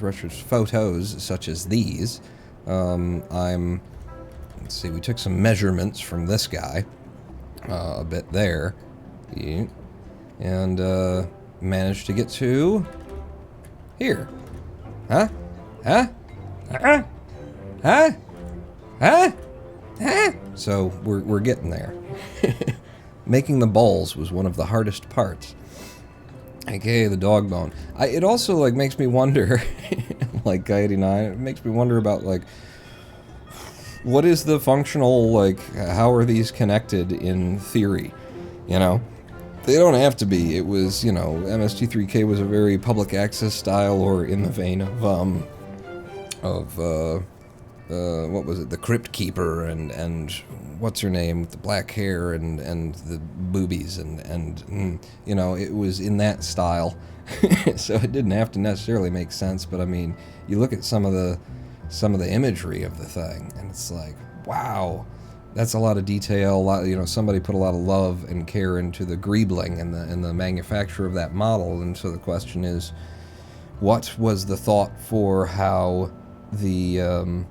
these. Let's see, we took some measurements from this guy, a bit there, and managed to get to here. Huh? So we're getting there. Making the balls was one of the hardest parts. AKA the dog bone. It also, like, makes me wonder, like Guy89, it makes me wonder about, like, what is the functional, like, how are these connected in theory, you know? They don't have to be. It was, you know, MST3K was a very public access style, or in the vein of what was it, the Crypt Keeper, and what's her name with the black hair and the boobies, and you know, it was in that style. So it didn't have to necessarily make sense, but I mean, you look at some of the imagery of the thing, and it's like, wow, that's a lot of detail. You know, somebody put a lot of love and care into the greebling and the manufacture of that model. And so the question is, what was the thought for how the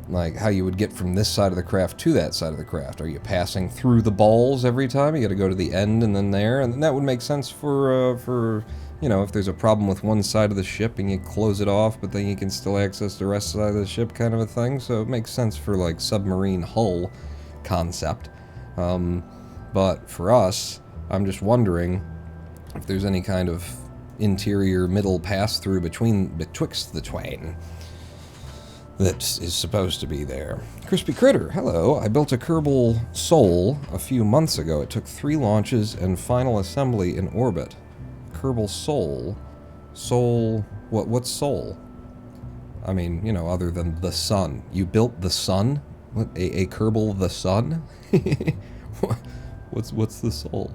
like how you would get from this side of the craft to that side of the craft? Are you passing through the balls every time? You got to go to the end and then there, and that would make sense for you know, if there's a problem with one side of the ship and you close it off, but then you can still access the rest side of the ship, kind of a thing. So it makes sense for, like, submarine hull concept. But for us, I'm just wondering if there's any kind of interior middle pass-through betwixt the twain that is supposed to be there. Crispy Critter, hello. I built a Kerbal Soul a few months ago. It took 3 launches and final assembly in orbit. Kerbal Soul? What's Soul? I mean, you know, other than the sun. You built the sun? What, a Kerbal the sun? What's the soul?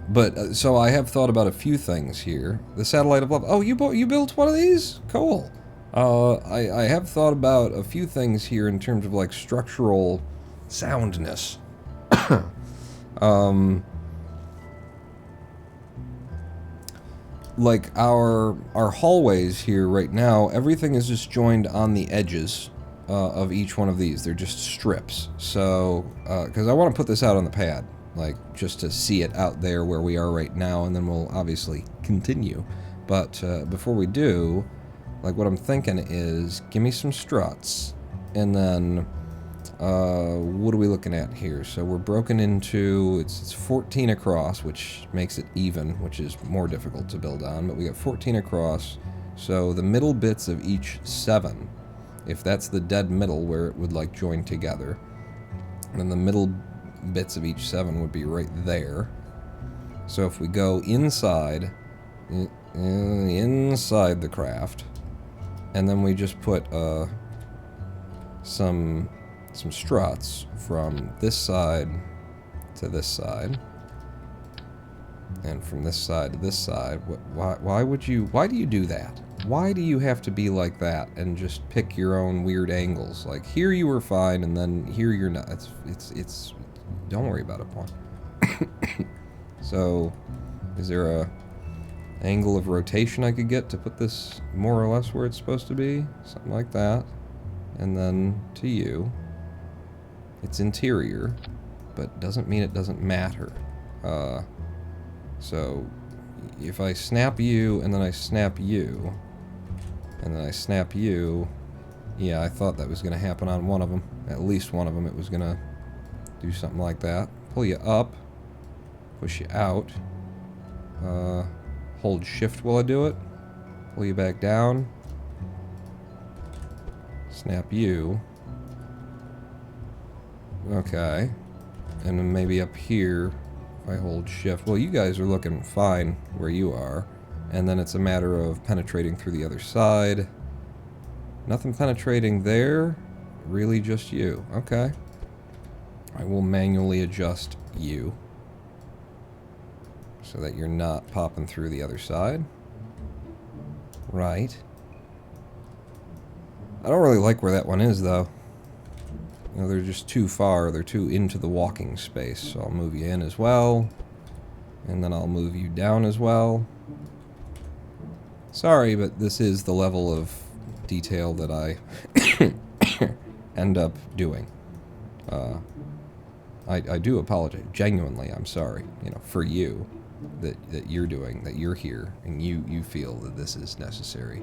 But so I have thought about a few things here. The Satellite of Love. Oh, you built one of these? Cool. I have thought about a few things here in terms of, like, structural soundness. Like our hallways here right now, everything is just joined on the edges of each one of these. They're just strips. So, because I want to put this out on the pad, like, just to see it out there where we are right now, and then we'll obviously continue. But before we do, like, what I'm thinking is, give me some struts, and then what are we looking at here? So we're broken into, it's 14 across, which makes it even, which is more difficult to build on, but we got 14 across. So the middle bits of each 7, if that's the dead middle where it would, like, join together, then the middle bits of each 7 would be right there. So if we go inside the craft, and then we just put some struts from this side to this side, and from this side to this side. Why do you do that? Why do you have to be like that and just pick your own weird angles? Like, here you were fine, and then here you're not. It's don't worry about it, Paul. So, is there a angle of rotation I could get to put this more or less where it's supposed to be? Something like that. And then to you. It's interior, but doesn't mean it doesn't matter. So if I snap you, and then I snap you, and then I snap you, yeah, I thought that was going to happen on one of them. At least one of them, it was going to do something like that. Pull you up, push you out, hold shift while I do it, pull you back down, snap you, okay, and then maybe up here, if I hold shift, well, you guys are looking fine where you are, and then it's a matter of penetrating through the other side. Nothing penetrating there, really just you, okay. I will manually adjust you so that you're not popping through the other side. Right. I don't really like where that one is, though. You know, they're just too far. They're too into the walking space. So I'll move you in as well. And then I'll move you down as well. Sorry, but this is the level of detail that I end up doing. I do apologize. Genuinely, I'm sorry, you know, for you, that you're doing, that you're here, and you feel that this is necessary.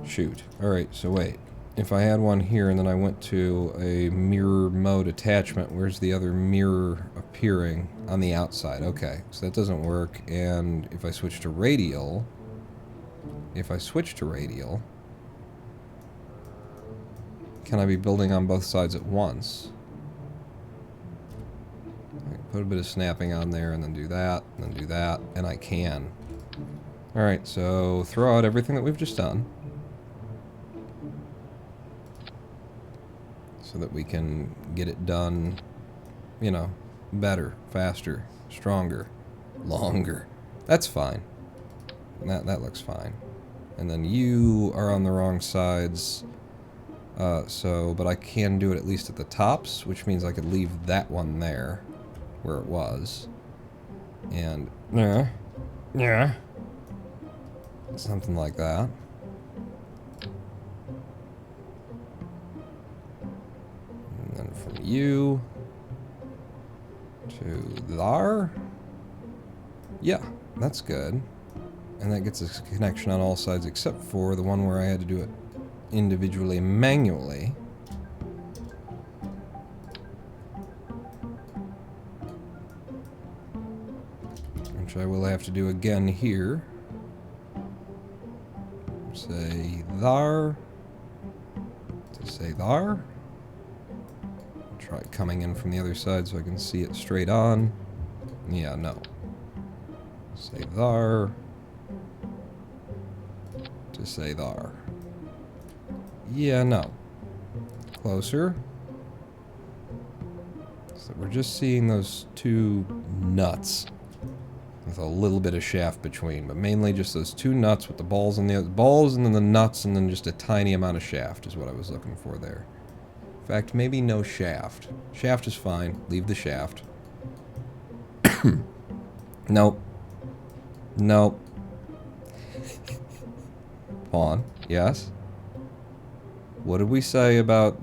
Shoot. Alright, so wait. If I had one here and then I went to a mirror mode attachment, where's the other mirror appearing? On the outside. Okay, so that doesn't work. And if I switch to radial, can I be building on both sides at once? Put a bit of snapping on there and then do that, and then do that, and I can. Alright, so throw out everything that we've just done. So that we can get it done, you know, better, faster, stronger, longer. That's fine. That looks fine. And then you are on the wrong sides. But I can do it at least at the tops, which means I could leave that one there, where it was. And, yeah. Something like that. And then from you to there. Yeah, that's good. And that gets a connection on all sides except for the one where I had to do it individually manually. Which I will have to do again here. Say there. To say there. Try coming in from the other side so I can see it straight on. Yeah, no. Say there. To say there. Yeah, no. Closer. So we're just seeing those two nuts with a little bit of shaft between, but mainly just those two nuts with the balls and the balls and then the nuts and then just a tiny amount of shaft is what I was looking for there. In fact, maybe no shaft. Shaft is fine. Leave the shaft. Nope. Nope. Pawn. Yes. What did we say about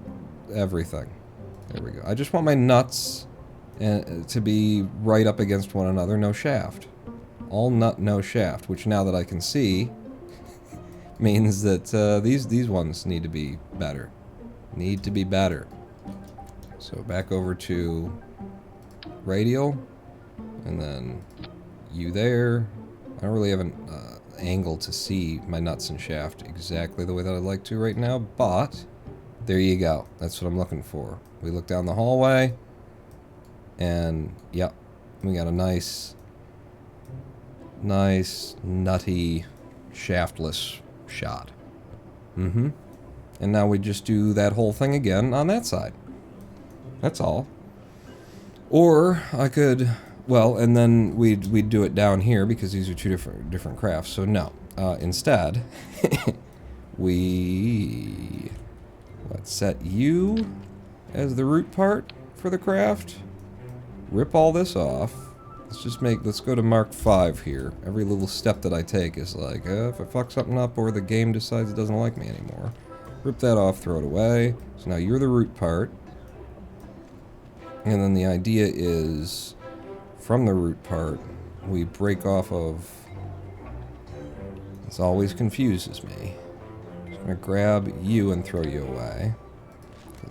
everything? There we go. I just want my nuts to be right up against one another. No shaft. All nut, no shaft. Which now that I can see means that these ones need to be better. Need to be better. So back over to radial, and then you there. I don't really have an angle to see my nuts and shaft exactly the way that I'd like to right now, but there you go. That's what I'm looking for. We look down the hallway, and yep, we got a nice nutty shaftless shot. And now we just do that whole thing again on that side. That's all. Or I could, well, and then we'd do it down here because these are two different crafts. So no, instead, let's set you as the root part for the craft. Rip all this off. Let's go to Mark 5 here. Every little step that I take is like, if I fuck something up or the game decides it doesn't like me anymore. Rip that off, throw it away. So now you're the root part. And then the idea is, from the root part, we break off of... This always confuses me. I'm going to grab you and throw you away.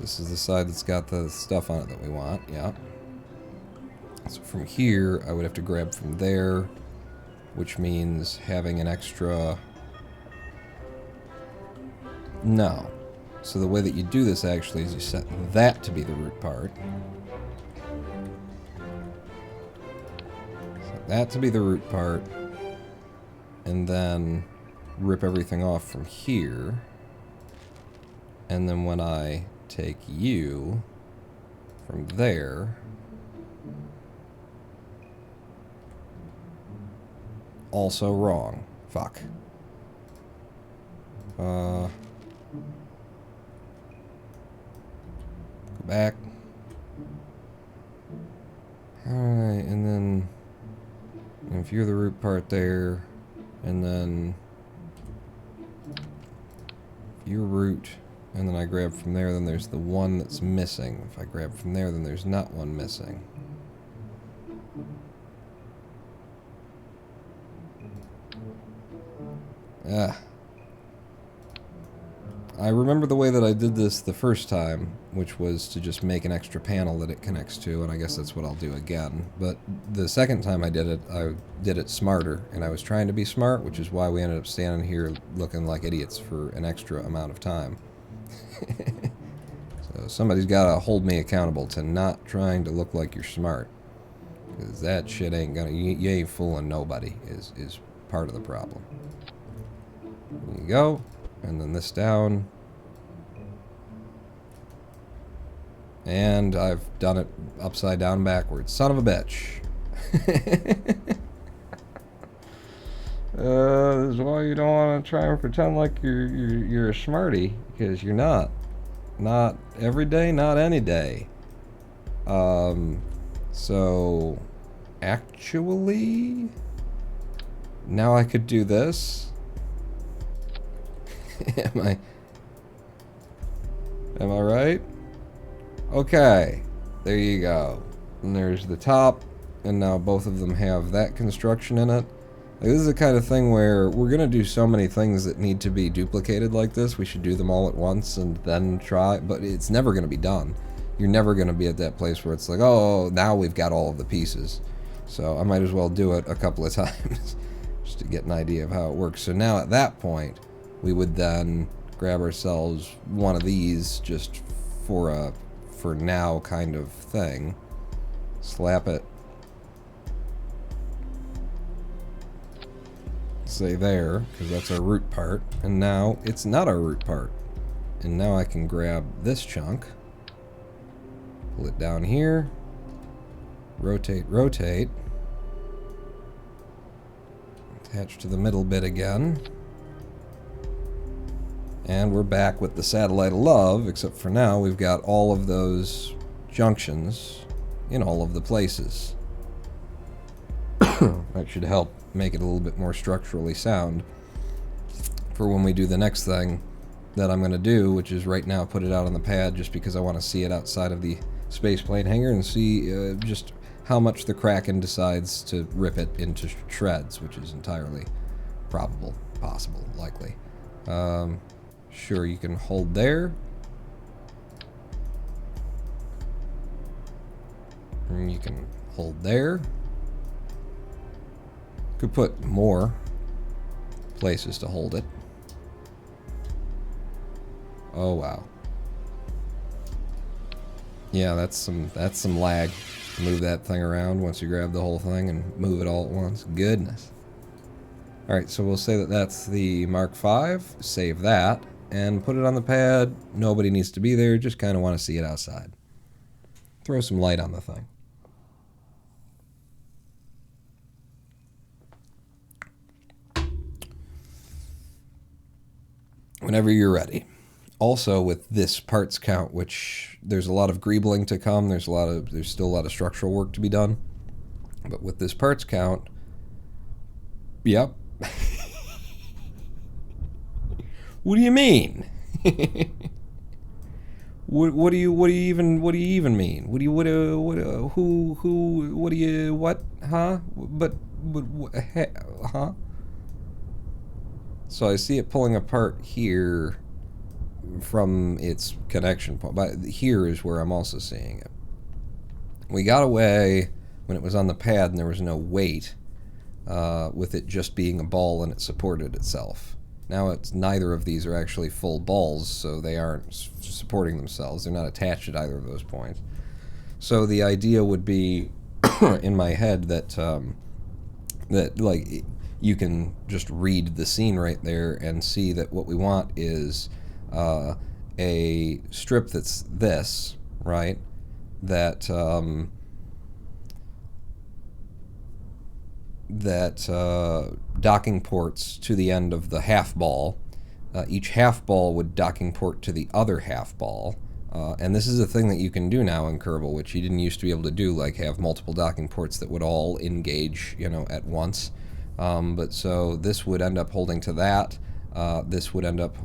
This is the side that's got the stuff on it that we want, yeah. So from here, I would have to grab from there, which means having an extra... No. So the way that you do this actually is you set that to be the root part. Set that to be the root part. And then rip everything off from here. And then when I take you from there... Also wrong. Fuck. Go back. Alright, and then if you're the root part there, and then your root, and then I grab from there, then there's the one that's missing. If I grab from there, then there's not one missing. Ah. I remember the way that I did this the first time, which was to just make an extra panel that it connects to, and I guess that's what I'll do again. But the second time I did it smarter, and I was trying to be smart, which is why we ended up standing here looking like idiots for an extra amount of time. So somebody's got to hold me accountable to not trying to look like you're smart. Because that shit ain't gonna... You ain't fooling nobody, is part of the problem. There you go. And then this down. And I've done it upside down backwards. Son of a bitch. This is why you don't want to try and pretend like you're a smarty, because you're not. Not every day, not any day. So actually, now I could do this. Am I right? Okay, there you go. And there's the top, and now both of them have that construction in it. Like, this is the kind of thing where we're gonna do so many things that need to be duplicated like this. We should do them all at once and then try, but it's never gonna be done. You're never gonna be at that place where it's like, oh, now we've got all of the pieces. So I might as well do it a couple of times just to get an idea of how it works. So now at that point, we would then grab ourselves one of these just for a for now kind of thing. Slap it. Say there, because that's our root part. And now it's not our root part. And now I can grab this chunk, pull it down here, rotate, rotate, attach to the middle bit again. And we're back with the Satellite of Love, except for now we've got all of those junctions in all of the places. That should help make it a little bit more structurally sound for when we do the next thing that I'm going to do, which is right now put it out on the pad just because I want to see it outside of the spaceplane hangar and see just how much the Kraken decides to rip it into shreds, which is entirely probable, possible, likely. Sure, you can hold there. And you can hold there. Could put more places to hold it. Oh wow. Yeah, that's some lag. Move that thing around once you grab the whole thing and move it all at once. Goodness. Alright, so we'll say that that's the Mark V. Save that. And put it on the pad. Nobody needs to be there. Just kind of want to see it outside. Throw some light on the thing. Whenever you're ready. Also, with this parts count, which there's a lot of greebling to come. There's still a lot of structural work to be done. But with this parts count, yep. What do you mean? What do you even mean? Huh? Huh? So I see it pulling apart here from its connection point, but here is where I'm also seeing it. We got away when it was on the pad and there was no weight, with it just being a ball and it supported itself. Now it's neither of these are actually full balls, so they aren't supporting themselves. They're not attached at either of those points. So the idea would be in my head that that like you can just read the scene right there and see that what we want is a strip that's this, right? That docking ports to the end of the half ball. Each half ball would docking port to the other half ball. And this is a thing that you can do now in Kerbal, which you didn't used to be able to do, like have multiple docking ports that would all engage, you know, at once. But so this would end up holding to that. This would end up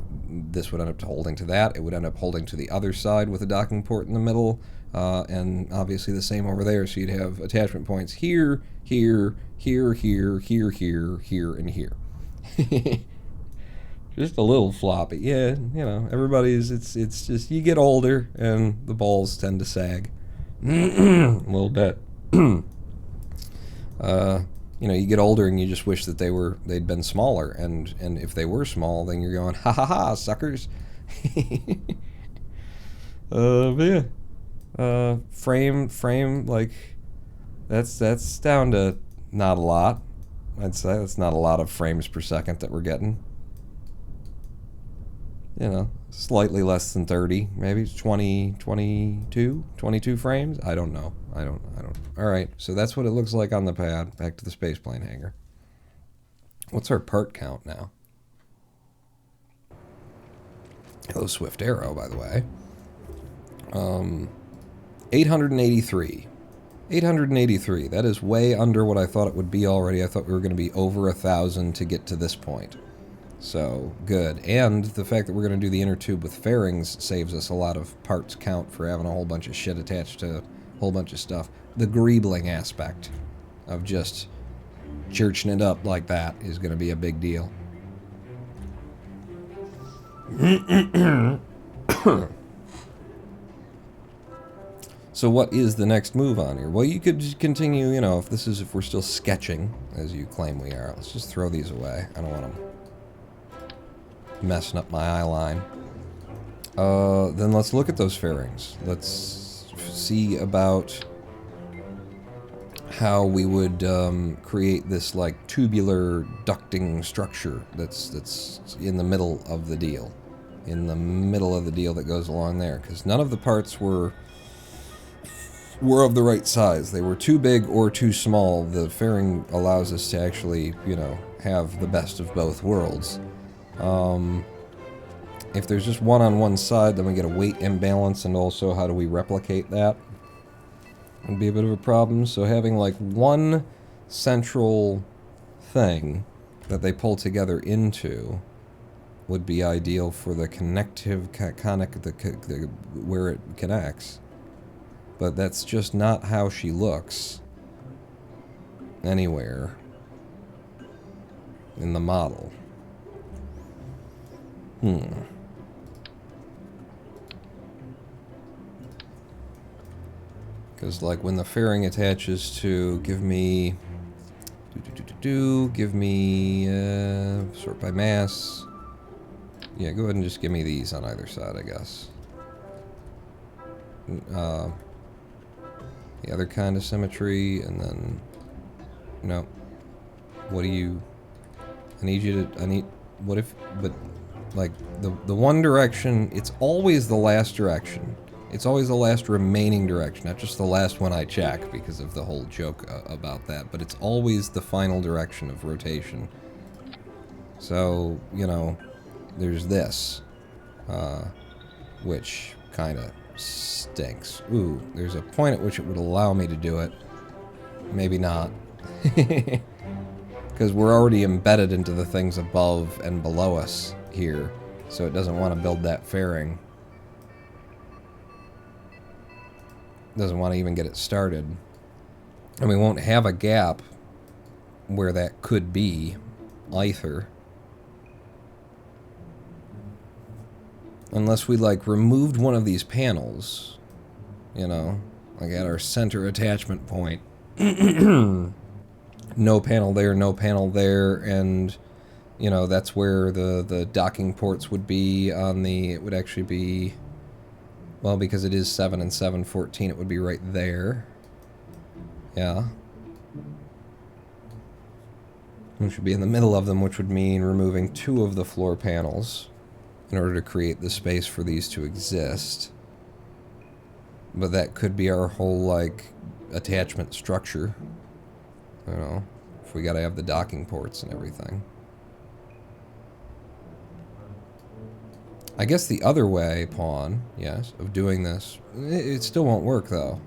holding to that. It would end up holding to the other side with a docking port in the middle. And obviously the same over there, so you'd have attachment points here, here, here, here, here, here, here, and here. Just a little floppy. Yeah, you know, everybody's, it's just, you get older, and the balls tend to sag. A little bit. You know, you get older and you just wish that they'd been smaller, and if they were small, then you're going, ha ha ha, suckers. But yeah. Frame, like, that's down to not a lot. I'd say that's not a lot of frames per second that we're getting. You know, slightly less than 30, maybe 20, 22 frames. I don't know. I don't. All right, so that's what it looks like on the pad. Back to the spaceplane hangar. What's our part count now? Hello, Swift Arrow, by the way. 883. 883. That is way under what I thought it would be already. I thought we were going to be over 1,000 to get to this point. So, good. And the fact that we're going to do the inner tube with fairings saves us a lot of parts count for having a whole bunch of shit attached to a whole bunch of stuff. The greebling aspect of just churching it up like that is going to be a big deal. So what is the next move on here? Well, you could just continue, you know, if we're still sketching, as you claim we are. Let's just throw these away. I don't want them messing up my eye line. Then let's look at those fairings. Let's see about how we would create this like tubular ducting structure that's in the middle of the deal. In the middle of the deal that goes along there. Because none of the parts were of the right size. They were too big or too small. The fairing allows us to actually, you know, have the best of both worlds. If there's just one on one side, then we get a weight imbalance, and also how do we replicate that? Would be a bit of a problem. So having like one central thing that they pull together into would be ideal for the connective where it connects. But that's just not how she looks anywhere in the model. Because like when the fairing attaches to give me sort by mass. Yeah, go ahead and just give me these on either side, I guess. The other kind of symmetry, and then no. What do you? What if? But like the one direction, it's always the last direction. It's always the last remaining direction, not just the last one I check because of the whole joke about that. But it's always the final direction of rotation. So you know, there's this, which kind of stinks. Ooh, there's a point at which it would allow me to do it. Maybe not. Because we're already embedded into the things above and below us here, so it doesn't want to build that fairing. doesn't want to even get it started. And we won't have a gap where that could be either. Unless we, like, removed one of these panels, you know, like at our center attachment point. No panel there, no panel there, and, you know, that's where the docking ports would be on the, it would actually be, well, because it is 7 and 7, 14, it would be right there. Yeah. Which would be in the middle of them, which would mean removing 2 of the floor panels in order to create the space for these to exist. But that could be our whole, like, attachment structure. You know, if we gotta have the docking ports and everything. I guess the other way, Pawn, yes, of doing this, it still won't work, though.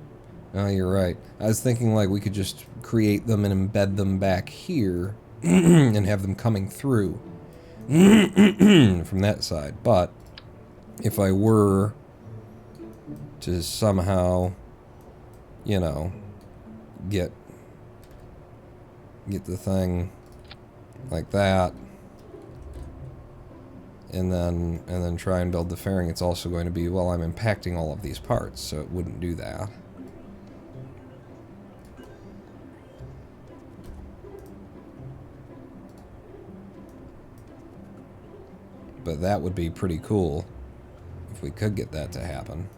No, you're right. I was thinking, like, we could just create them and embed them back here and have them coming through from that side. But if I were to somehow, you know, get the thing like that, and then try and build the fairing, it's also going to be, well, I'm impacting all of these parts, so it wouldn't do that. But that would be pretty cool if we could get that to happen.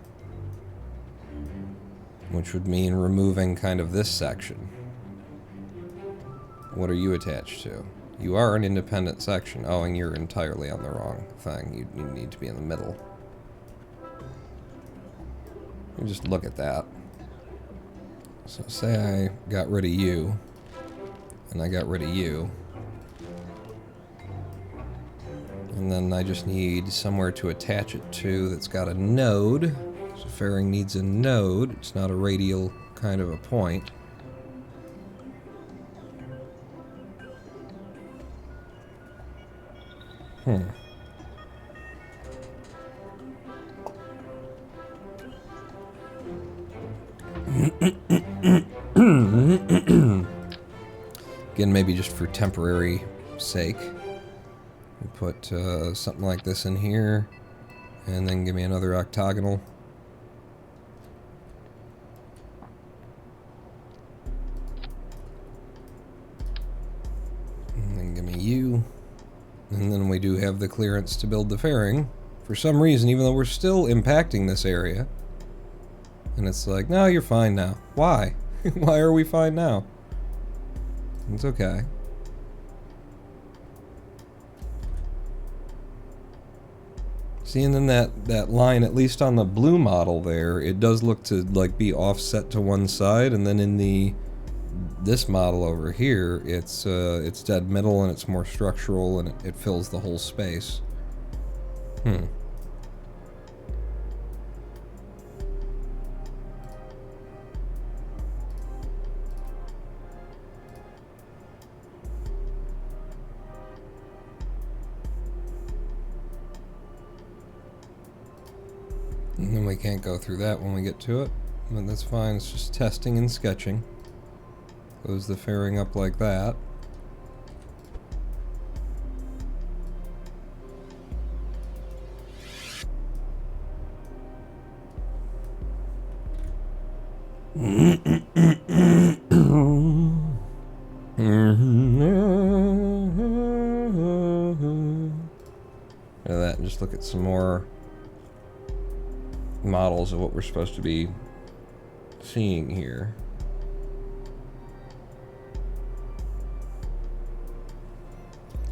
Which would mean removing kind of this section. What are you attached to? You are an independent section. Oh, and you're entirely on the wrong thing. You need to be in the middle. You just look at that. So say I got rid of you, and I got rid of you. And then I just need somewhere to attach it to that's got a node. So fairing needs a node. It's not a radial kind of a point. Again, maybe just for temporary sake. Put something like this in here, and then give me another octagonal. And then give me you. And then we do have the clearance to build the fairing. For some reason, even though we're still impacting this area. And it's like, no, you're fine now. Why? Why are we fine now? It's okay. See, and then that line, at least on the blue model there, it does look to like be offset to one side, and then in this model over here, it's dead middle and it's more structural and it fills the whole space. And then we can't go through that when we get to it, but that's fine. It's just testing and sketching. Close the fairing up like that. Look at that, and just look at some more models of what we're supposed to be seeing here.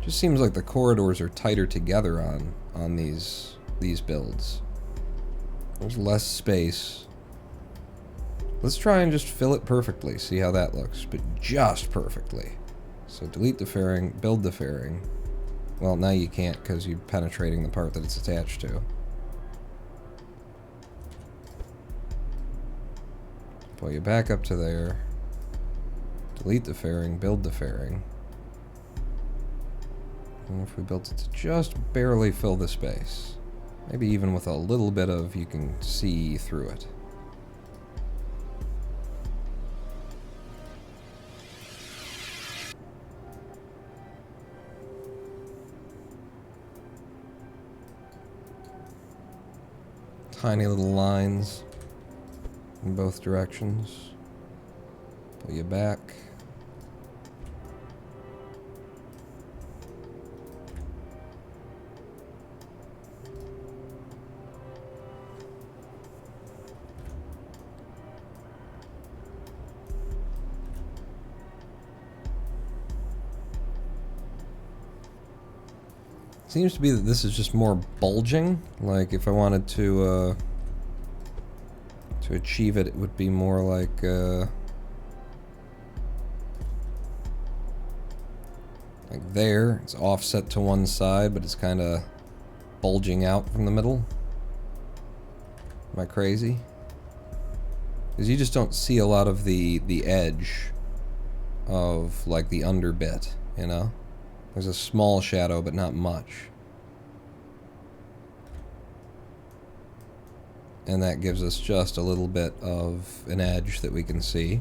Just seems like the corridors are tighter together on these builds. There's less space. Let's try and just fill it perfectly, see how that looks, but just perfectly. So delete the fairing, build the fairing. Well, now you can't because you're penetrating the part that it's attached to. Pull you back up to there. Delete the fairing, build the fairing. And if we built it to just barely fill the space, maybe even with a little bit of, you can see through it. tiny little lines in both directions. Pull you back. Seems to be that this is just more bulging. Like if I wanted to achieve it, it would be more like there. It's offset to one side, but it's kind of bulging out from the middle. Am I crazy? Because you just don't see a lot of the edge of like the under bit, you know? There's a small shadow, but not much. And that gives us just a little bit of an edge that we can see.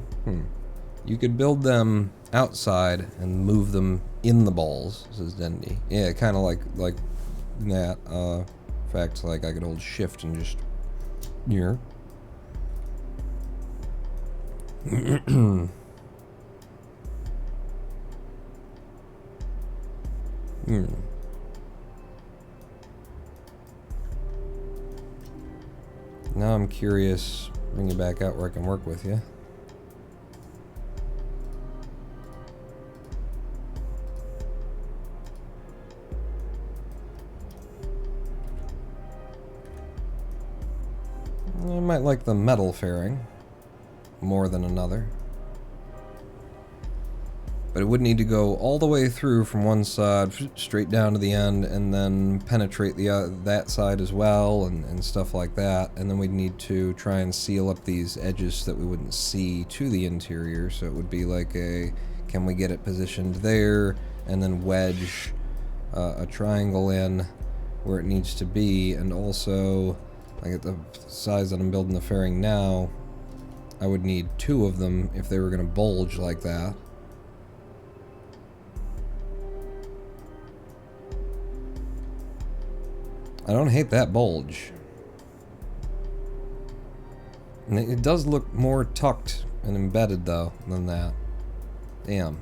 You could build them outside and move them in the balls, says Dendy. Yeah, kind of like that. In fact, like I could hold shift and just... here. Now I'm curious, bring you back out where I can work with you. I might like the metal fairing more than another. But it would need to go all the way through from one side straight down to the end and then penetrate the that side as well and stuff like that. And then we'd need to try and seal up these edges so that we wouldn't see to the interior. So it would be like a, can we get it positioned there and then wedge a triangle in where it needs to be. And also, like at the size that I'm building the fairing now, I would need two of them if they were going to bulge like that. I don't hate that bulge. And it does look more tucked and embedded though than that. Damn.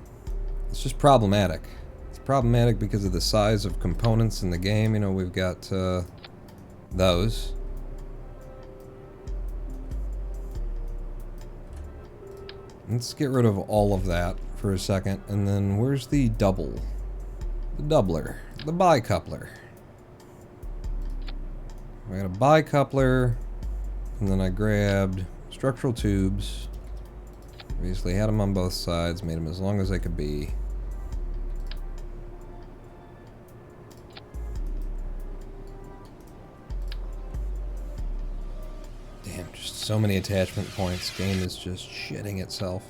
It's just problematic. It's problematic because of the size of components in the game. You know, we've got those. Let's get rid of all of that for a second. And then where's the double? The doubler. The bicoupler. I got a bicoupler, and then I grabbed structural tubes. Obviously had them on both sides, made them as long as they could be. Damn, just so many attachment points. Game is just shitting itself.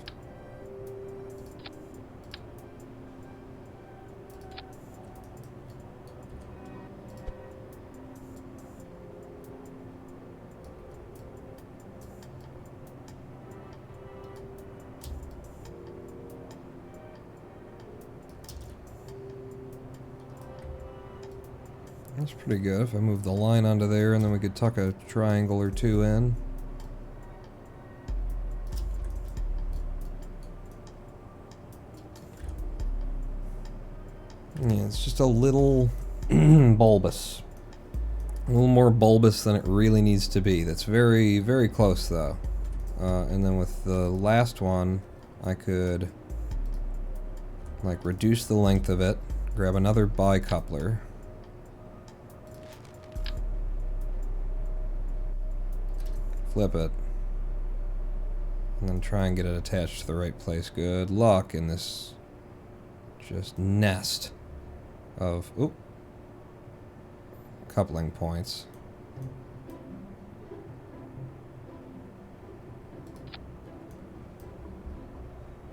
That's pretty good. If I move the line onto there and then we could tuck a triangle or two in. Yeah, it's just a little bulbous. A little more bulbous than it really needs to be. That's very, very close though. And then with the last one, I could like reduce the length of it, grab another bicoupler. Flip it, and then try and get it attached to the right place. Good luck in this just nest of coupling points.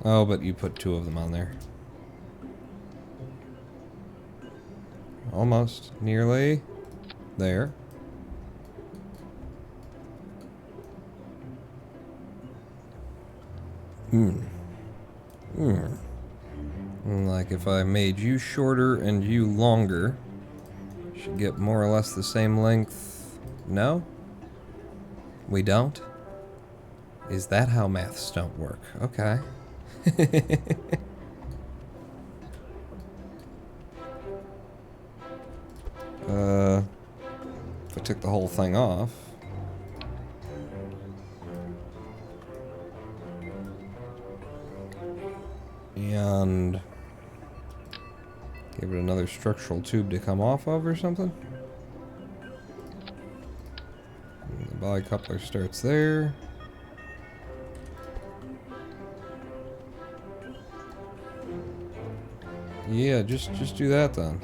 Oh, but you put two of them on there. Almost, nearly there. Like if I made you shorter and you longer, should get more or less the same length. No? We don't? Is that how maths don't work? Okay. If I took the whole thing off. And give it another structural tube to come off of or something. And the bicoupler starts there. Yeah, just do that then.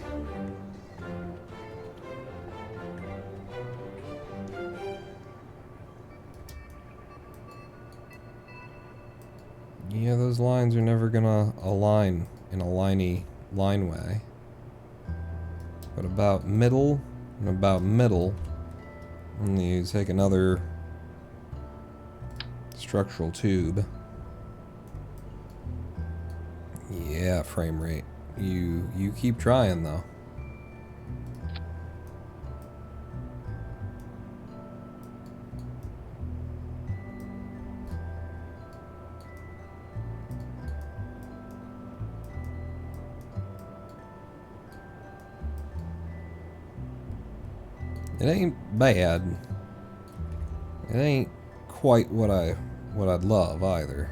Yeah, those lines are never gonna align in a liney line way. But about middle and about middle, and you take another structural tube. Yeah, frame rate. You keep trying though. It ain't bad. It ain't quite what I'd love either.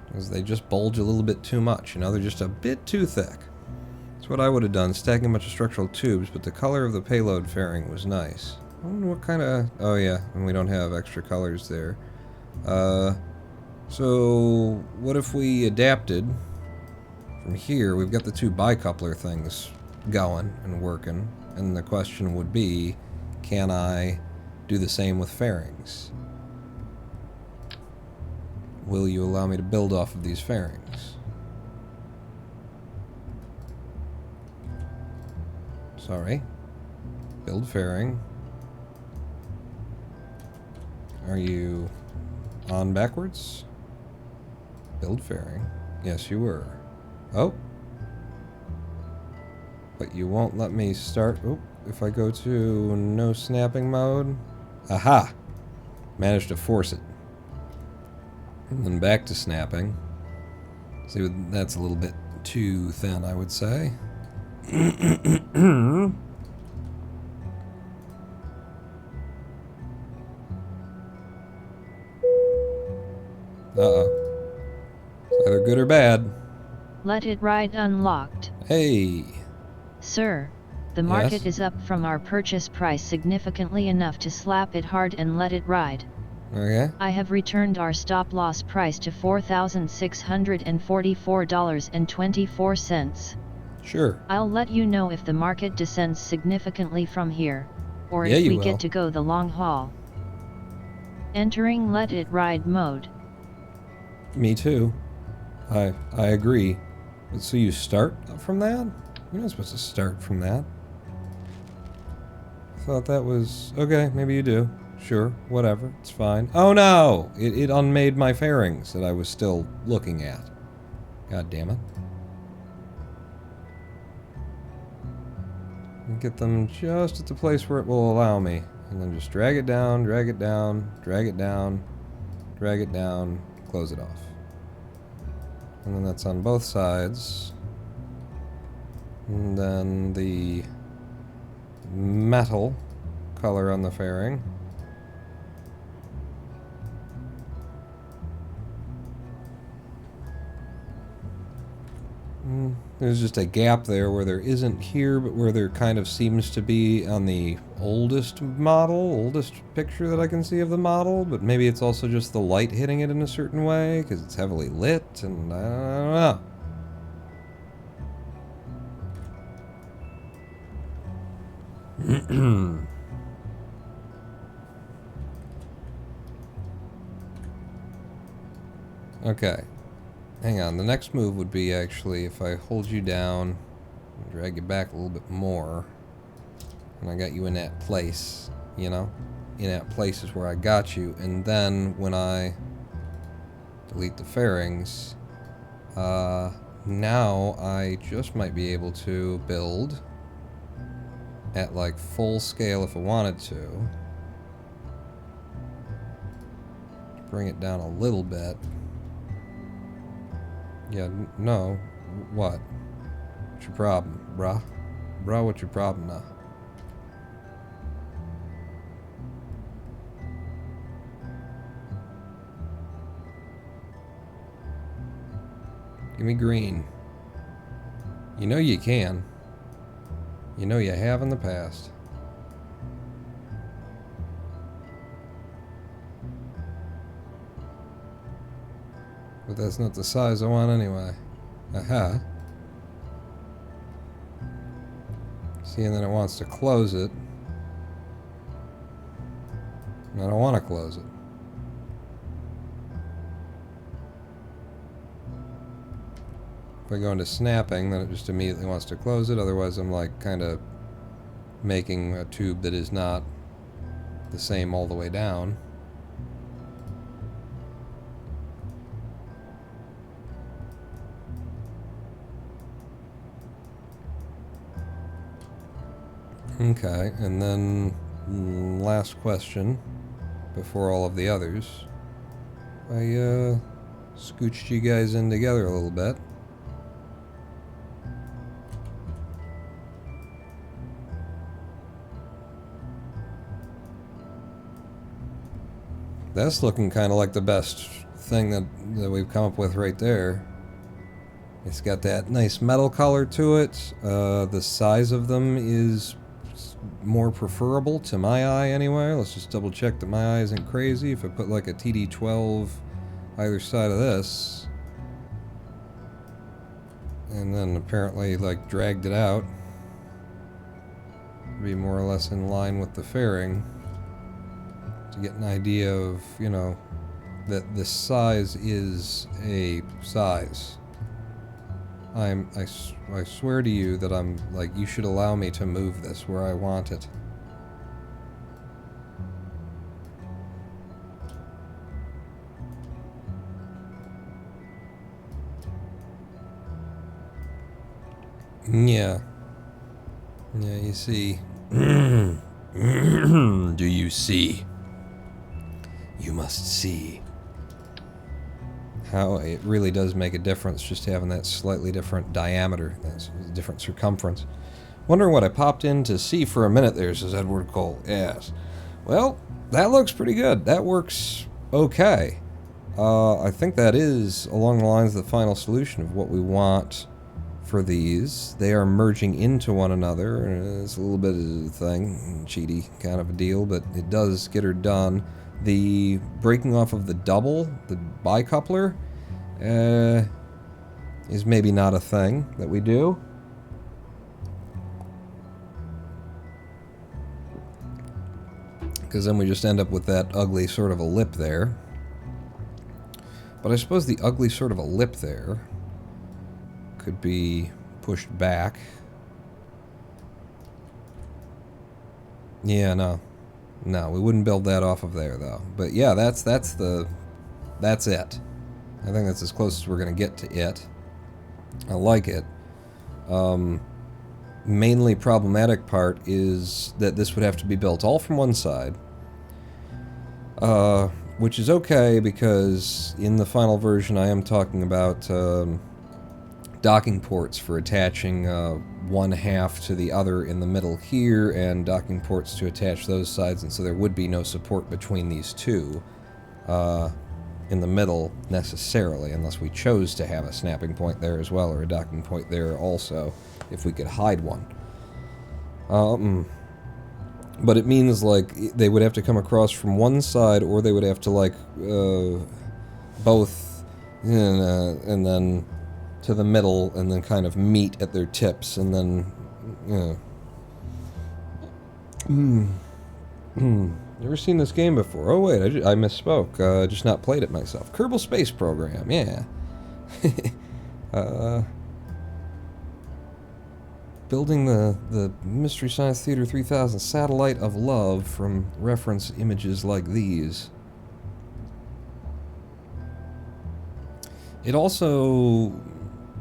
Because they just bulge a little bit too much, you know, they're just a bit too thick. That's what I would have done, stacking a bunch of structural tubes, but the color of the payload fairing was nice. I wonder what kind of... Oh yeah, and we don't have extra colors there. So what if we adapted from here? We've got the two bicoupler things going and working, and the question would be, can I do the same with fairings? Will you allow me to build off of these fairings? Sorry. Build fairing. Are you on backwards? Build fairing. Yes, you were. Oh. But you won't let me start. Oh, if I go to no snapping mode. Aha! Managed to force it. And then back to snapping. See, that's a little bit too thin, I would say. Uh-oh. It's either good or bad. Let it ride unlocked. Hey. Sir, the market Yes? is up from our purchase price significantly enough to slap it hard and let it ride. Okay. I have returned our stop loss price to $4,644.24. Sure. I'll let you know if the market descends significantly from here, or Yeah, if you we will. get to go the long haul. Entering let it ride mode. Me too. I agree. But so you start from that? You're not supposed to start from that. I thought that was... Okay, maybe you do. Sure, whatever, it's fine. Oh no! It unmade my fairings that I was still looking at. God damn it. Get them just at the place where it will allow me. And then just drag it down, drag it down, drag it down, drag it down, close it off. And then that's on both sides. And then the metal color on the fairing. There's just a gap there where there isn't here, but where there kind of seems to be on the oldest model, oldest picture that I can see of the model, but maybe it's also just the light hitting it in a certain way, because it's heavily lit, and I don't know. Okay. Hang on, the next move would be actually if I hold you down and drag you back a little bit more, and I got you in that place, you know? In that place is where I got you, and then when I delete the fairings, now I just might be able to build at like full scale if I wanted to. bring it down a little bit. Yeah, no. What? What's your problem, bruh? Bruh, what's your problem now? Give me green. You know you can. You know you have in the past. But that's not the size I want anyway. Aha. See, and then it wants to close it. And I don't want to close it. If I go into snapping, then it just immediately wants to close it. Otherwise, I'm like kind of making a tube that is not the same all the way down. Okay, and then last question before all of the others. I scooched you guys in together a little bit. That's looking kind of like the best thing that we've come up with right there. It's got that nice metal color to it. The size of them is more preferable to my eye anyway. Let's just double check that my eye isn't crazy. If I put like a TD12 either side of this, and then apparently like dragged it out, be more or less in line with the fairing, to get an idea of, you know, that this size is a size. I swear to you that I'm like, you should allow me to move this where I want it. Yeah. Yeah, you see. Do you see? You must see. How it really does make a difference just having that slightly different diameter, that's different circumference. Wondering what I popped in to see for a minute there, says Edward Cole. Yes. Well, that looks pretty good. That works okay. I think that is along the lines of the final solution of what we want for these. They are merging into one another. It's a little bit of a thing, cheaty kind of a deal, but it does get her done. The breaking off of the double, the bicoupler, is maybe not a thing that we do. Because then we just end up with that ugly sort of a lip there. But I suppose the ugly sort of a lip there could be pushed back. Yeah, no. No, we wouldn't build that off of there, though. But yeah, that's it. I think that's as close as we're going to get to it. I like it. Mainly problematic part is that this would have to be built all from one side. Which is okay, because in the final version I am talking about docking ports for attaching one half to the other in the middle here, and docking ports to attach those sides, and so there would be no support between these two in the middle necessarily, unless we chose to have a snapping point there as well, or a docking point there also, if we could hide one. But it means like they would have to come across from one side, or they would have to like both, and then to the middle, and then kind of meet at their tips, and then, Never seen this game before. Oh wait, I misspoke. Just not played it myself. Kerbal Space Program, yeah. Building the Mystery Science Theater 3000 Satellite of Love from reference images like these. It also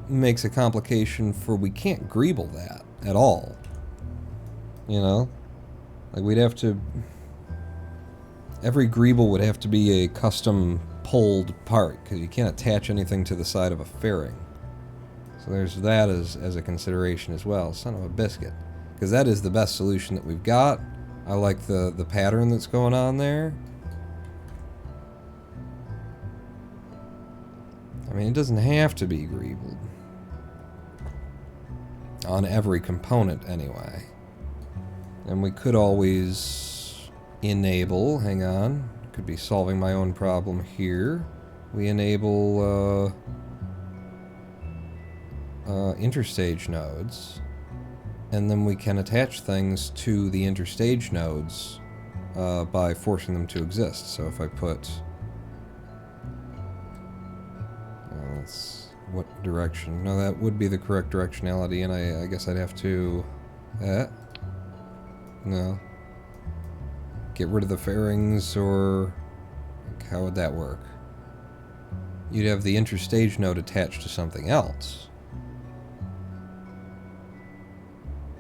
makes a complication for we can't greeble that at all. You know? Like we'd have to... Every greeble would have to be a custom pulled part, because you can't attach anything to the side of a fairing. So there's that as a consideration as well. Son of a biscuit. Because that is the best solution that we've got. I like the pattern that's going on there. I mean, it doesn't have to be greebled. On every component, anyway. And we could always enable, hang on, could be solving my own problem here. We enable interstage nodes, and then we can attach things to the interstage nodes by forcing them to exist. So if I put, what direction? No, that would be the correct directionality, and I guess I'd have to, no. Get rid of the fairings, or like, how would that work? You'd have the interstage node attached to something else.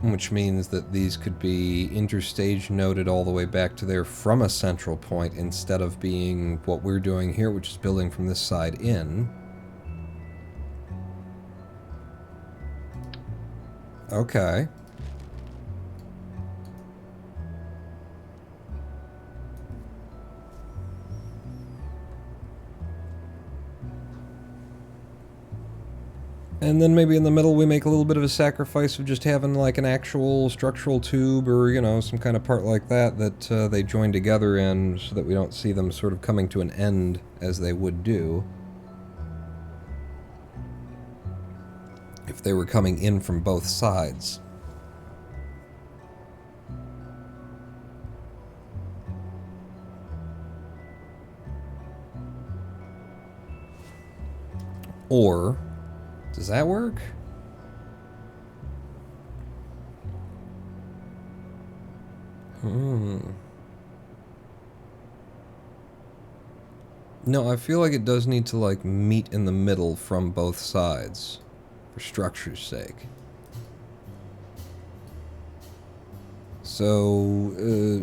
Which means that these could be interstage noded all the way back to there from a central point, instead of being what we're doing here, which is building from this side in. Okay. And then maybe in the middle we make a little bit of a sacrifice of just having like an actual structural tube, or, you know, some kind of part like that that they join together in, so that we don't see them sort of coming to an end as they would do if they were coming in from both sides. Or, does that work? No, I feel like it does need to, like, meet in the middle from both sides, for structure's sake. So,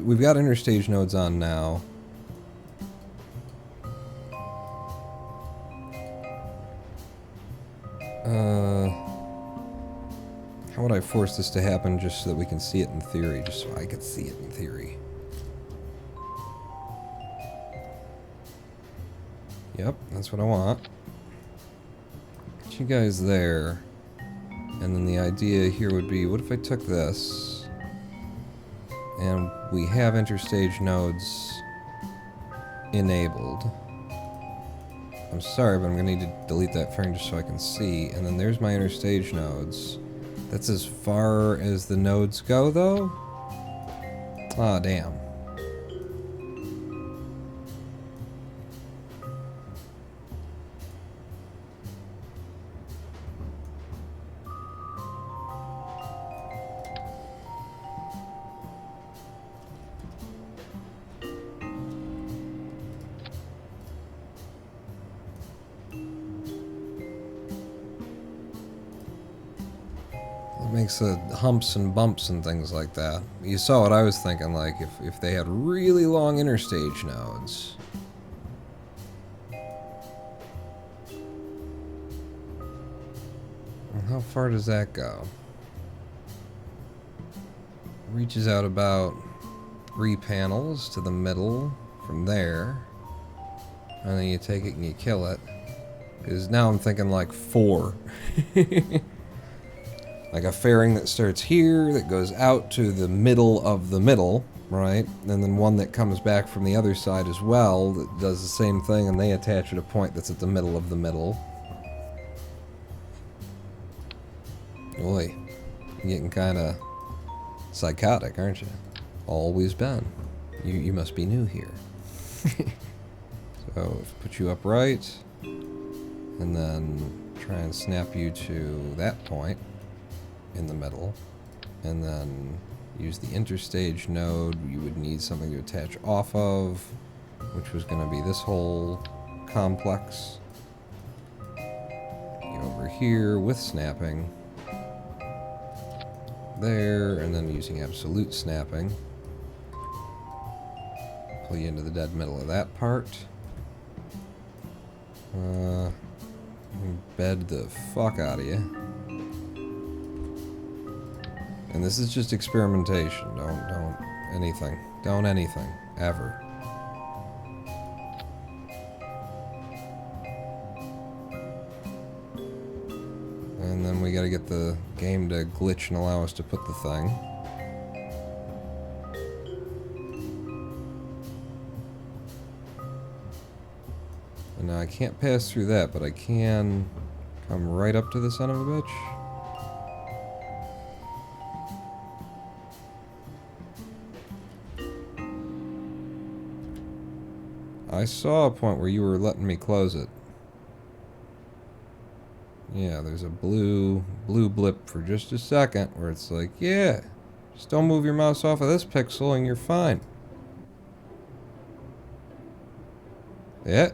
we've got interstage nodes on now. How would I force this to happen just so that we can see it in theory? Just so I could see it in theory. Yep, that's what I want. Get you guys there. And then the idea here would be, what if I took this, and we have interstage nodes enabled. I'm sorry, but I'm going to need to delete that frame just so I can see. And then there's my interstage nodes. That's as far as the nodes go, though? Ah, damn. Makes humps and bumps and things like that. You saw what I was thinking, like, if they had really long interstage nodes. How far does that go? Reaches out about 3 panels to the middle from there. And then you take it and you kill it. Because now I'm thinking like 4. Like a fairing that starts here, that goes out to the middle of the middle, right? And then one that comes back from the other side as well, that does the same thing, and they attach at a point that's at the middle of the middle. Boy, you're getting kind of psychotic, aren't you? Always been. You must be new here. So, put you upright, and then try and snap you to that point in the middle, and then use the interstage node. You would need something to attach off of, which was going to be this whole complex. Over here with snapping. There, and then using absolute snapping. pull you into the dead middle of that part. Bed the fuck out of you. And this is just experimentation. Don't anything. Don't anything. Ever. And then we gotta get the game to glitch and allow us to put the thing. And now I can't pass through that, but I can come right up to the son of a bitch. I saw a point where you were letting me close it. Yeah, there's a blue blip for just a second where it's like, yeah, just don't move your mouse off of this pixel and you're fine. Yeah.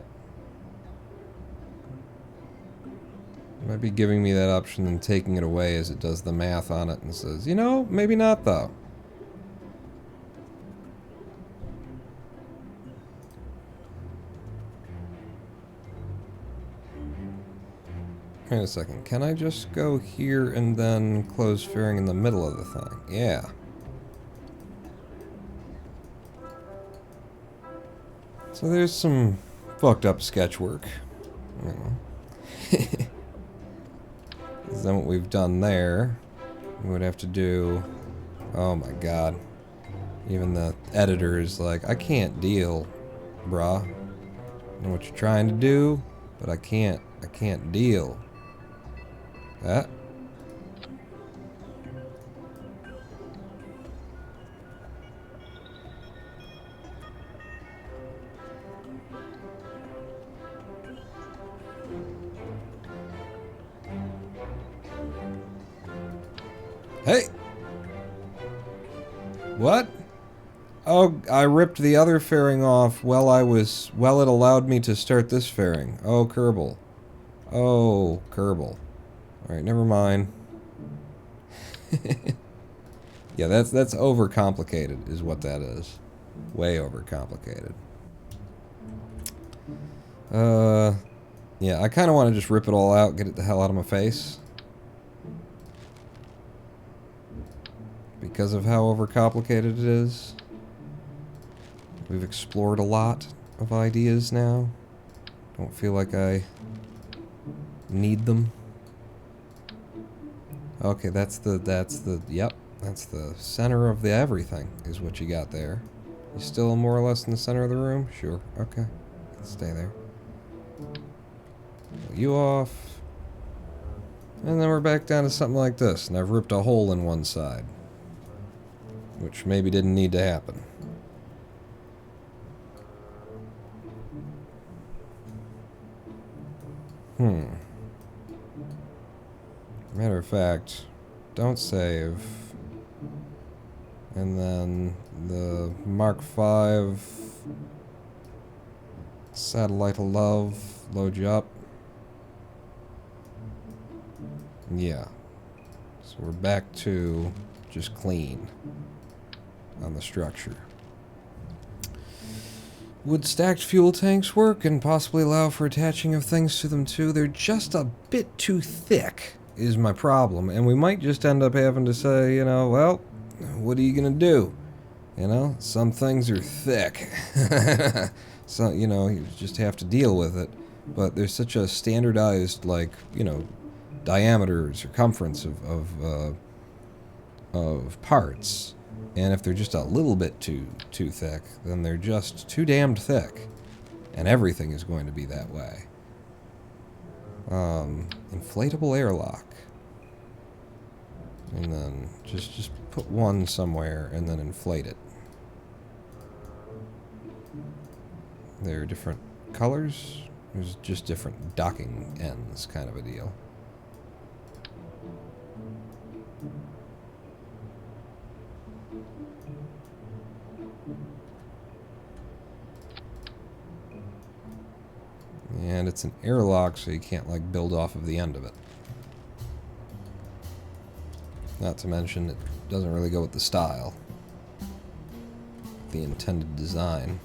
It might be giving me that option and taking it away as it does the math on it and says, you know, maybe not though. Wait a second, can I just go here and then close fairing in the middle of the thing? Yeah. So there's some fucked up sketch work. I don't know. Then what we've done there, we would have to do... Oh my god. Even the editor is like, I can't deal, brah. I know what you're trying to do, but I can't deal. That. Hey! What? Oh, I ripped the other fairing off while it allowed me to start this fairing. Oh, Kerbal. Oh, Kerbal. Alright, never mind. Yeah, that's overcomplicated, is what that is. Way overcomplicated. Yeah, I kind of want to just rip it all out, get it the hell out of my face. Because of how overcomplicated it is. We've explored a lot of ideas now. Don't feel like I need them. Okay, that's the center of the everything is what you got there. You still more or less in the center of the room? Sure, okay. Stay there. Pull you off. And then we're back down to something like this, and I've ripped a hole in one side. Which maybe didn't need to happen. Matter of fact, don't save. And then the Mark V Satellite of Love, load you up. Yeah. So we're back to just clean on the structure. Would stacked fuel tanks work and possibly allow for attaching of things to them too? They're just a bit too thick, is my problem. And we might just end up having to say, you know, well, what are you gonna do? You know, some things are thick. So, you know, you just have to deal with it. But there's such a standardized, like, you know, diameter, circumference of parts. And if they're just a little bit too thick, then they're just too damned thick. And everything is going to be that way. Inflatable airlock. And then just put one somewhere and then inflate it. There are different colors. There's just different docking ends kind of a deal. And it's an airlock, so you can't, like, build off of the end of it. Not to mention, it doesn't really go with the style. The intended design.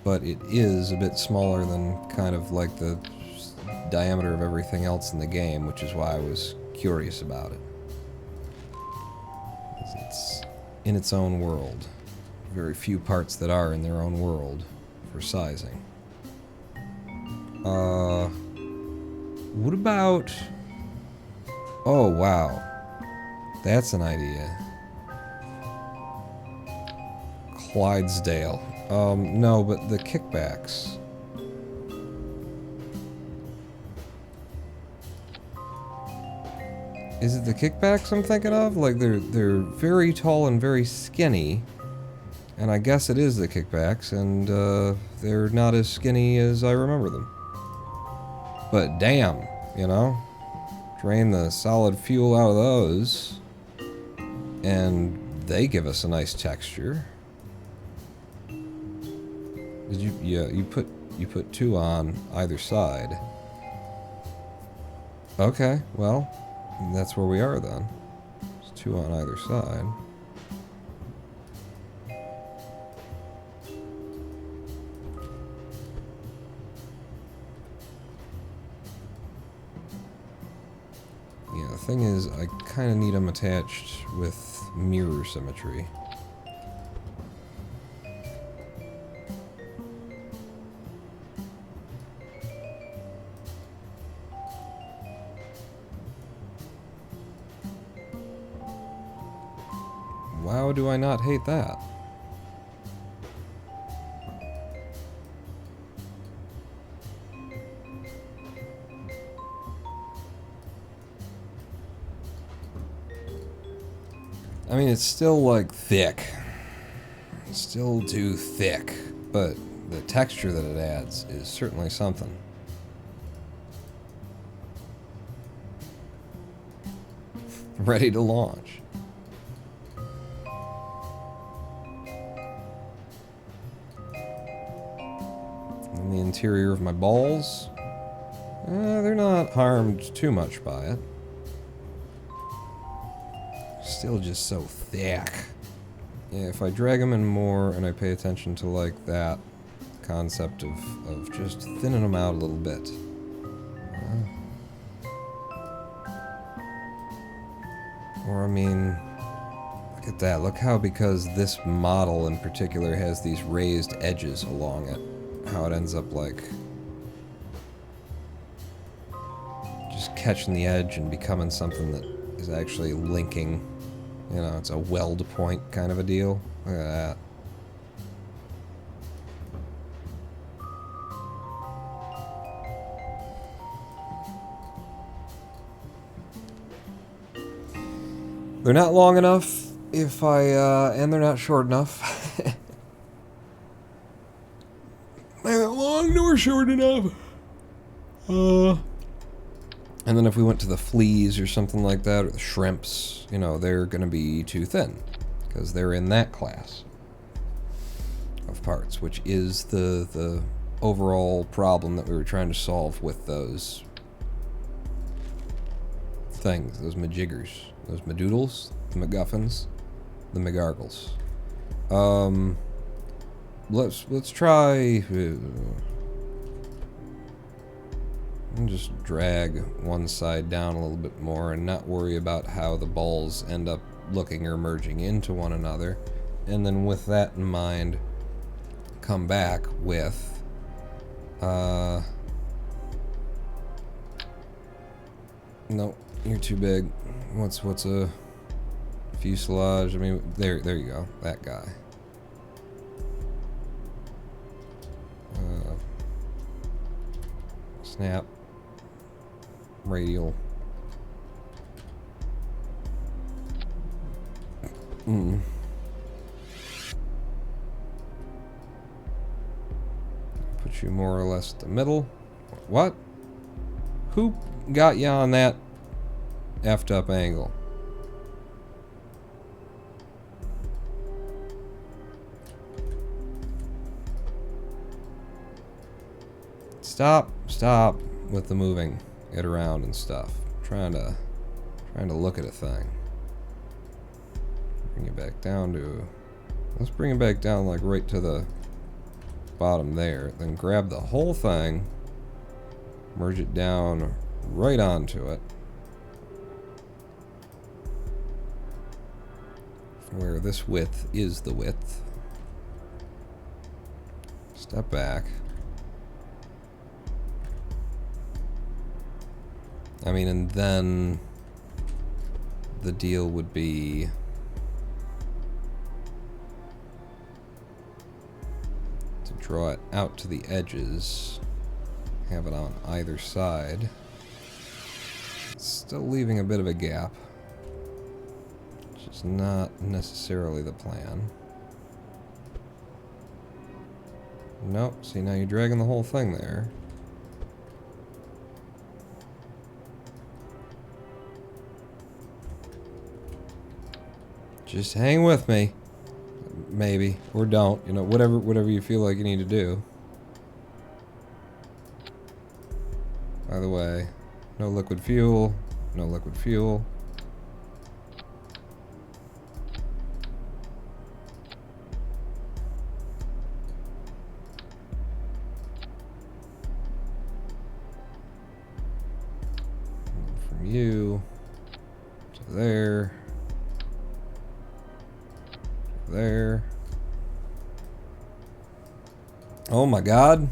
but it is a bit smaller than kind of like the diameter of everything else in the game, which is why I was curious about it. It's in its own world. Very few parts that are in their own world for sizing. What about... Oh, wow. That's an idea. Clydesdale. No, but the kickbacks. Is it the kickbacks I'm thinking of? Like, they're very tall and very skinny. And I guess it is the kickbacks, and they're not as skinny as I remember them. But damn, you know? Drain the solid fuel out of those. And they give us a nice texture. Did you... Yeah, you put 2 on either side. Okay, well, that's where we are then. There's 2 on either side. Yeah, the thing is, I kind of need them attached with mirror symmetry. Wow, do I not hate that? I mean, it's still, like, thick. It's still too thick, but the texture that it adds is certainly something. Ready to launch. And the interior of my balls, they're not harmed too much by it. Still just so thick. Yeah, if I drag them in more and I pay attention to, like, that concept of just thinning them out a little bit. Or, I mean, look at that. Look how, because this model in particular has these raised edges along it, how it ends up, like, just catching the edge and becoming something that is actually linking. You know, it's a weld point kind of a deal. Look at that. They're not long enough if I, and they're not short enough. They're not long nor short enough. And then if we went to the fleas or something like that, or the shrimps, you know, they're going to be too thin. Because they're in that class of parts, which is the overall problem that we were trying to solve with those things, those majiggers, those madoodles, the MacGuffins, the McGargles. Let's try... and just drag one side down a little bit more and not worry about how the balls end up looking or merging into one another. And then with that in mind, come back with nope, you're too big. What's a fuselage? I mean, there you go, that guy. Snap. Radial. Put you more or less the middle. What? Who got you on that effed up angle? Stop with the moving it around and stuff. Trying to look at a thing. Bring it back down to... Let's bring it back down, like, right to the bottom there. Then grab the whole thing, merge it down right onto it. Where this width is the width. Step back. I mean, and then the deal would be to draw it out to the edges, have it on either side, still leaving a bit of a gap, which is not necessarily the plan. Nope, see, now you're dragging the whole thing there. Just hang with me, maybe, or don't, you know, whatever you feel like you need to do. By the way, no liquid fuel, no liquid fuel. From you to there. There. Oh my god.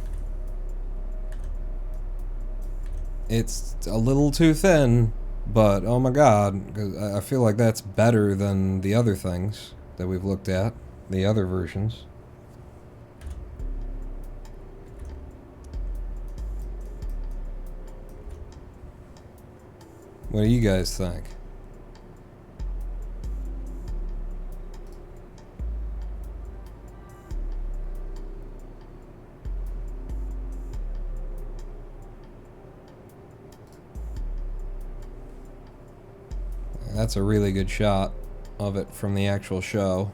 It's a little too thin, but oh my god, 'cause I feel like that's better than the other things that we've looked at, the other versions. What do you guys think? That's a really good shot of it from the actual show.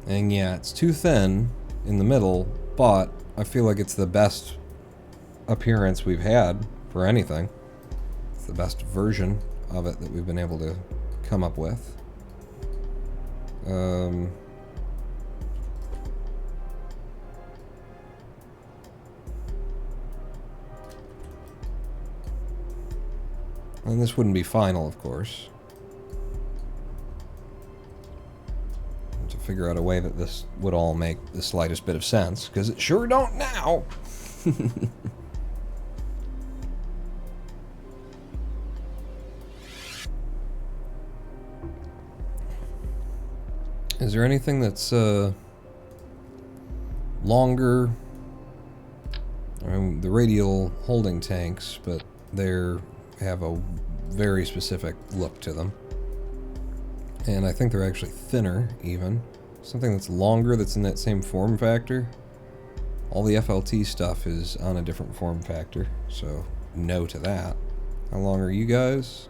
And yeah, it's too thin in the middle, but I feel like it's the best appearance we've had for anything. It's the best version of it that we've been able to come up with. And this wouldn't be final, of course. To figure out a way that this would all make the slightest bit of sense, because it sure don't now. Is there anything that's longer? I mean, the radial holding tanks, but they're have a very specific look to them. And I think they're actually thinner, even. Something that's longer that's in that same form factor. All the FLT stuff is on a different form factor, so no to that. How long are you guys?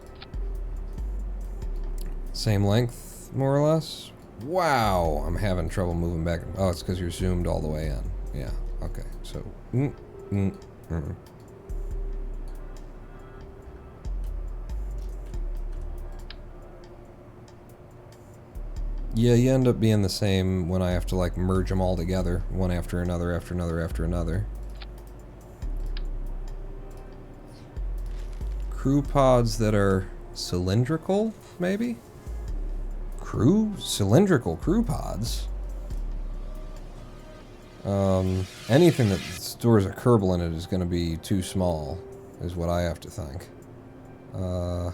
Same length, more or less? Wow, I'm having trouble moving back. Oh, it's because you're zoomed all the way in. Yeah, okay, so... Yeah, you end up being the same when I have to like merge them all together, one after another, after another, after another. Crew pods that are cylindrical, maybe? Cylindrical crew pods? Anything that stores a Kerbal in it is going to be too small, is what I have to think. Because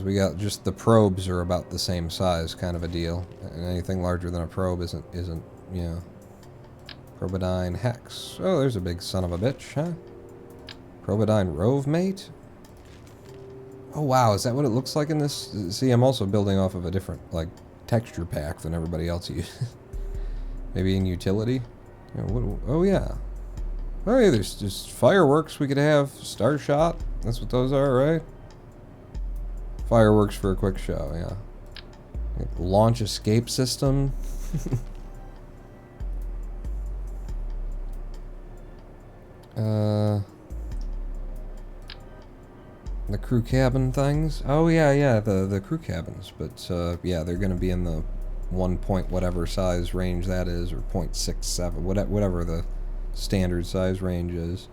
we got just the probes are about the same size, kind of a deal, and anything larger than a probe isn't, you know. Probodyne hex. Oh, there's a big son of a bitch, huh? Probodyne rove mate. Oh wow, is that what it looks like in this? See, I'm also building off of a different like texture pack than everybody else uses. Maybe in utility. You know, oh yeah. Oh yeah, there's just fireworks we could have. Star shot. That's what those are, right? Fireworks for a quick show, yeah. Launch escape system. The crew cabin things. Oh yeah, the crew cabins. But yeah, they're gonna be in the 1 point whatever size range that is, or 0.67, whatever the standard size range is.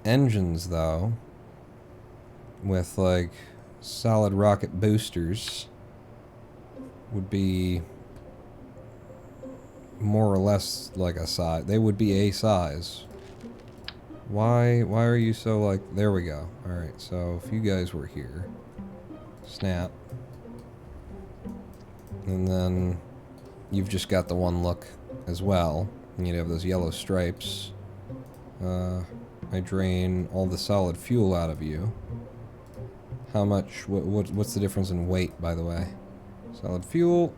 Engines, though, with like solid rocket boosters, would be more or less like a size. They would be a size. Why are you so like... There we go. Alright, so if you guys were here, snap, and then you've just got the one look as well, and you'd have those yellow stripes. I drain all the solid fuel out of you. How much... what's the difference in weight, by the way? Solid fuel,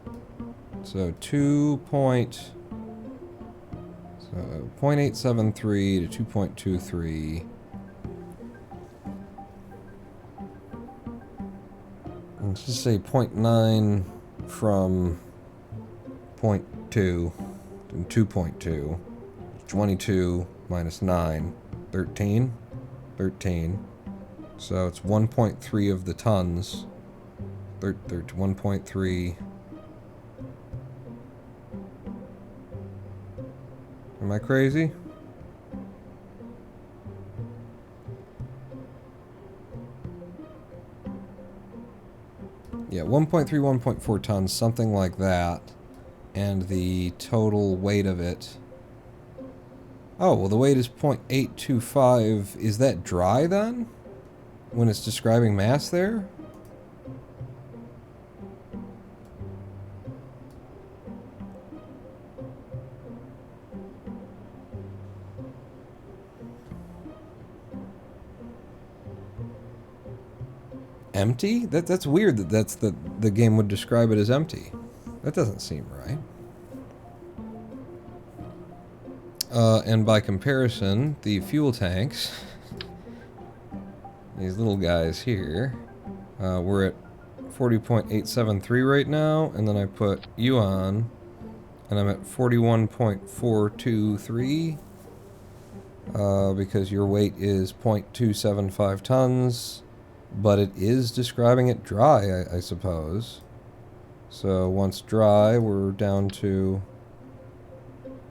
so 0.873 to 2.23. Let's just say 0.9 from 0.2 to 2.2. 22 minus 9. 13? 13. So it's 1.3 of the tons. 1.3. Am I crazy? Yeah, 1.3, 1.4 tons, something like that. And the total weight of it... Oh, well the weight is 0.825. Is that dry then? When it's describing mass there? Empty? That's weird that the game would describe it as empty. That doesn't seem right. And by comparison, the fuel tanks, these little guys here, we're at 40.873 right now, and then I put you on, and I'm at 41.423, because your weight is 0.275 tons, but it is describing it dry, I suppose. So once dry, we're down to...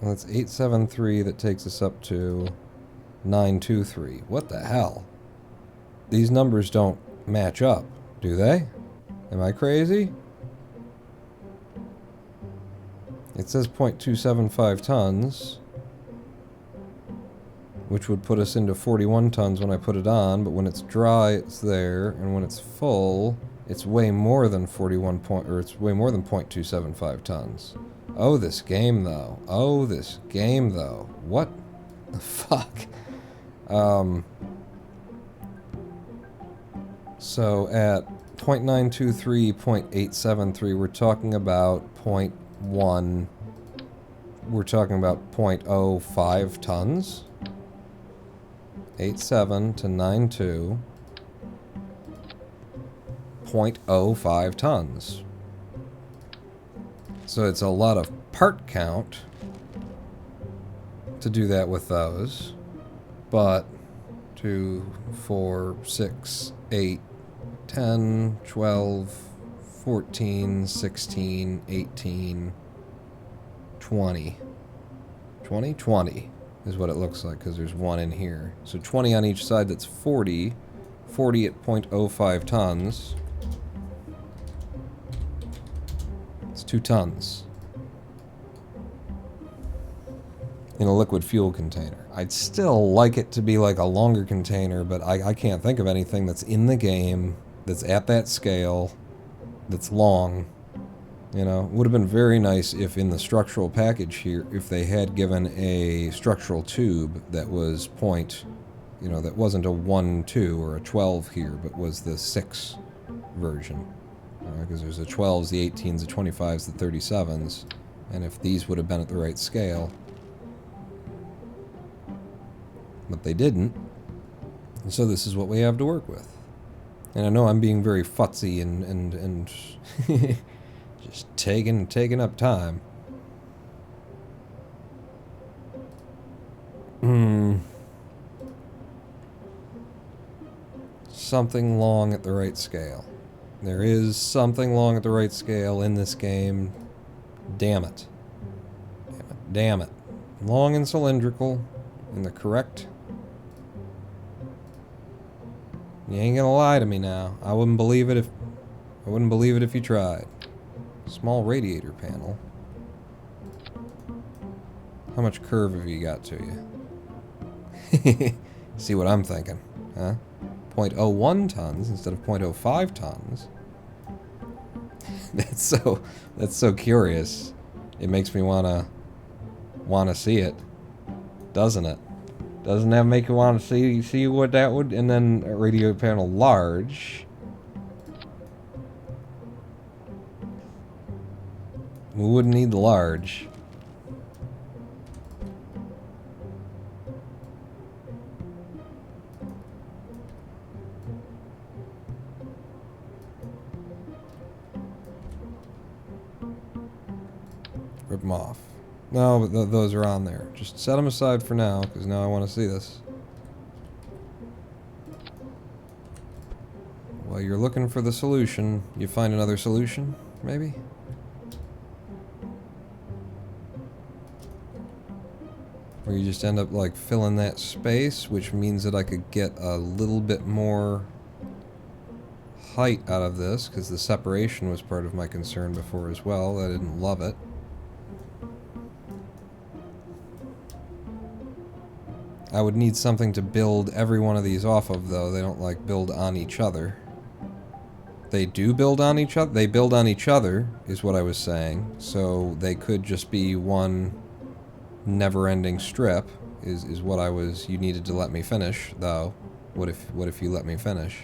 Well, that's 873, that takes us up to 923. What the hell? These numbers don't match up, do they? Am I crazy? It says 0.275 tons, which would put us into 41 tons when I put it on, but when it's dry, it's there, and when it's full, it's way more than 0.275 tons. Oh, this game, though. Oh, this game, though. What the fuck? So at 0.923, 0.873, we're talking about 0.1... We're talking about 0.05 tons? 87 to 92. 0.05 tons. So it's a lot of part count to do that with those. But 2, 4, 6, 8, 10, 12, 14, 16, 18, 20. 20 is what it looks like, because there's one in here. So 20 on each side, that's 40. 40 at 0.05 tons. It's 2 tons. In a liquid fuel container. I'd still like it to be like a longer container, but I can't think of anything that's in the game, that's at that scale, that's long. You know, it would have been very nice if in the structural package here, if they had given a structural tube that was that wasn't a 1, 2, or a 12 here, but was the 6 version. Because there's the 12s, the 18s, the 25s, the 37s, and if these would have been at the right scale. But they didn't, and so this is what we have to work with. And I know I'm being very futzy and just taking up time. Something long at the right scale. There is something long at the right scale in this game. Damn it. Damn it. Damn it. Long and cylindrical in the correct. You ain't gonna lie to me now. I wouldn't believe it if you tried. Small radiator panel. How much curve have you got to you? See what I'm thinking, huh? 0.01 tons instead of 0.05 tons. That's so curious. It makes me wanna see it, doesn't it? Doesn't that make you want to see what that would? And then a radio panel large. We wouldn't need the large. Rip them off. No, but those are on there. Just set them aside for now, because now I want to see this. While you're looking for the solution, you find another solution, maybe? Or you just end up, like, filling that space, which means that I could get a little bit more height out of this, because the separation was part of my concern before as well. I didn't love it. I would need something to build every one of these off of, though. They don't, like, build on each other. They do build on each other? They build on each other, is what I was saying. So they could just be one never-ending strip, is what I was... You needed to let me finish, though. What if you let me finish?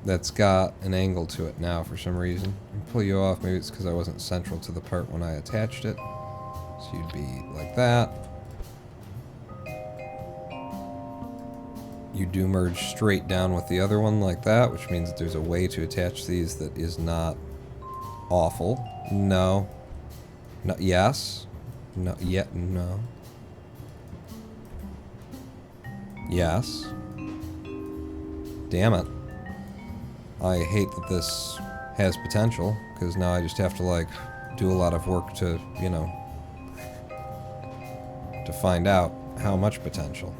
That's got an angle to it now for some reason. I'll pull you off, maybe it's because I wasn't central to the part when I attached it. So you'd be like that. You do merge straight down with the other one like that, which means that there's a way to attach these that is not awful. No. No. Yes. No. Yet. No. Yes. Damn it. I hate that this has potential, because now I just have to, like, do a lot of work to, you know, to find out how much potential.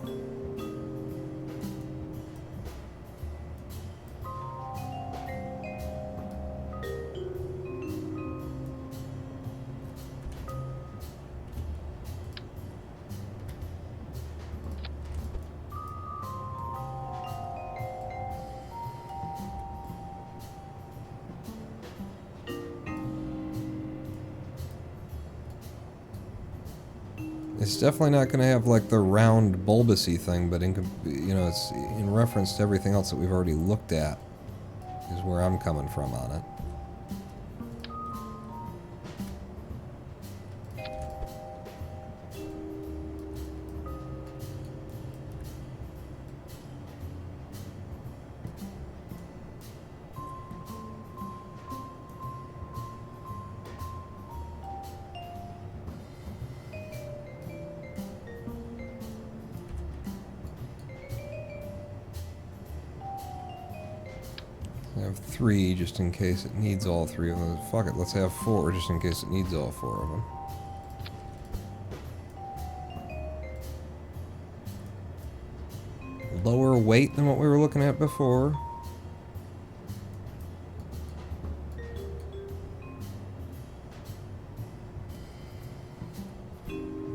It's definitely not going to have, like, the round bulbousy thing, but, you know, it's in reference to everything else that we've already looked at, is where I'm coming from on it. I have 3 just in case it needs all 3 of them. Fuck it, let's have 4 just in case it needs all 4 of them. Lower weight than what we were looking at before.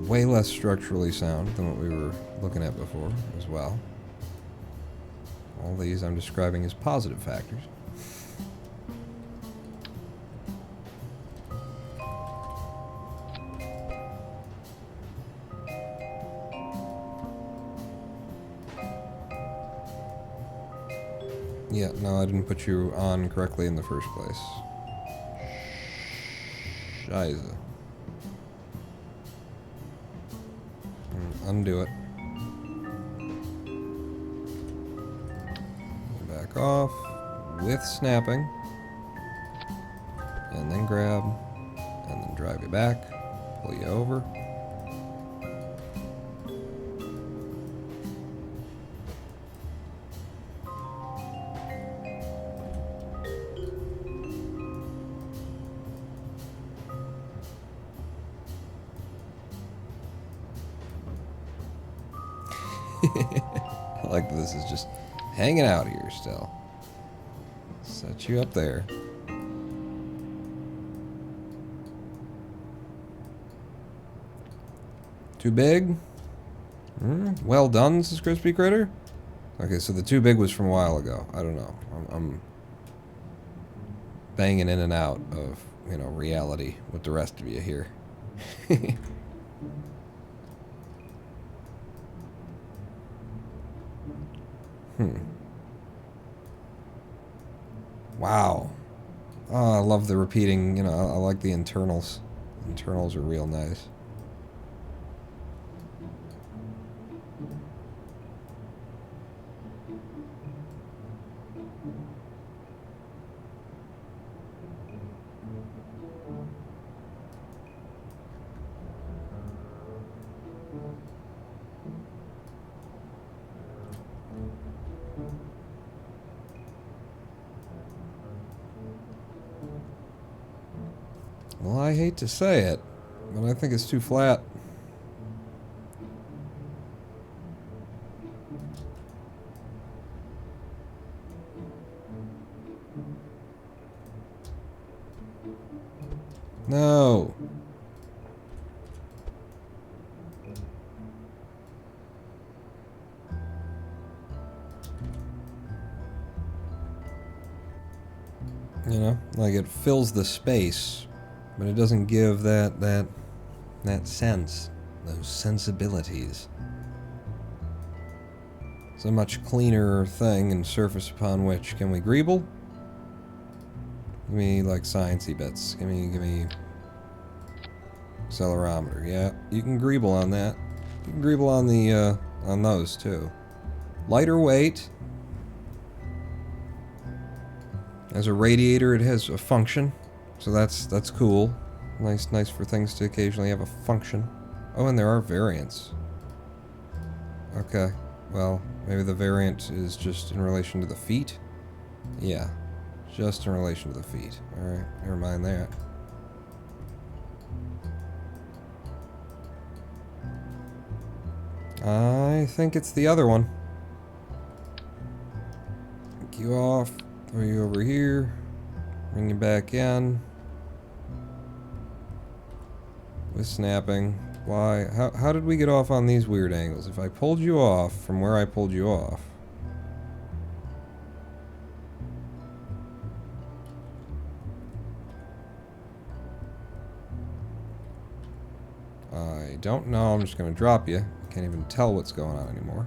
Way less structurally sound than what we were looking at before as well. All these I'm describing as positive factors. Yeah, no, I didn't put you on correctly in the first place. Scheiße. Undo it. Back off with snapping. And then grab. And then drive it back. Pull you over. I like that this is just hanging out here still. Set you up there. Too big? Well done, says Crispy Critter. Okay, so the too big was from a while ago. I don't know. I'm banging in and out of, you know, reality with the rest of you here. Wow. Oh, I love the repeating, you know, I like the internals. Internals are real nice. Well, I hate to say it, but I think it's too flat. No. You know, like it fills the space, but it doesn't give that sense, those sensibilities. It's a much cleaner thing and surface upon which can we greeble? Give me like sciencey bits. Give me accelerometer. Yeah, you can greeble on that. You can greeble on the on those too. Lighter weight. As a radiator, it has a function, so that's cool. Nice for things to occasionally have a function. Oh, and there are variants. Okay, well, maybe the variant is just in relation to the feet? Yeah, just in relation to the feet. Alright, never mind that. I think it's the other one. Take you off, throw you over here, bring you back in. With snapping. Why? How did we get off on these weird angles? If I pulled you off from where I pulled you off. I don't know. I'm just going to drop you. Can't even tell what's going on anymore.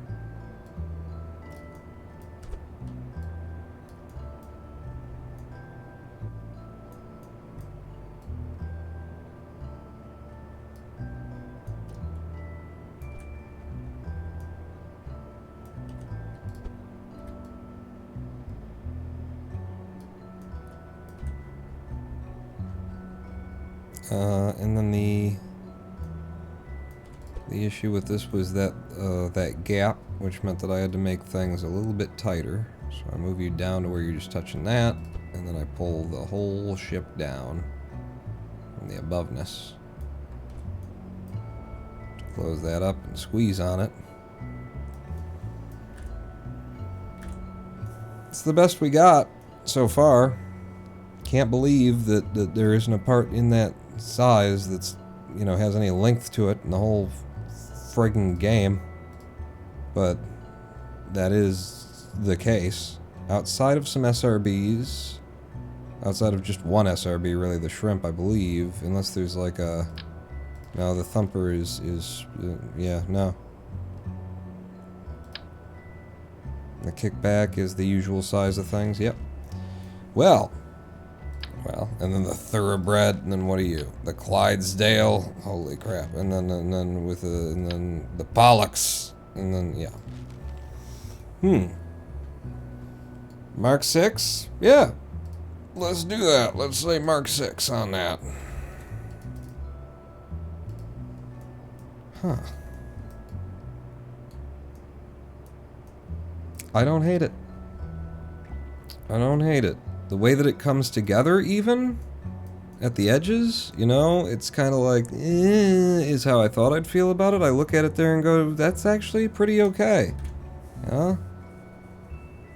And then the issue with this was that that gap, which meant that I had to make things a little bit tighter. So I move you down to where you're just touching that, and then I pull the whole ship down from the aboveness to close that up and squeeze on it. It's the best we got so far. Can't believe that there isn't a part in that size that's, you know, has any length to it in the whole friggin' game. But that is the case. Outside of some SRBs, outside of just one SRB, really, the shrimp, I believe, unless there's like a... No, the thumper is yeah, no. The kickback is the usual size of things, yep. Well, and then the thoroughbred, and then what are you? The Clydesdale, holy crap, and then the Pollux, and then yeah. Mark 6? Yeah. Let's do that. Let's say Mark 6 on that. Huh. I don't hate it. I don't hate it. The way that it comes together, even at the edges, you know, it's kind of like, is how I thought I'd feel about it. I look at it there and go, that's actually pretty okay. Yeah?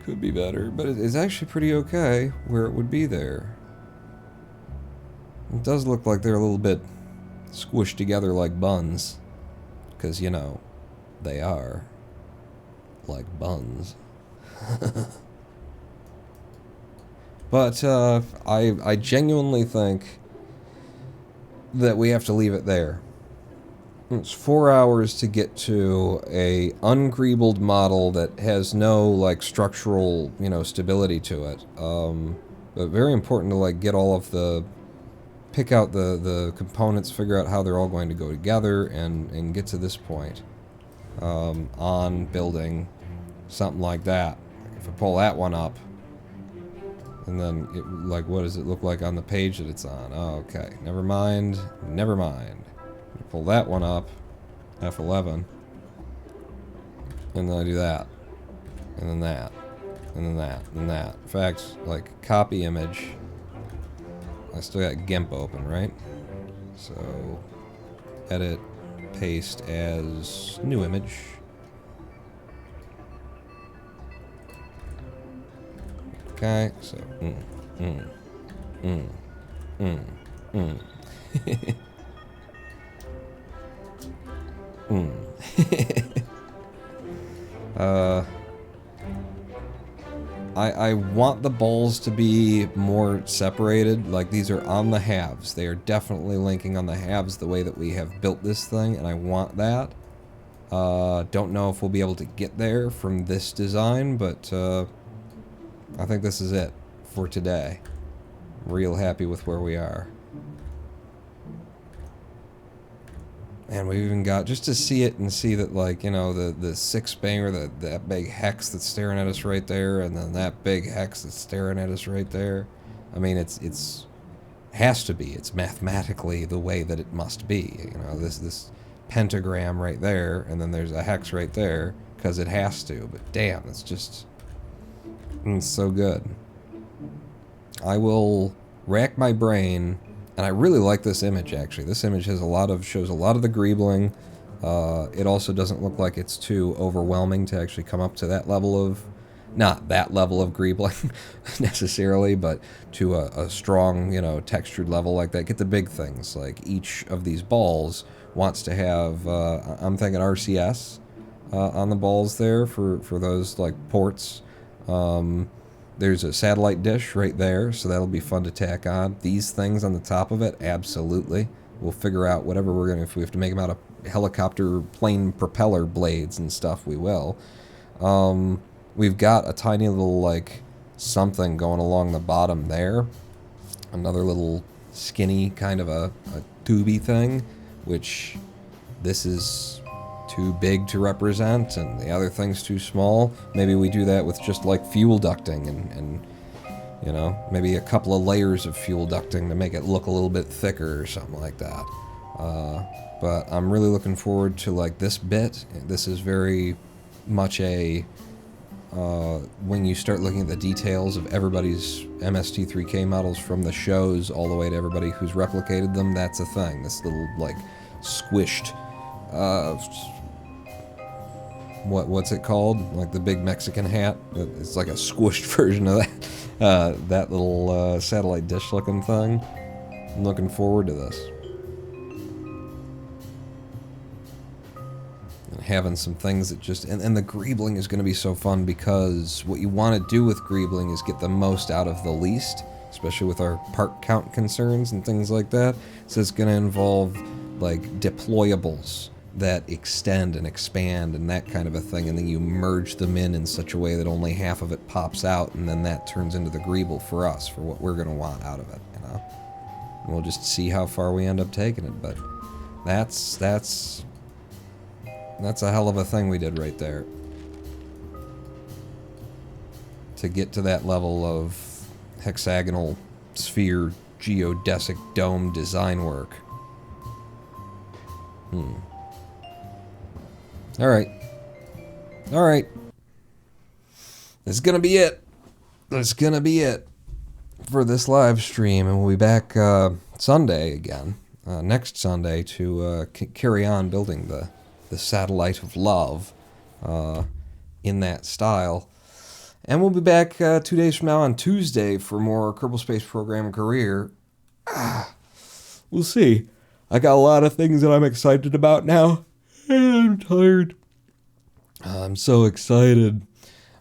Could be better, but it's actually pretty okay where it would be there. It does look like they're a little bit squished together like buns. Because, you know, they are like buns. But I genuinely think that we have to leave it there. It's 4 hours to get to a ungreebled model that has no like structural, you know, stability to it. But very important to like get all of the, pick out the components, figure out how they're all going to go together, and get to this point on building something like that. If I pull that one up, and then, like, what does it look like on the page that it's on? Oh, okay. Never mind. Never mind. Pull that one up. F11. And then I do that. And then that. And then that. And that. In fact, like, copy image. I still got GIMP open, right? So, edit, paste as new image. Okay, so, I want the balls to be more separated, like these are on the halves. They are definitely linking on the halves the way that we have built this thing, and I want that. Don't know if we'll be able to get there from this design, but, I think this is it for today. Real happy with where we are. And we've even got, just to see it and see that, like, you know, the six banger, that big hex that's staring at us right there, and then that big hex that's staring at us right there. I mean, it's has to be. It's mathematically the way that it must be. You know, this pentagram right there, and then there's a hex right there, because it has to. But damn, it's just... it's so good. I will rack my brain, and I really like this image actually. This image has shows a lot of the greebling. It also doesn't look like it's too overwhelming to actually come up to that level of, not that level of greebling necessarily, but to a strong, you know, textured level like that. Get the big things, like each of these balls wants to have, I'm thinking RCS on the balls there for those like ports. There's a satellite dish right there, so that'll be fun to tack on. These things on the top of it, absolutely. We'll figure out whatever we're gonna, if we have to make them out of helicopter plane propeller blades and stuff, we will. We've got a tiny little, like, something going along the bottom there. Another little skinny kind of a tubey thing, which this is too big to represent, and the other thing's too small. Maybe we do that with just like fuel ducting and you know, maybe a couple of layers of fuel ducting to make it look a little bit thicker or something like that. But I'm really looking forward to like this bit. This is very much a when you start looking at the details of everybody's MST3K models from the shows all the way to everybody who's replicated them, that's a thing. This little like squished what's it called? Like the big Mexican hat? It's like a squished version of that. That little satellite dish looking thing. I'm looking forward to this. And having some things that just... And the greebling is going to be so fun, because what you want to do with greebling is get the most out of the least, especially with our part count concerns and things like that. So it's going to involve like deployables that extend and expand and that kind of a thing, and then you merge them in such a way that only half of it pops out, and then that turns into the greeble for us, for what we're going to want out of it, you know? And we'll just see how far we end up taking it, but that's a hell of a thing we did right there. To get to that level of hexagonal sphere geodesic dome design work. Alright. Alright. That's gonna be it. That's gonna be it for this live stream, and we'll be back Sunday again, next Sunday, to carry on building the Satellite of Love in that style. And we'll be back 2 days from now on Tuesday for more Kerbal Space Program Career. We'll see. I got a lot of things that I'm excited about now, and I'm tired. I'm so excited.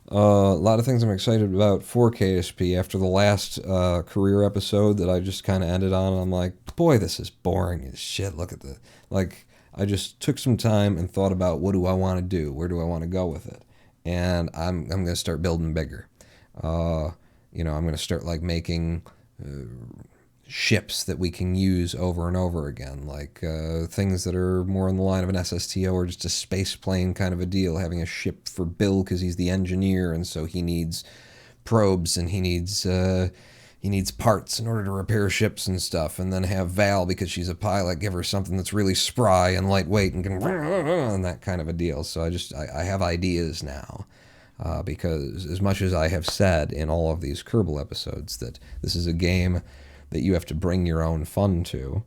A lot of things I'm excited about for KSP after the last career episode that I just kind of ended on. I'm like, boy, this is boring as shit. Look at the, like, I just took some time and thought about, what do I want to do? Where do I want to go with it? And I'm going to start building bigger. I'm going to start like making ships that we can use over and over again, like things that are more on the line of an SSTO or just a space plane kind of a deal, having a ship for Bill because he's the engineer, and so he needs probes and he needs parts in order to repair ships and stuff, and then have Val because she's a pilot, give her something that's really spry and lightweight and can and that kind of a deal. So I have ideas now. Because as much as I have said in all of these Kerbal episodes that this is a game that you have to bring your own fun to,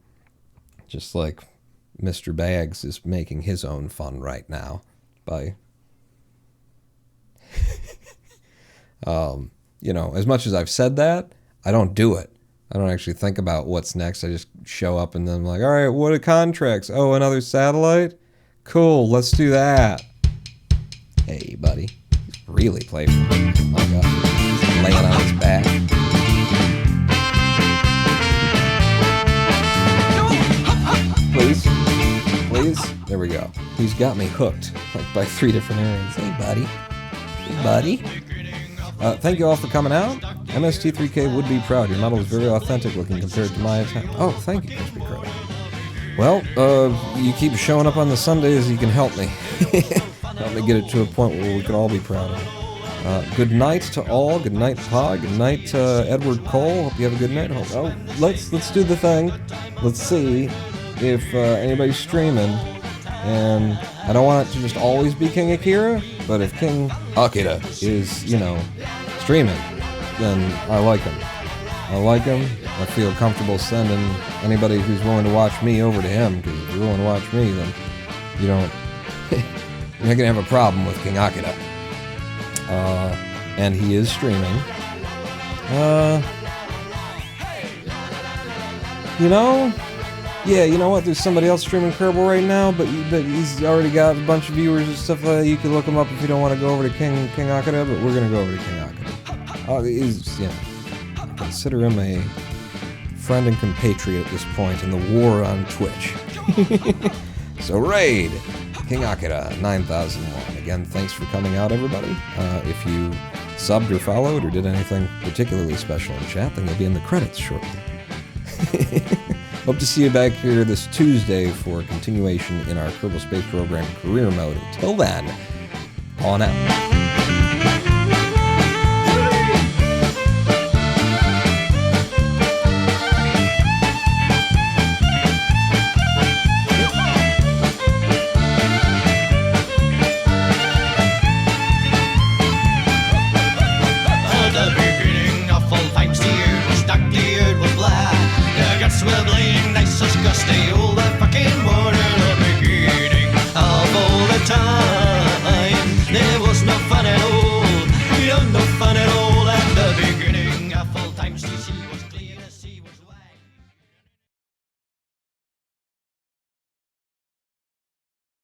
just like Mr. Bags is making his own fun right now by, as much as I've said that, I don't do it. I don't actually think about what's next. I just show up and then I'm like, all right, what are contracts? Oh, another satellite? Cool, let's do that. Hey, buddy. He's really playful. Oh, my God. He's laying on his back. Please. There we go. He's got me hooked, like by 3 different areas. Hey, buddy. Hey, buddy. Thank you all for coming out. MST3K would be proud. Your model is very authentic looking compared to my attempt. Oh, thank you, Crispy Crow. Well, you keep showing up on the Sundays, you can help me. Help me get it to a point where we can all be proud of it. Good night to all. Good night, Pa. Good night, Edward Cole. Hope you have a good night. Let's do the thing. Let's see if anybody's streaming. And I don't want it to just always be King Akira, but if King Akira is, streaming, then I like him. I feel comfortable sending anybody who's willing to watch me over to him, because if you're willing to watch me, then you don't... you're not going to have a problem with King Akira. And he is streaming. Yeah, you know what? There's somebody else streaming Kerbal right now, but he's already got a bunch of viewers and stuff like that. You can look him up if you don't want to go over to King Akira, but we're going to go over to King Akira. I consider him a friend and compatriot at this point in the war on Twitch. So raid King Akira 9001. Again, thanks for coming out, everybody. If you subbed or followed or did anything particularly special in chat, then you'll be in the credits shortly. Hope to see you back here this Tuesday for a continuation in our Kerbal Space Program career mode. Until then, on out.